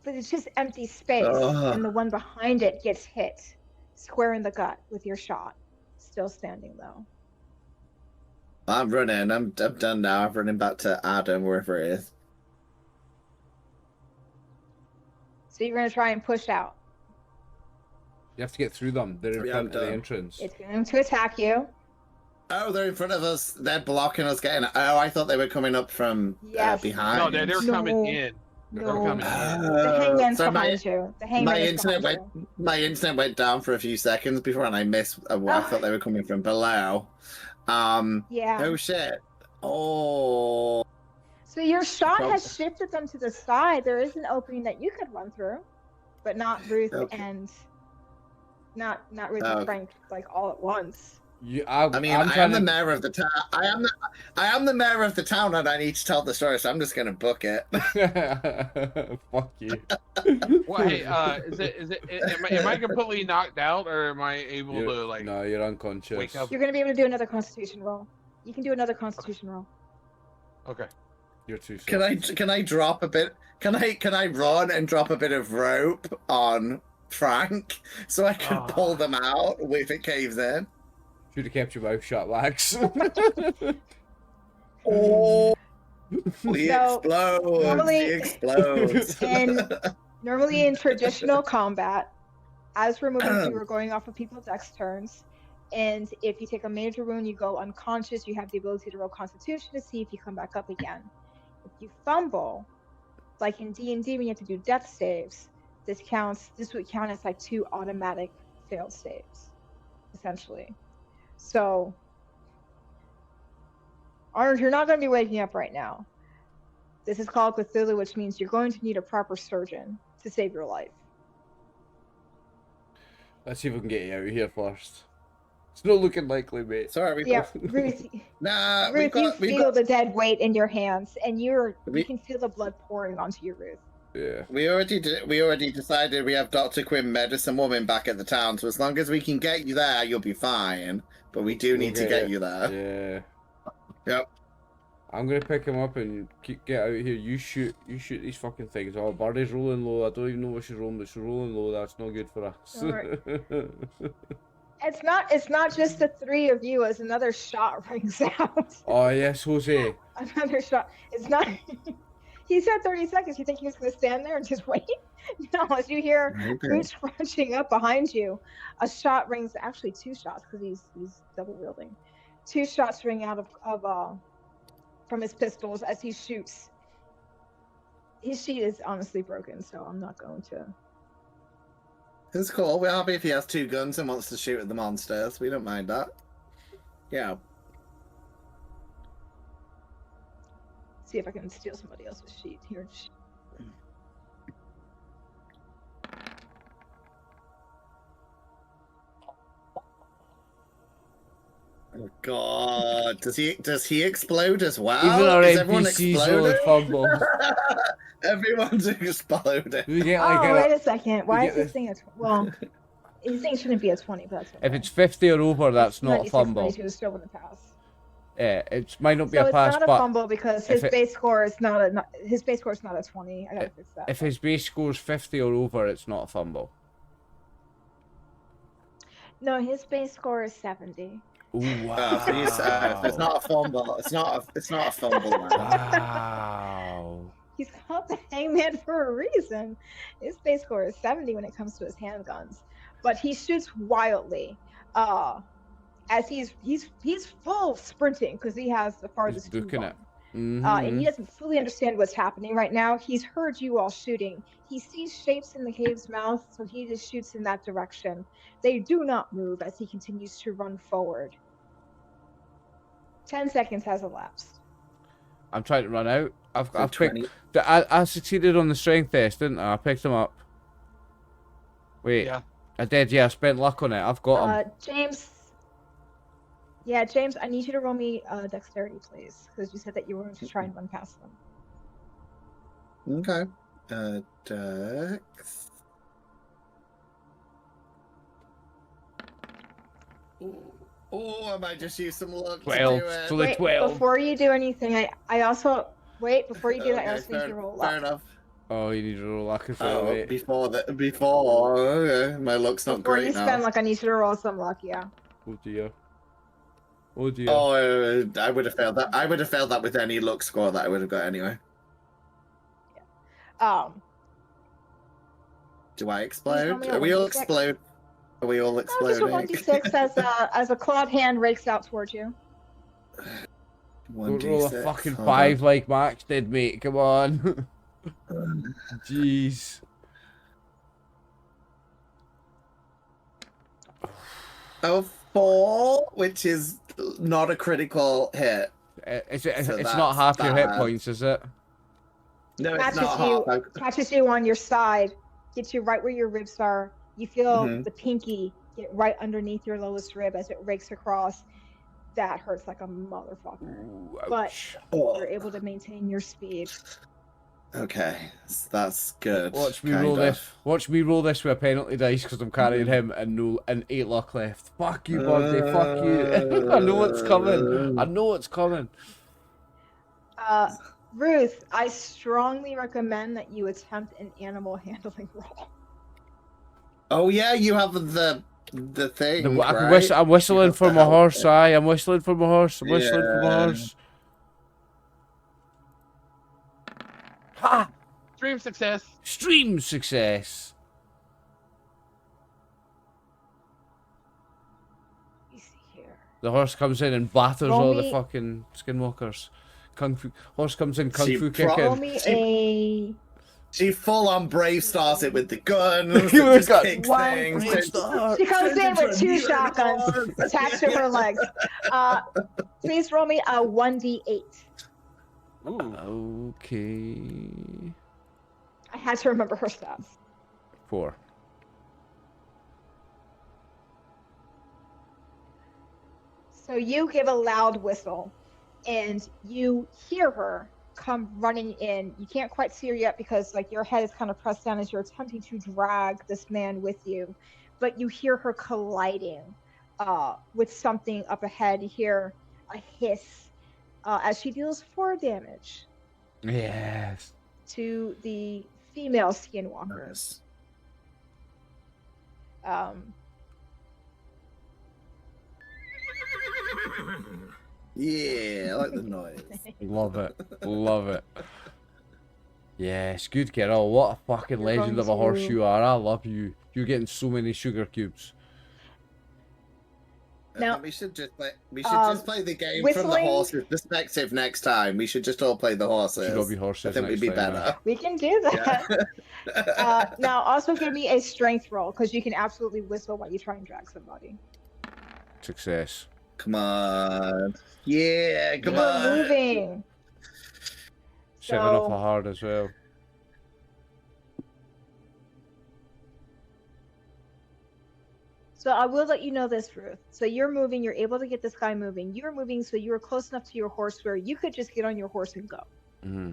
But it's just empty space, Ugh. and the one behind it gets hit square in the gut with your shot. Still standing though. I'm running. I'm done now. I'm running back to Adam, wherever it is. So you're gonna try and push out. You have to get through them. They're in Yeah, front of the I'm entrance. It's going to attack you. Oh, they're in front of us. They're blocking us getting. Oh, I thought they were coming up from Yes. behind. No, they're No. coming in. They're No. coming in. The hangman's so behind you. The hangman my is internet behind went you. my internet went down for a few seconds before, and I missed. I thought they were coming from below. Yeah. Oh shit. Oh. So your shot Prob- has shifted them to the side. There is an opening that you could run through, but not Ruth Okay. and not Ruth Okay. and Frank like all at once. I mean, I am the mayor of the town. I am the mayor of the town, and I need to tell the story, so I'm just gonna book it. Fuck you. Well, hey, am I completely knocked out, or am I able to like? No, you're unconscious. wake up? You're gonna be able to do another Constitution roll. You can do another Constitution roll. Okay. You're too soft. Can I drop a bit? Can I run and drop a bit of rope on Frank so I can pull them out if it caves in? Should have kept your mouth shut, Max. Oh, he So, explodes! normally- He explodes! Normally in traditional combat, as we're moving through, we're going off of people's X turns. And if you take a major wound, you go unconscious, you have the ability to roll Constitution to see if you come back up again. If you fumble, like in D&D when you have to do death saves, this would count as like 2 automatic failed saves, essentially. So, Arnold, you're not going to be waking up right now. This is called Cthulhu, which means you're going to need a proper surgeon to save your life. Let's see if we can get you out of here first. It's not looking likely, mate. Sorry, Yeah, Ruth, Nah, you feel the dead weight in your hands, and you can feel the blood pouring onto your Ruth. Yeah. We already decided we have Dr. Quinn Medicine Woman back at the town, so as long as we can get you there, you'll be fine. But we do need to get you there. Yeah. Yep. I'm gonna pick him up and get out of here. You shoot these fucking things. Oh, Birdie's rolling low. I don't even know what she's rolling, but she's rolling low. That's not good for us. Alright. It's not just the 3 of you, as another shot rings out. Oh yes, Jose. Another shot. It's not. He said 30 seconds. You think he was going to stand there and just wait? No, as you hear boots crunching up behind you, a shot rings. Actually, 2 shots because he's double wielding. 2 shots ring out of from his pistols as he shoots. His sheet is honestly broken, so I'm not going to. It's cool. We're happy if he has 2 guns and wants to shoot at the monsters. We don't mind that. Yeah. See if I can steal somebody else's sheet here. Oh God! Does he explode as well? Even our Is everyone NPCs will exploding? fumble. Everyone's exploding. We get like Wait a second. Why get is this thing a well? His thing shouldn't be a 20, but that's okay. if it's 50 or over, that's not a 96, fumble. 92 is still gonna pass. Yeah, it might not be So a it's pass, not a but fumble because his base score is not a 20. I gotta fix that. if his base score's 50 or over, it's not a fumble. No, his base score is 70. Ooh, wow. Please, if it's not a fumble, it's not a fumble. Man. Wow. He's called the Hangman for a reason. His base score is 70 when it comes to his handguns, but he shoots wildly. As he's full sprinting because he has the farthest to booking run. it. Mm-hmm. And he doesn't fully understand what's happening right now. He's heard you all shooting. He sees shapes in the cave's mouth, so he just shoots in that direction. They do not move as he continues to run forward. 10 seconds has elapsed. I'm trying to run out. I've picked. 20. I succeeded on the strength test, didn't I? I picked him up. Wait, Yeah. I did. Yeah, I spent luck on it. I've got him. James. Yeah, James, I need you to roll me dexterity, please, because you said that you were going to try and run past them. Okay. Dex. Oh, I might just use some luck. 12. To do it. So the Wait, 12. before you do anything, I also wait before you do that. I also need you to roll fair luck. enough. Oh, you need to roll luck as well, mate. Before. Okay. My luck's not Before great you now. spend luck, I need you to roll some luck. Yeah. Oh dear. Oh dear. Oh, I would have failed that. I would have failed that with any luck score that I would have got anyway. Do I explode? me Are a we all 1d6? explode? Are we all No, just a exploding? 1d6 as a clawed hand rakes out towards you. Don't roll a 1d6, fucking hold 5 like Max did, mate. Come on. Jeez. Oh, 4, which is not a critical hit. It's So not that's half your hit bad. points, is it? No, it's Catches not you, half. catches you on your side, gets you right where your ribs are. You feel Mhm. the pinky get right underneath your lowest rib as it rakes across. That hurts like a motherfucker. Ooh, But ouch. you're able to maintain your speed. Okay, that's good. Watch me kind roll of. this. Watch me roll this with a penalty dice because I'm carrying him and 8 luck left. Fuck you, Bundy. Fuck you. I know what's coming. I know what's coming. Ruth, I strongly recommend that you attempt an animal handling roll. Oh yeah, you have the thing. I can right? I'm whistling have for the my horse. outfit. Aye, I'm whistling for my horse. I'm whistling for my Yeah. horse. Ha! Stream success. Stream success. Let me see here. The horse comes in and batters Roll all the me- fucking skinwalkers. Horse comes in kung She fu pro- Roll kicking. me a She full on brave stars it with the guns. You and just got kicks one things. brave star. She comes in with 2 Turns into a shotguns mutant. attached to her legs. Please roll me a 1d8. Okay. I had to remember her stats. 4. So you give a loud whistle, and you hear her come running in. You can't quite see her yet because like your head is kind of pressed down as you're attempting to drag this man with you, but you hear her colliding with something up ahead. You hear a hiss as she deals 4 damage Yes. to the female skinwalker. Nice. Yeah, I like the noise. Love it. Love it. Yes, good girl. What a fucking You're legend going of a horse to- you are. I love you. You're getting so many sugar cubes. Now- We should just play. We should just play the game from the whistling- horse's perspective next time. We should just all play the horses. Should all be I horses think we'd next be time, better. We can do that. Yeah. Now, also give me a strength roll because you can absolutely whistle while you try and drag somebody. Success. Come on. Yeah, come You're on. moving. 7 off a So, hard as well. so I will let you know this, Ruth. So you're moving. You're able to get this guy moving. You're moving, so you're close enough to your horse where you could just get on your horse and go. Mm-hmm.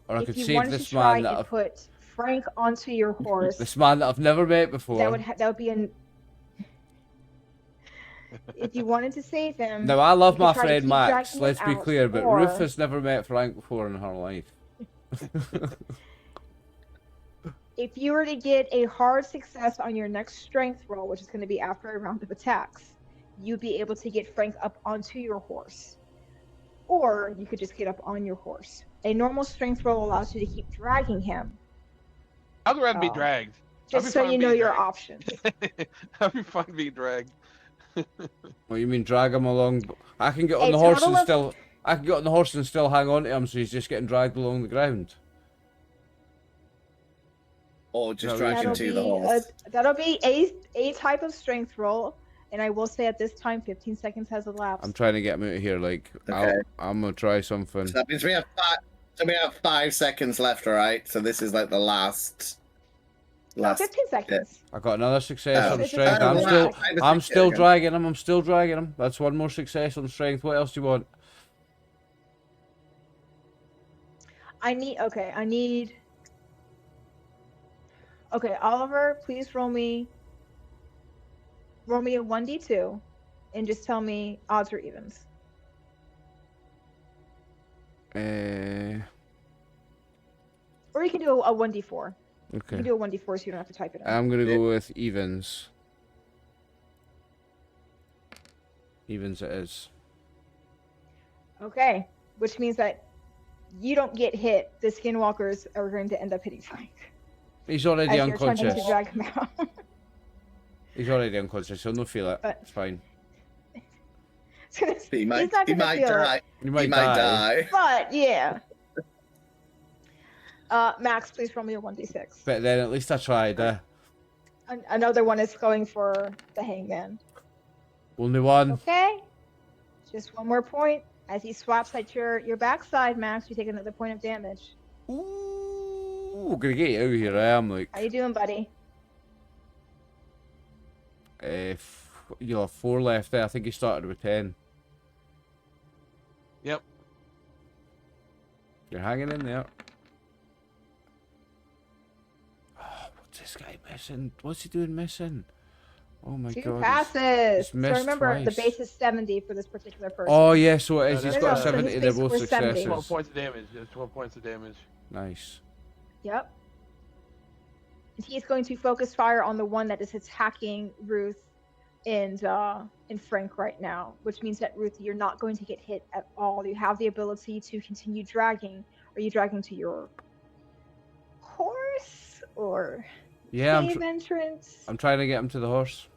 Or I If could you save wanted this to try man that and I've, put Frank onto your horse, this man that I've never met before. that would be an. If you wanted to save him, Now, I love you could my try to friend keep Max, dragging him let's be out, clear, but or- Ruth has never met Frank before in her life. if you were to get a hard success on your next strength roll, which is going to be after a round of attacks, you'd be able to get Frank up onto your horse. Or you could just get up on your horse. A normal strength roll allows you to keep dragging him, I'd rather be Oh. dragged. just be so fine you know being your dragged. options. I'd be fine being dragged. What you mean, drag him along? I can get on A the horse total and of- still. I can get on the horse and still hang on to him, so he's just getting dragged along the ground. Or just No, drag that'll into the horse. That'll be a type of strength roll, and I will say at this time, 15 seconds has elapsed. I'm trying to get him out of here. Like, Okay. I'm gonna try something. So that means we have 5 seconds left, alright? So this is like the last. No, 15 seconds. I got another success Oh. on It's strength. a I'm total still, of five. I'm still dragging him. I'm still dragging him. That's one more success on strength. What else do you want? I need. Okay, Oliver, please roll me a 1d2, and just tell me odds or evens. Or you can do a 1d4. You Okay. can do a 1d4 so you don't have to type it in. I'm gonna go with evens. Evens it is. Okay, which means that you don't get hit. The skinwalkers are going to end up hitting Frank. He's already As you're attempting unconscious. to drag him out. He's already unconscious. He'll not feel it. But- It's fine. He might, He's not he gonna might feel it. die. You He might die. But yeah, Max, please roll me a 1d6. But then at least I tried. Another one is going for the Hangman. Only one. Okay. Just one more point. As he swaps at your backside, Max, you take another point of damage. Ooh, gonna get you out of here. I am like. How you doing, buddy? You'll have 4 left there. I think he started with 10. Yep. You're hanging in there. Oh, what's this guy missing? What's he doing missing? Oh my 2 god. passes. So missed remember, the twice. base is 70 for this particular person. Oh yeah, so it is. No, He's no, got no, a so 70. his They're base both score is 70. successes. 12 points of damage. There's 12 points of damage. Nice. Yep. And he's going to focus fire on the one that is attacking Ruth and Frank right now, which means that Ruth, you're not going to get hit at all. You have the ability to continue dragging. Are you dragging to your horse or Yeah, cave entrance? I'm trying to get him to the horse.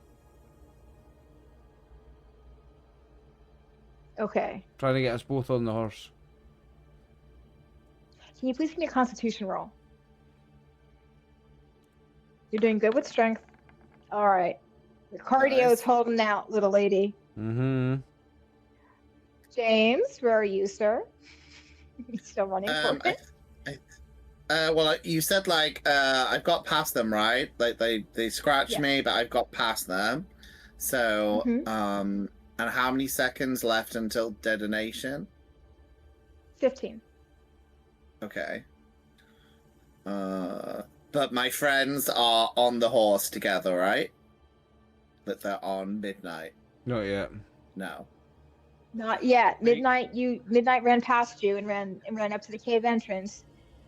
Okay. Trying to get us both on the horse. Can you please give me a Constitution roll? You're doing good with strength. All right. The cardio is holding out, little lady. Mm-hmm. James, where are you, sir? You still running for it? Well, you said I've got past them, right? Like they scratched Yeah. me, but I've got past them. So, Mhm. and how many seconds left until detonation? 15. Okay. But my friends are on the horse together, right? That they're on midnight. Not yet. No. Not yet. Midnight ran past you and ran up to the cave entrance.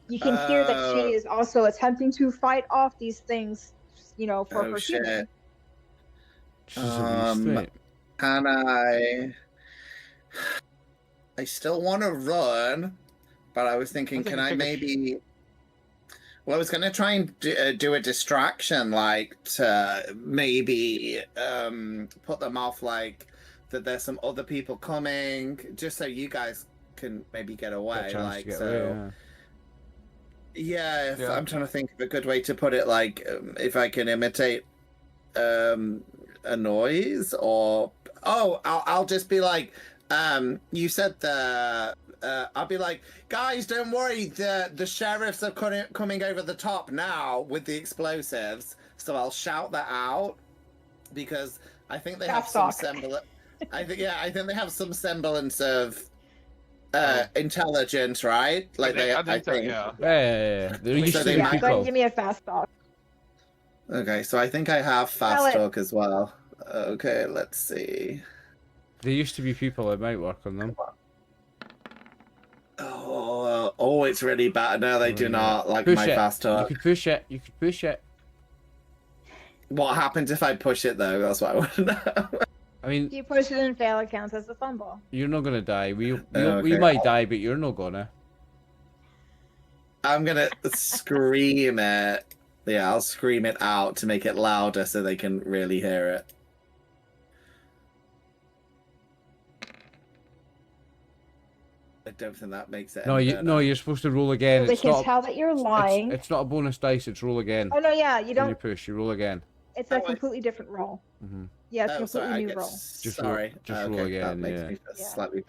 You can hear that she is also attempting to fight off these things, for her human. She's a wee straight. Can I still want to run, but I was thinking, can I maybe... Well, I was going to try and do a distraction, to maybe put them off, that there's some other people coming, just so you guys can maybe get away. Yeah, I'm trying to think of a good way to put it, if I can imitate a noise, or... Oh, I'll just be like, you said I'll be like, guys, don't worry, the sheriffs are coming over the top now with the explosives. So I'll shout that out, because I think they have some semblance. I think they have some semblance of intelligence, right? I think so, yeah. Yeah. They're used to they the might- Go ahead people. and give me a fast talk. Okay, so I think I have Spell fast it. talk as well. Okay, let's see. They used to be people. It might work on them. Oh, it's really bad. No, they do not like Push my it. fast You talk. could push it. You could push it. What happens if I push it, though? That's what I want to know. I mean, If you push it and fail, it counts as a fumble. you're not gonna die. We Okay. might die, but you're not gonna. I'm gonna scream it. Yeah, I'll scream it out to make it louder so they can really hear it. I don't think that makes it. No, any better. you're supposed to roll again. So they It's can not. tell that you're lying. It's not a bonus dice. It's roll again. Oh no, yeah, you When you don't. push, you roll again. It's a Oh, completely different roll. Mm-hmm. Yeah, it's a Oh, sorry, completely I new get roll. sorry. roll Okay, that again, makes yeah. me feel Yeah. slightly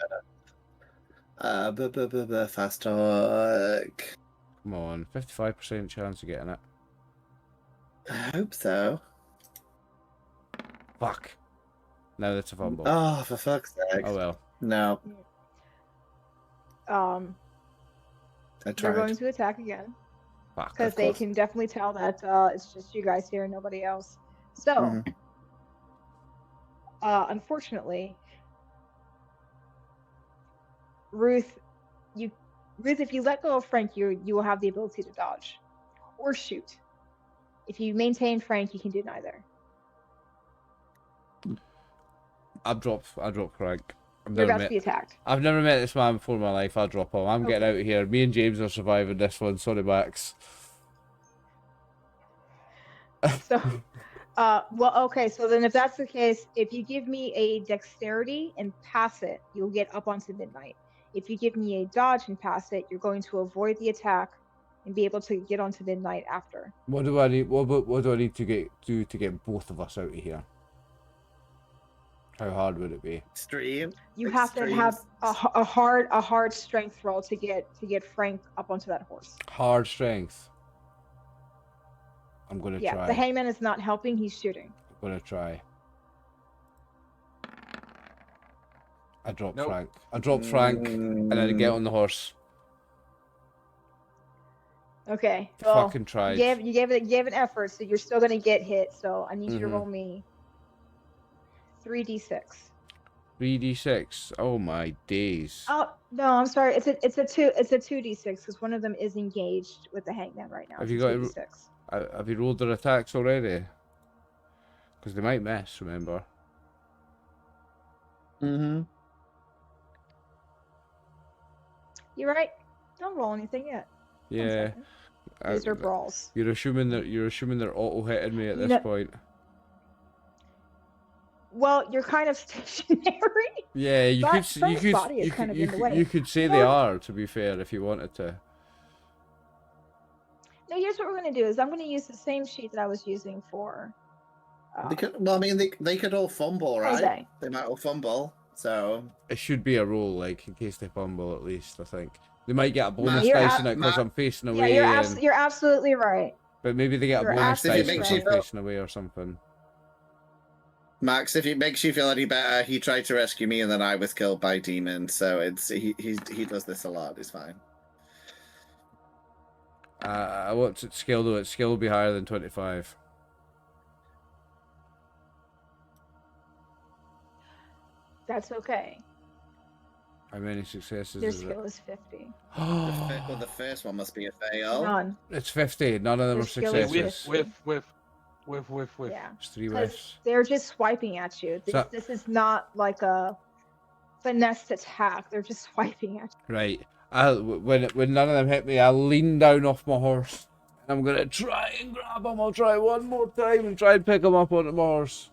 better. Fast talk. Come on, 55% chance of getting it. I hope so. Fuck. Now that's a fumble. Oh, for fuck's sake. Oh well. No, I They're tried. going to attack again Fuck. because Of they course. can definitely tell that it's just you guys here and nobody else. So, Mhm. Unfortunately, Ruth, if you let go of Frank, you will have the ability to dodge or shoot. If you maintain Frank, you can do neither. I drop Frank. You're about to be attacked. I've never met this man before in my life. I'll drop him. I'm getting out of here. Me and James are surviving this one. Sorry, Max. So, okay. So then, if that's the case, if you give me a dexterity and pass it, you'll get up onto midnight. If you give me a dodge and pass it, you're going to avoid the attack and be able to get onto midnight after. What do I need? What do I need to do to get both of us out of here? How hard would it be? Stream. You have to have a hard strength roll to get Frank up onto that horse. Hard strength. I'm gonna Yeah, try. the hangman is not helping. He's shooting. I'm gonna try. I dropped Nope. Frank. I dropped Frank, and then I get on the horse. Okay. Well, Fucking tried. you gave an effort, so you're still gonna get hit. So I need you to roll me 3d6. 3d6. Oh my days. Oh no, I'm sorry. It's a 2d6 because one of them is engaged with the hangman right now. Have It's you a got 2d6. Have you rolled their attacks already? Because they might miss. Remember. Mm-hmm. You're right. Don't roll anything yet. One Yeah. second. These are brawls. You're assuming they're auto hitting me at this No. point. Well, you're kind of stationary. Yeah, you But could Frank's body is kind of in the way. you could say You they know- are, to be fair, if you wanted to. No, here's what we're gonna do: is I'm gonna use the same sheet that I was using for. They could. Well, I mean, they could all fumble, right? Jose. They might all fumble. So It should be a roll, like, in case they fumble, at least, I think. They might get a bonus You're dice ab- in it because I'm facing Yeah, away. you're absolutely right. But maybe they get a you're bonus absolutely dice right. because I'm facing away or something. Max, if it makes you feel any better, he tried to rescue me and then I was killed by demons. So he does this a lot. It's fine. I want its skill, though. Its skill will be higher than 25. That's okay. How many successes Their is it? skill is 50. Well, the first one must be a fail. None. It's 50. None of them Their are skill is successes. With. Yeah. It's 3 Because whiffs. they're just swiping at you. So- This is not like a finessed attack. They're just swiping at you. Right. When none of them hit me, I lean down off my horse. And I'm gonna try and grab him. I'll try one more time and try and pick him up onto my horse.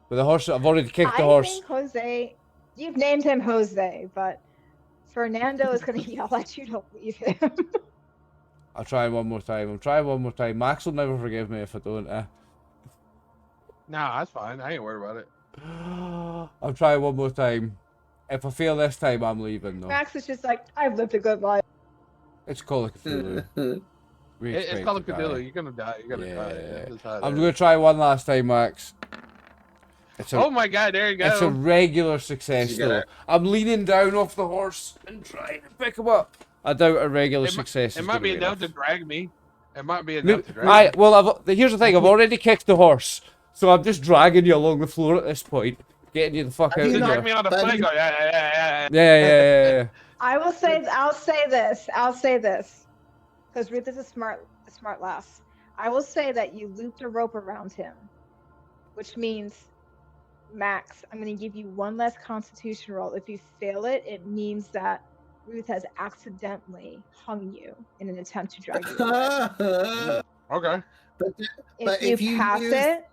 With the horse, I've already kicked the I horse. think Jose, you've named him Jose, but Fernando is going to yell at you to leave him. I'll try one more time. I'm trying one more time. Max will never forgive me if I don't. Nah, that's fine. I ain't worried about it. I'll try one more time. If I fail this time, I'm leaving though. Max is just like, I've lived a good life. It's Call of Cthulhu. We It's expect Call of to die. Cthulhu. You're gonna die. You're gonna die. Yeah. That's just how it I'm is. gonna try one last time, Max. It's a, Oh my god, there you go. it's a regular success You get though. it. I'm leaning down off the horse and trying to pick him up. I doubt a regular It mi- success It is might gonna be enough enough. to drag me. It might be No, enough to drag me. well, here's the thing. I've already kicked the horse, so I'm just dragging you along the floor at this point, getting you the fuck out you of Just not- here. drag me on the but foot. you- Go, yeah. Yeah. I'll say this. Because Ruth is a smart lass. I will say that you looped a rope around him, which means, Max, I'm going to give you one less constitution roll. If you fail it, it means that Ruth has accidentally hung you in an attempt to drag you away. Okay. But If you pass it,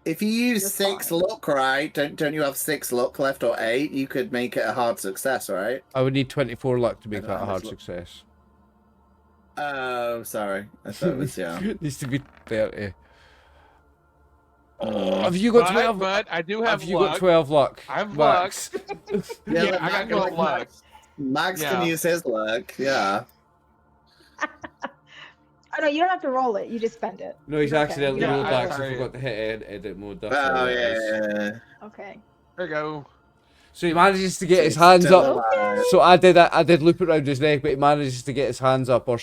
if you use You're 6 fine. luck, right? Don't you have 6 luck left or 8? You could make it a hard success, right? I would need 24 luck to make don't that a have hard much luck. success. Oh, sorry. I thought it was It needs to be 30. Have you got 12? But I do have Have you luck. got 12 luck? I have Max? Yeah, I got 12 luck. Max Yeah. can use his luck. Yeah. oh no, you don't have to roll it. You just spend it. No, he's You're okay. accidentally You don't rolled have to back, so roll I sorry. forgot to hit edit mode. That's Oh all it is. yeah. it. Okay. There you go. So he manages to get his He's hands still up. alive. So I did loop it around his neck, but he manages to get his hands up, or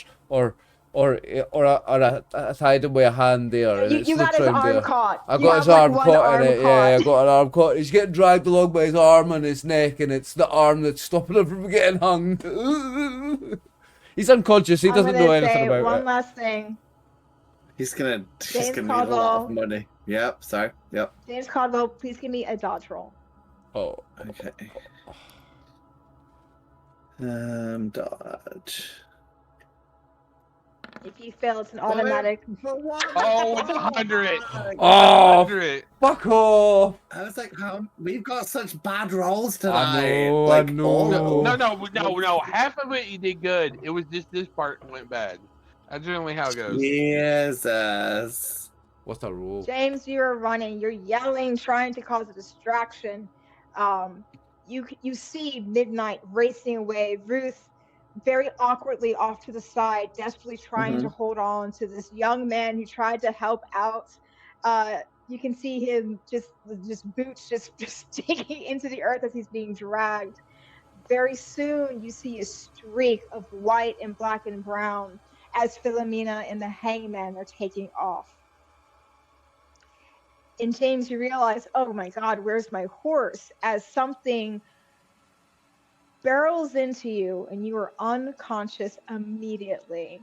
I tied him with a hand there. And You, it's you got looped his round arm there. caught. I You got have, his like, arm one caught arm in it. Yeah, I got an arm caught. He's getting dragged along by his arm and his neck, and it's the arm that's stopping him from getting hung. He's unconscious. He I'm doesn't gonna know anything say about one it. last thing. He's gonna James need a lot of Caldwell. money. Yep. Sorry. Yep. James Caldwell, please give me a dodge roll. Oh, Okay. Dodge. If you fail, it's an automatic. Oh, 100. Oh, 100. fuck off! I was like, we've got such bad rolls I tonight. know, Like, I all know. of No. Half of it you did good. It was just this part went bad. That's generally how it goes. Jesus. What's that roll? James, you're running. You're yelling, trying to cause a distraction. You see Midnight racing away. Ruth very awkwardly off to the side, desperately trying to hold on to this young man who tried to help out. You can see him just boots just digging into the earth as he's being dragged. Very soon, you see a streak of white and black and brown as Philomena and the Hangman are taking off. And James, you realize, oh my God, where's my horse? As something barrels into you and you are unconscious immediately.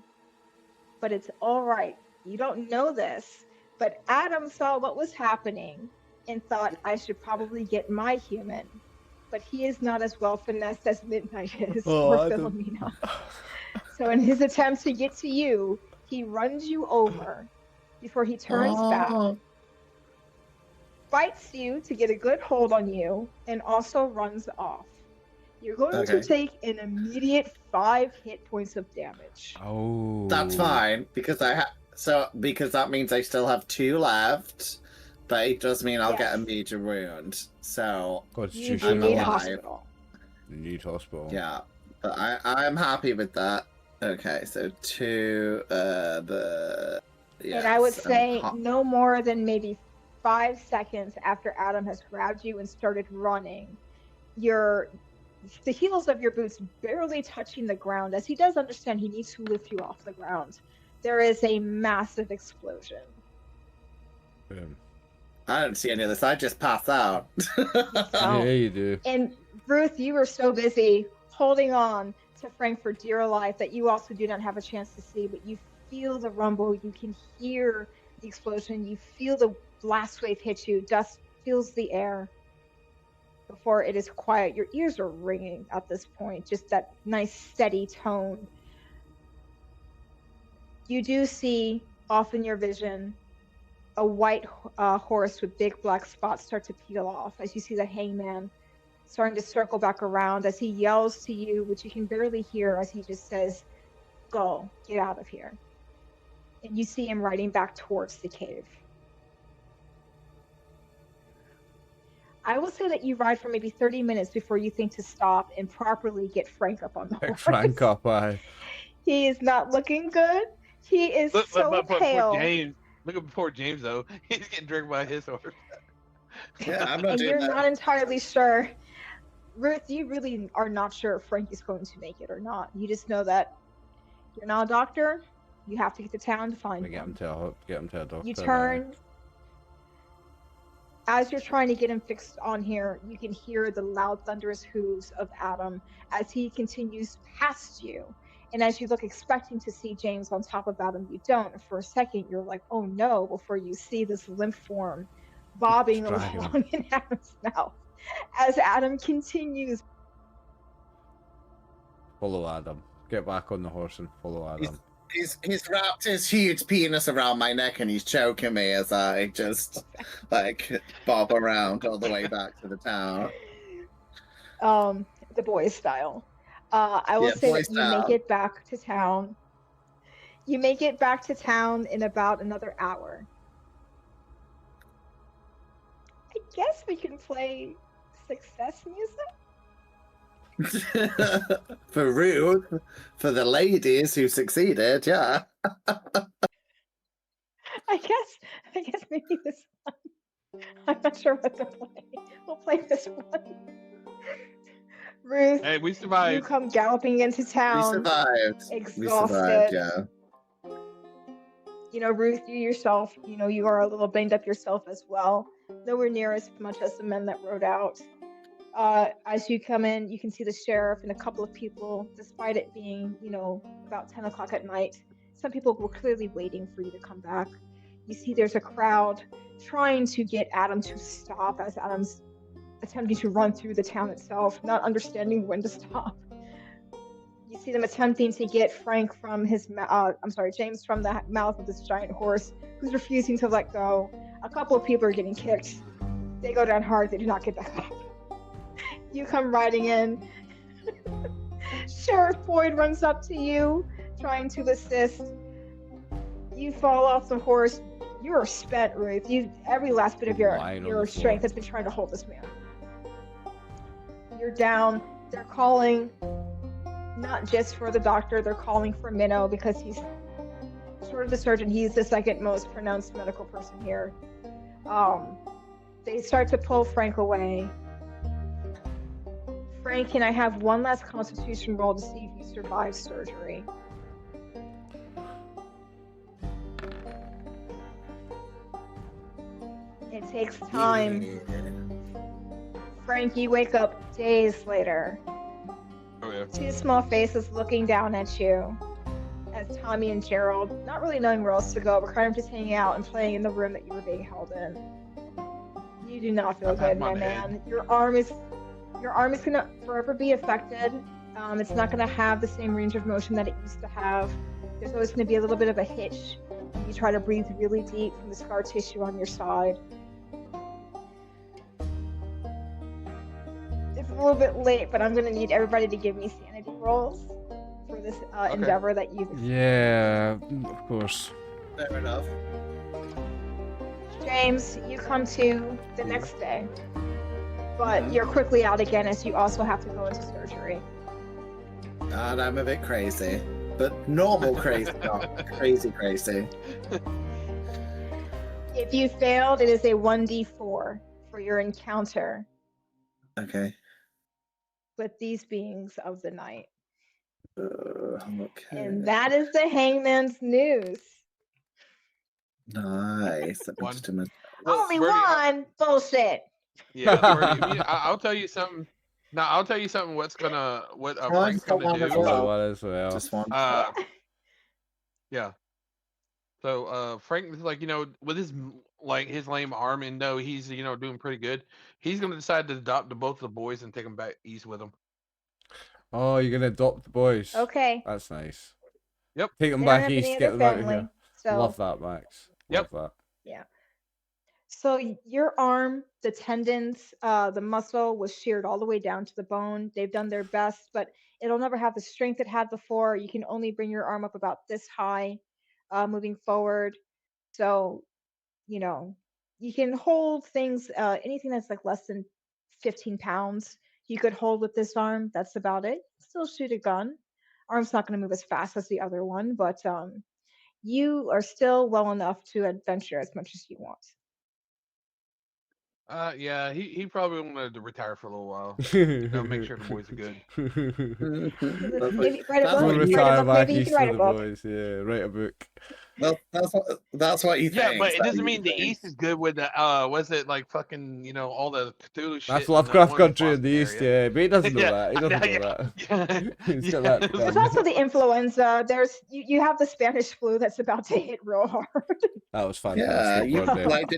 But it's all right. You don't know this, but Adam saw what was happening and thought, I should probably get my human. But he is not as well finessed as Midnight is or Philomena. So in his attempt to get to you, he runs you over before he turns back, bites you to get a good hold on you, and also runs off. You're going to take an immediate 5 hit points of damage. Oh. That's fine, because because that means I still have 2 left, but it does mean I'll get a major wound. So you I'm need alive. hospital. You need hospital. Yeah, but I'm happy with that. Okay, so 2 and I would say no more than maybe 5 seconds after Adam has grabbed you and started running, the heels of your boots barely touching the ground, as he does understand he needs to lift you off the ground. There is a massive explosion. I don't see any of this. I just pass out. Yeah, you do. And Ruth, you were so busy holding on to Frank for dear life that you also do not have a chance to see, but you feel the rumble, you can hear the explosion, you feel the blast wave hit you, dust fills the air. Before it is quiet, your ears are ringing at this point, just that nice steady tone. You do see off in your vision a white horse with big black spots start to peel off as you see the Hangman starting to circle back around as he yells to you, which you can barely hear, as he just says, "Go, get out of here." And you see him riding back towards the cave. I will say that you ride for maybe 30 minutes before you think to stop and properly get Frank up on the horse. Frank up, aye. He is not looking good. He is so pale. Look at poor James, though. He's getting dragged by his horse. Yeah, I'm not and doing you're that. not entirely sure. Ruth, you really are not sure if Frank is going to make it or not. You just know that you're not a doctor. You have to get to town to find him. Get him to a doctor. You turn. As you're trying to get him fixed on here, you can hear the loud, thunderous hooves of Adam as he continues past you. And as you look expecting to see James on top of Adam, you don't. For a second, you're like, oh no, before you see this limp form bobbing along in Adam's mouth. As Adam continues. Follow Adam. Get back on the horse and follow Adam. He's wrapped his huge penis around my neck and he's choking me as I just bob around all the way back to the town. The boys style. I will say that you make it back to town. You make it back to town in about another hour. I guess we can play success music. For Ruth, for the ladies who succeeded, yeah. I guess maybe this one. I'm not sure what to play. We'll play this one. Ruth, hey, we survived. You come galloping into town. We survived. Exhausted. We survived, yeah. You know, Ruth, you yourself, you are a little banged up yourself as well. Nowhere near as much as the men that rode out. As you come in, you can see the sheriff and a couple of people, despite it being, about 10 o'clock at night. Some people were clearly waiting for you to come back. You see there's a crowd trying to get Adam to stop as Adam's attempting to run through the town itself, not understanding when to stop. You see them attempting to get Frank from his, James from the mouth of this giant horse who's refusing to let go. A couple of people are getting kicked. They go down hard, they do not get back up. You come riding in. Sheriff Boyd runs up to you, trying to assist. You fall off the horse. You are spent, Ruth. Every last bit of your strength has been trying to hold this man. You're down. They're calling not just for the doctor, they're calling for Minnow because he's sort of the surgeon. He's the second most pronounced medical person here. They start to pull Frank away. Frank, can I have one last constitution roll to see if you survive surgery? It takes time. Frank, you wake up days later. Oh, yeah. Two small faces looking down at you as Tommy and Gerald, not really knowing where else to go, but kind of just hanging out and playing in the room that you were being held in. You do not feel good, my man. Your arm is gonna forever be affected. It's not gonna have the same range of motion that it used to have. There's always gonna be a little bit of a hitch when you try to breathe really deep from the scar tissue on your side. It's a little bit late, but I'm gonna need everybody to give me sanity rolls for this endeavor that you've experienced. Yeah, of course. Fair enough. James, you come to the next day, but you're quickly out again as you also have to go into surgery. And I'm a bit crazy, but normal crazy, not crazy. If you failed, it is a 1d4 for your encounter Okay. with these beings of the night. Okay. And that is the Hangman's news. Nice. One. Only Birdie, one? Bullshit. Yeah, Birdie, I'll tell you something. Now I'll tell you something. What Frank's gonna do? Just one. Yeah. So Frank is like, with his lame arm, and no, he's doing pretty good. He's gonna decide to adopt both the boys and take them back east with him. Oh, you're gonna adopt the boys. Okay. That's nice. Yep. Take them They don't back have east, any get other them out of family, here. So, Love that, Max. Yep. Love yeah. So your arm, the tendons, the muscle was sheared all the way down to the bone. They've done their best, but it'll never have the strength it had before. You can only bring your arm up about this high moving forward. So, you can hold things, anything that's like less than 15 pounds, you could hold with this arm. That's about it. Still shoot a gun. Arm's not going to move as fast as the other one, but you are still well enough to adventure as much as you want. Yeah, he probably wanted to retire for a little while. that. Make sure the boys are good. Maybe write a That's book. what Maybe you- write a Retire book. back Maybe you east can write for a the book. boys. Yeah, write a book. That's what you Yeah, think. but it doesn't That's mean the what you East is think. good with the was it like fucking all the Cthulhu shit. That's in Lovecraft one country in the Boston east, area. yeah. But he doesn't know Yeah, that. He doesn't know yeah, that. yeah, He's got that There's down. also the influenza. You have the Spanish flu that's about to hit real hard. That was Yeah, fantastic. you weren't it? like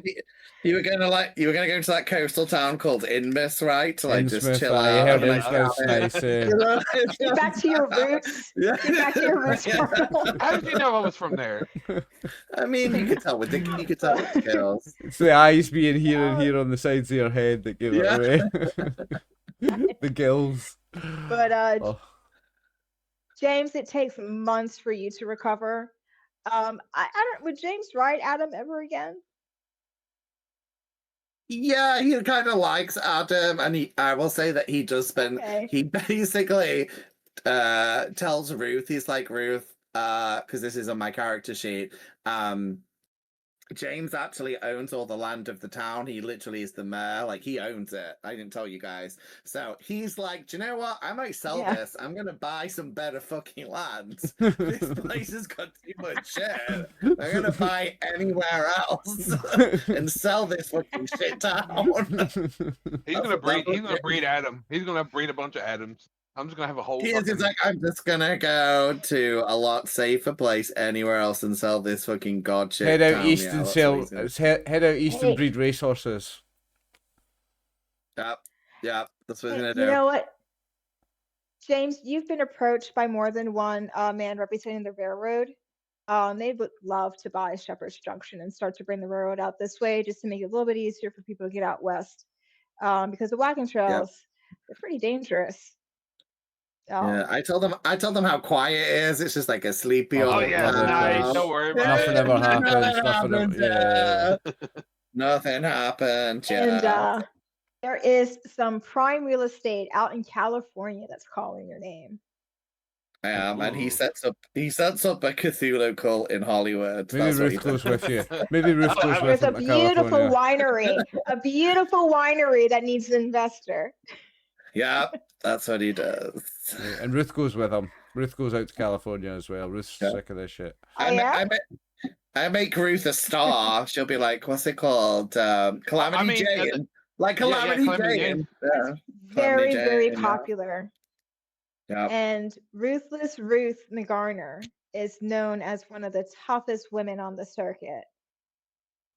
you were gonna go into that coastal town called Innsmouth, right? To like just Innsmouth, chill I out. heard have a nice Innsmouth's outing. nice. You know? Get back to your roots. Yeah. Get back to your roots. Yeah. Carl. How did you know I was from there? I mean, you could tell with the girls. It's the eyes being here and here on the sides of your head that give Yeah. it away. The gills. But Oh. James, it takes months for you to recover. I don't. Would James ride Adam ever again? Yeah, he kind of likes Adam, and I will say that he does spend. Okay. He basically tells Ruth, he's like, Ruth, because this is on my character sheet. James actually owns all the land of the town. He literally is the mayor. Like, he owns it. I didn't tell you guys. So he's like, do you know what? I might sell this. I'm going to buy some better fucking land. This place has got too much shit. I'm going to buy anywhere else and sell this fucking shit town. He's gonna breed Adam. He's gonna breed a bunch of Adams. I'm just gonna have a whole. He is fucking- like, I'm just gonna go to a lot safer place anywhere else and sell this fucking god shit. Head out town. east Yeah, and that's sell. what he's gonna- Head out east Hey. and breed racehorses. Yep, that's what he's gonna You do. know what? James, you've been approached by more than one man representing the railroad. They would love to buy Shepherd's Junction and start to bring the railroad out this way just to make it a little bit easier for people to get out west. Because the wagon trails, they're pretty dangerous. Yeah, I told them how quiet it is. It's just like a sleepy Oh, old yeah, lovely nice. place. Don't worry about Nothing it. ever happens. Nothing ever, yeah. Nothing happened. And Yeah. there is some prime real estate out in California that's calling your name. And he sets up a Cthulhu cult in Hollywood. Maybe That's what he Ruth goes does. with you. Maybe Ruth goes with There's a him to beautiful California. winery that needs an investor. Yeah, that's what he does. Yeah, and Ruth goes with him. Ruth goes out to California as well. Ruth's sick of this shit. I make Ruth a star. She'll be like, what's it called? Calamity Jane. Like Calamity Jane. Yeah. Very, Jane, very popular. Yeah. And Ruthless Ruth McGarner is known as one of the toughest women on the circuit.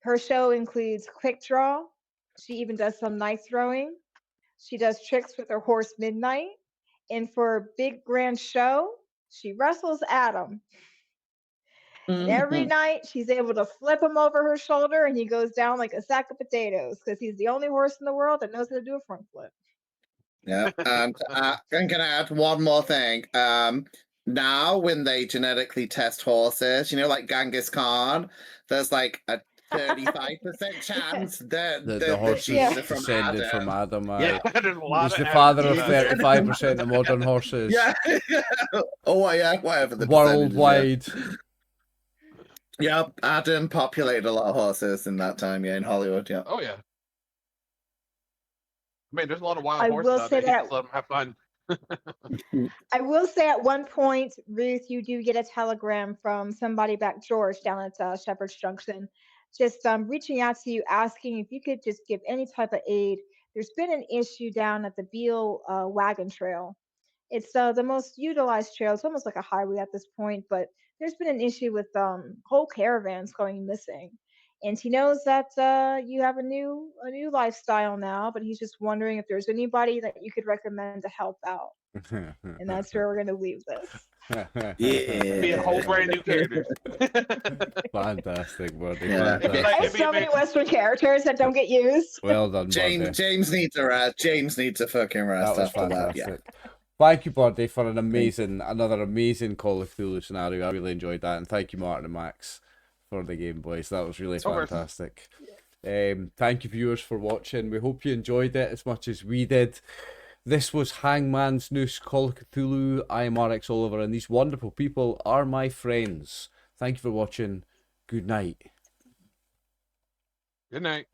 Her show includes quick draw. She even does some knife throwing. She does tricks with her horse Midnight. And for a big grand show, she wrestles Adam. And every night she's able to flip him over her shoulder and he goes down like a sack of potatoes because he's the only horse in the world that knows how to do a front flip. Yeah, and I'm gonna add one more thing. Now when they genetically test horses, like Genghis Khan, there's like a 35% chance that The horse genes is are from descended Adam. from Adam. Yeah, there's a lot He's of the father of evidence. 35% of modern horses. Yeah. Oh yeah, whatever the percentage is, Worldwide. yeah. Adam populated a lot of horses in that time, in Hollywood, yeah. Oh yeah. I mean, there's a lot of wild I horses will out say there. that- Just let them have fun. I will say at one point, Ruth, you do get a telegram from somebody back George down at Shepherd's Junction, just reaching out to you, asking if you could just give any type of aid. There's been an issue down at the Beale Wagon Trail. It's the most utilized trail. It's almost like a highway at this point, but there's been an issue with whole caravans going missing. And he knows that you have a new lifestyle now, but he's just wondering if there's anybody that you could recommend to help out. And that's where we're going to leave this. Yeah. Be a whole brand new character. Fantastic, buddy. Yeah. Fantastic. I have so many Western characters that don't get used. Well done, buddy. James needs a rest. James needs a fucking rest That was after that. fantastic. Yeah. Thank you, buddy, for another amazing Call of Cthulhu scenario. I really enjoyed that, and thank you, Martin and Max, for the game, boys. That was really fantastic. Thank you, viewers, for watching. We hope you enjoyed it as much as we did. This was Hangman's Noose, Call of Cthulhu. I am RxOliver, and these wonderful people are my friends. Thank you for watching. Good night. Good night.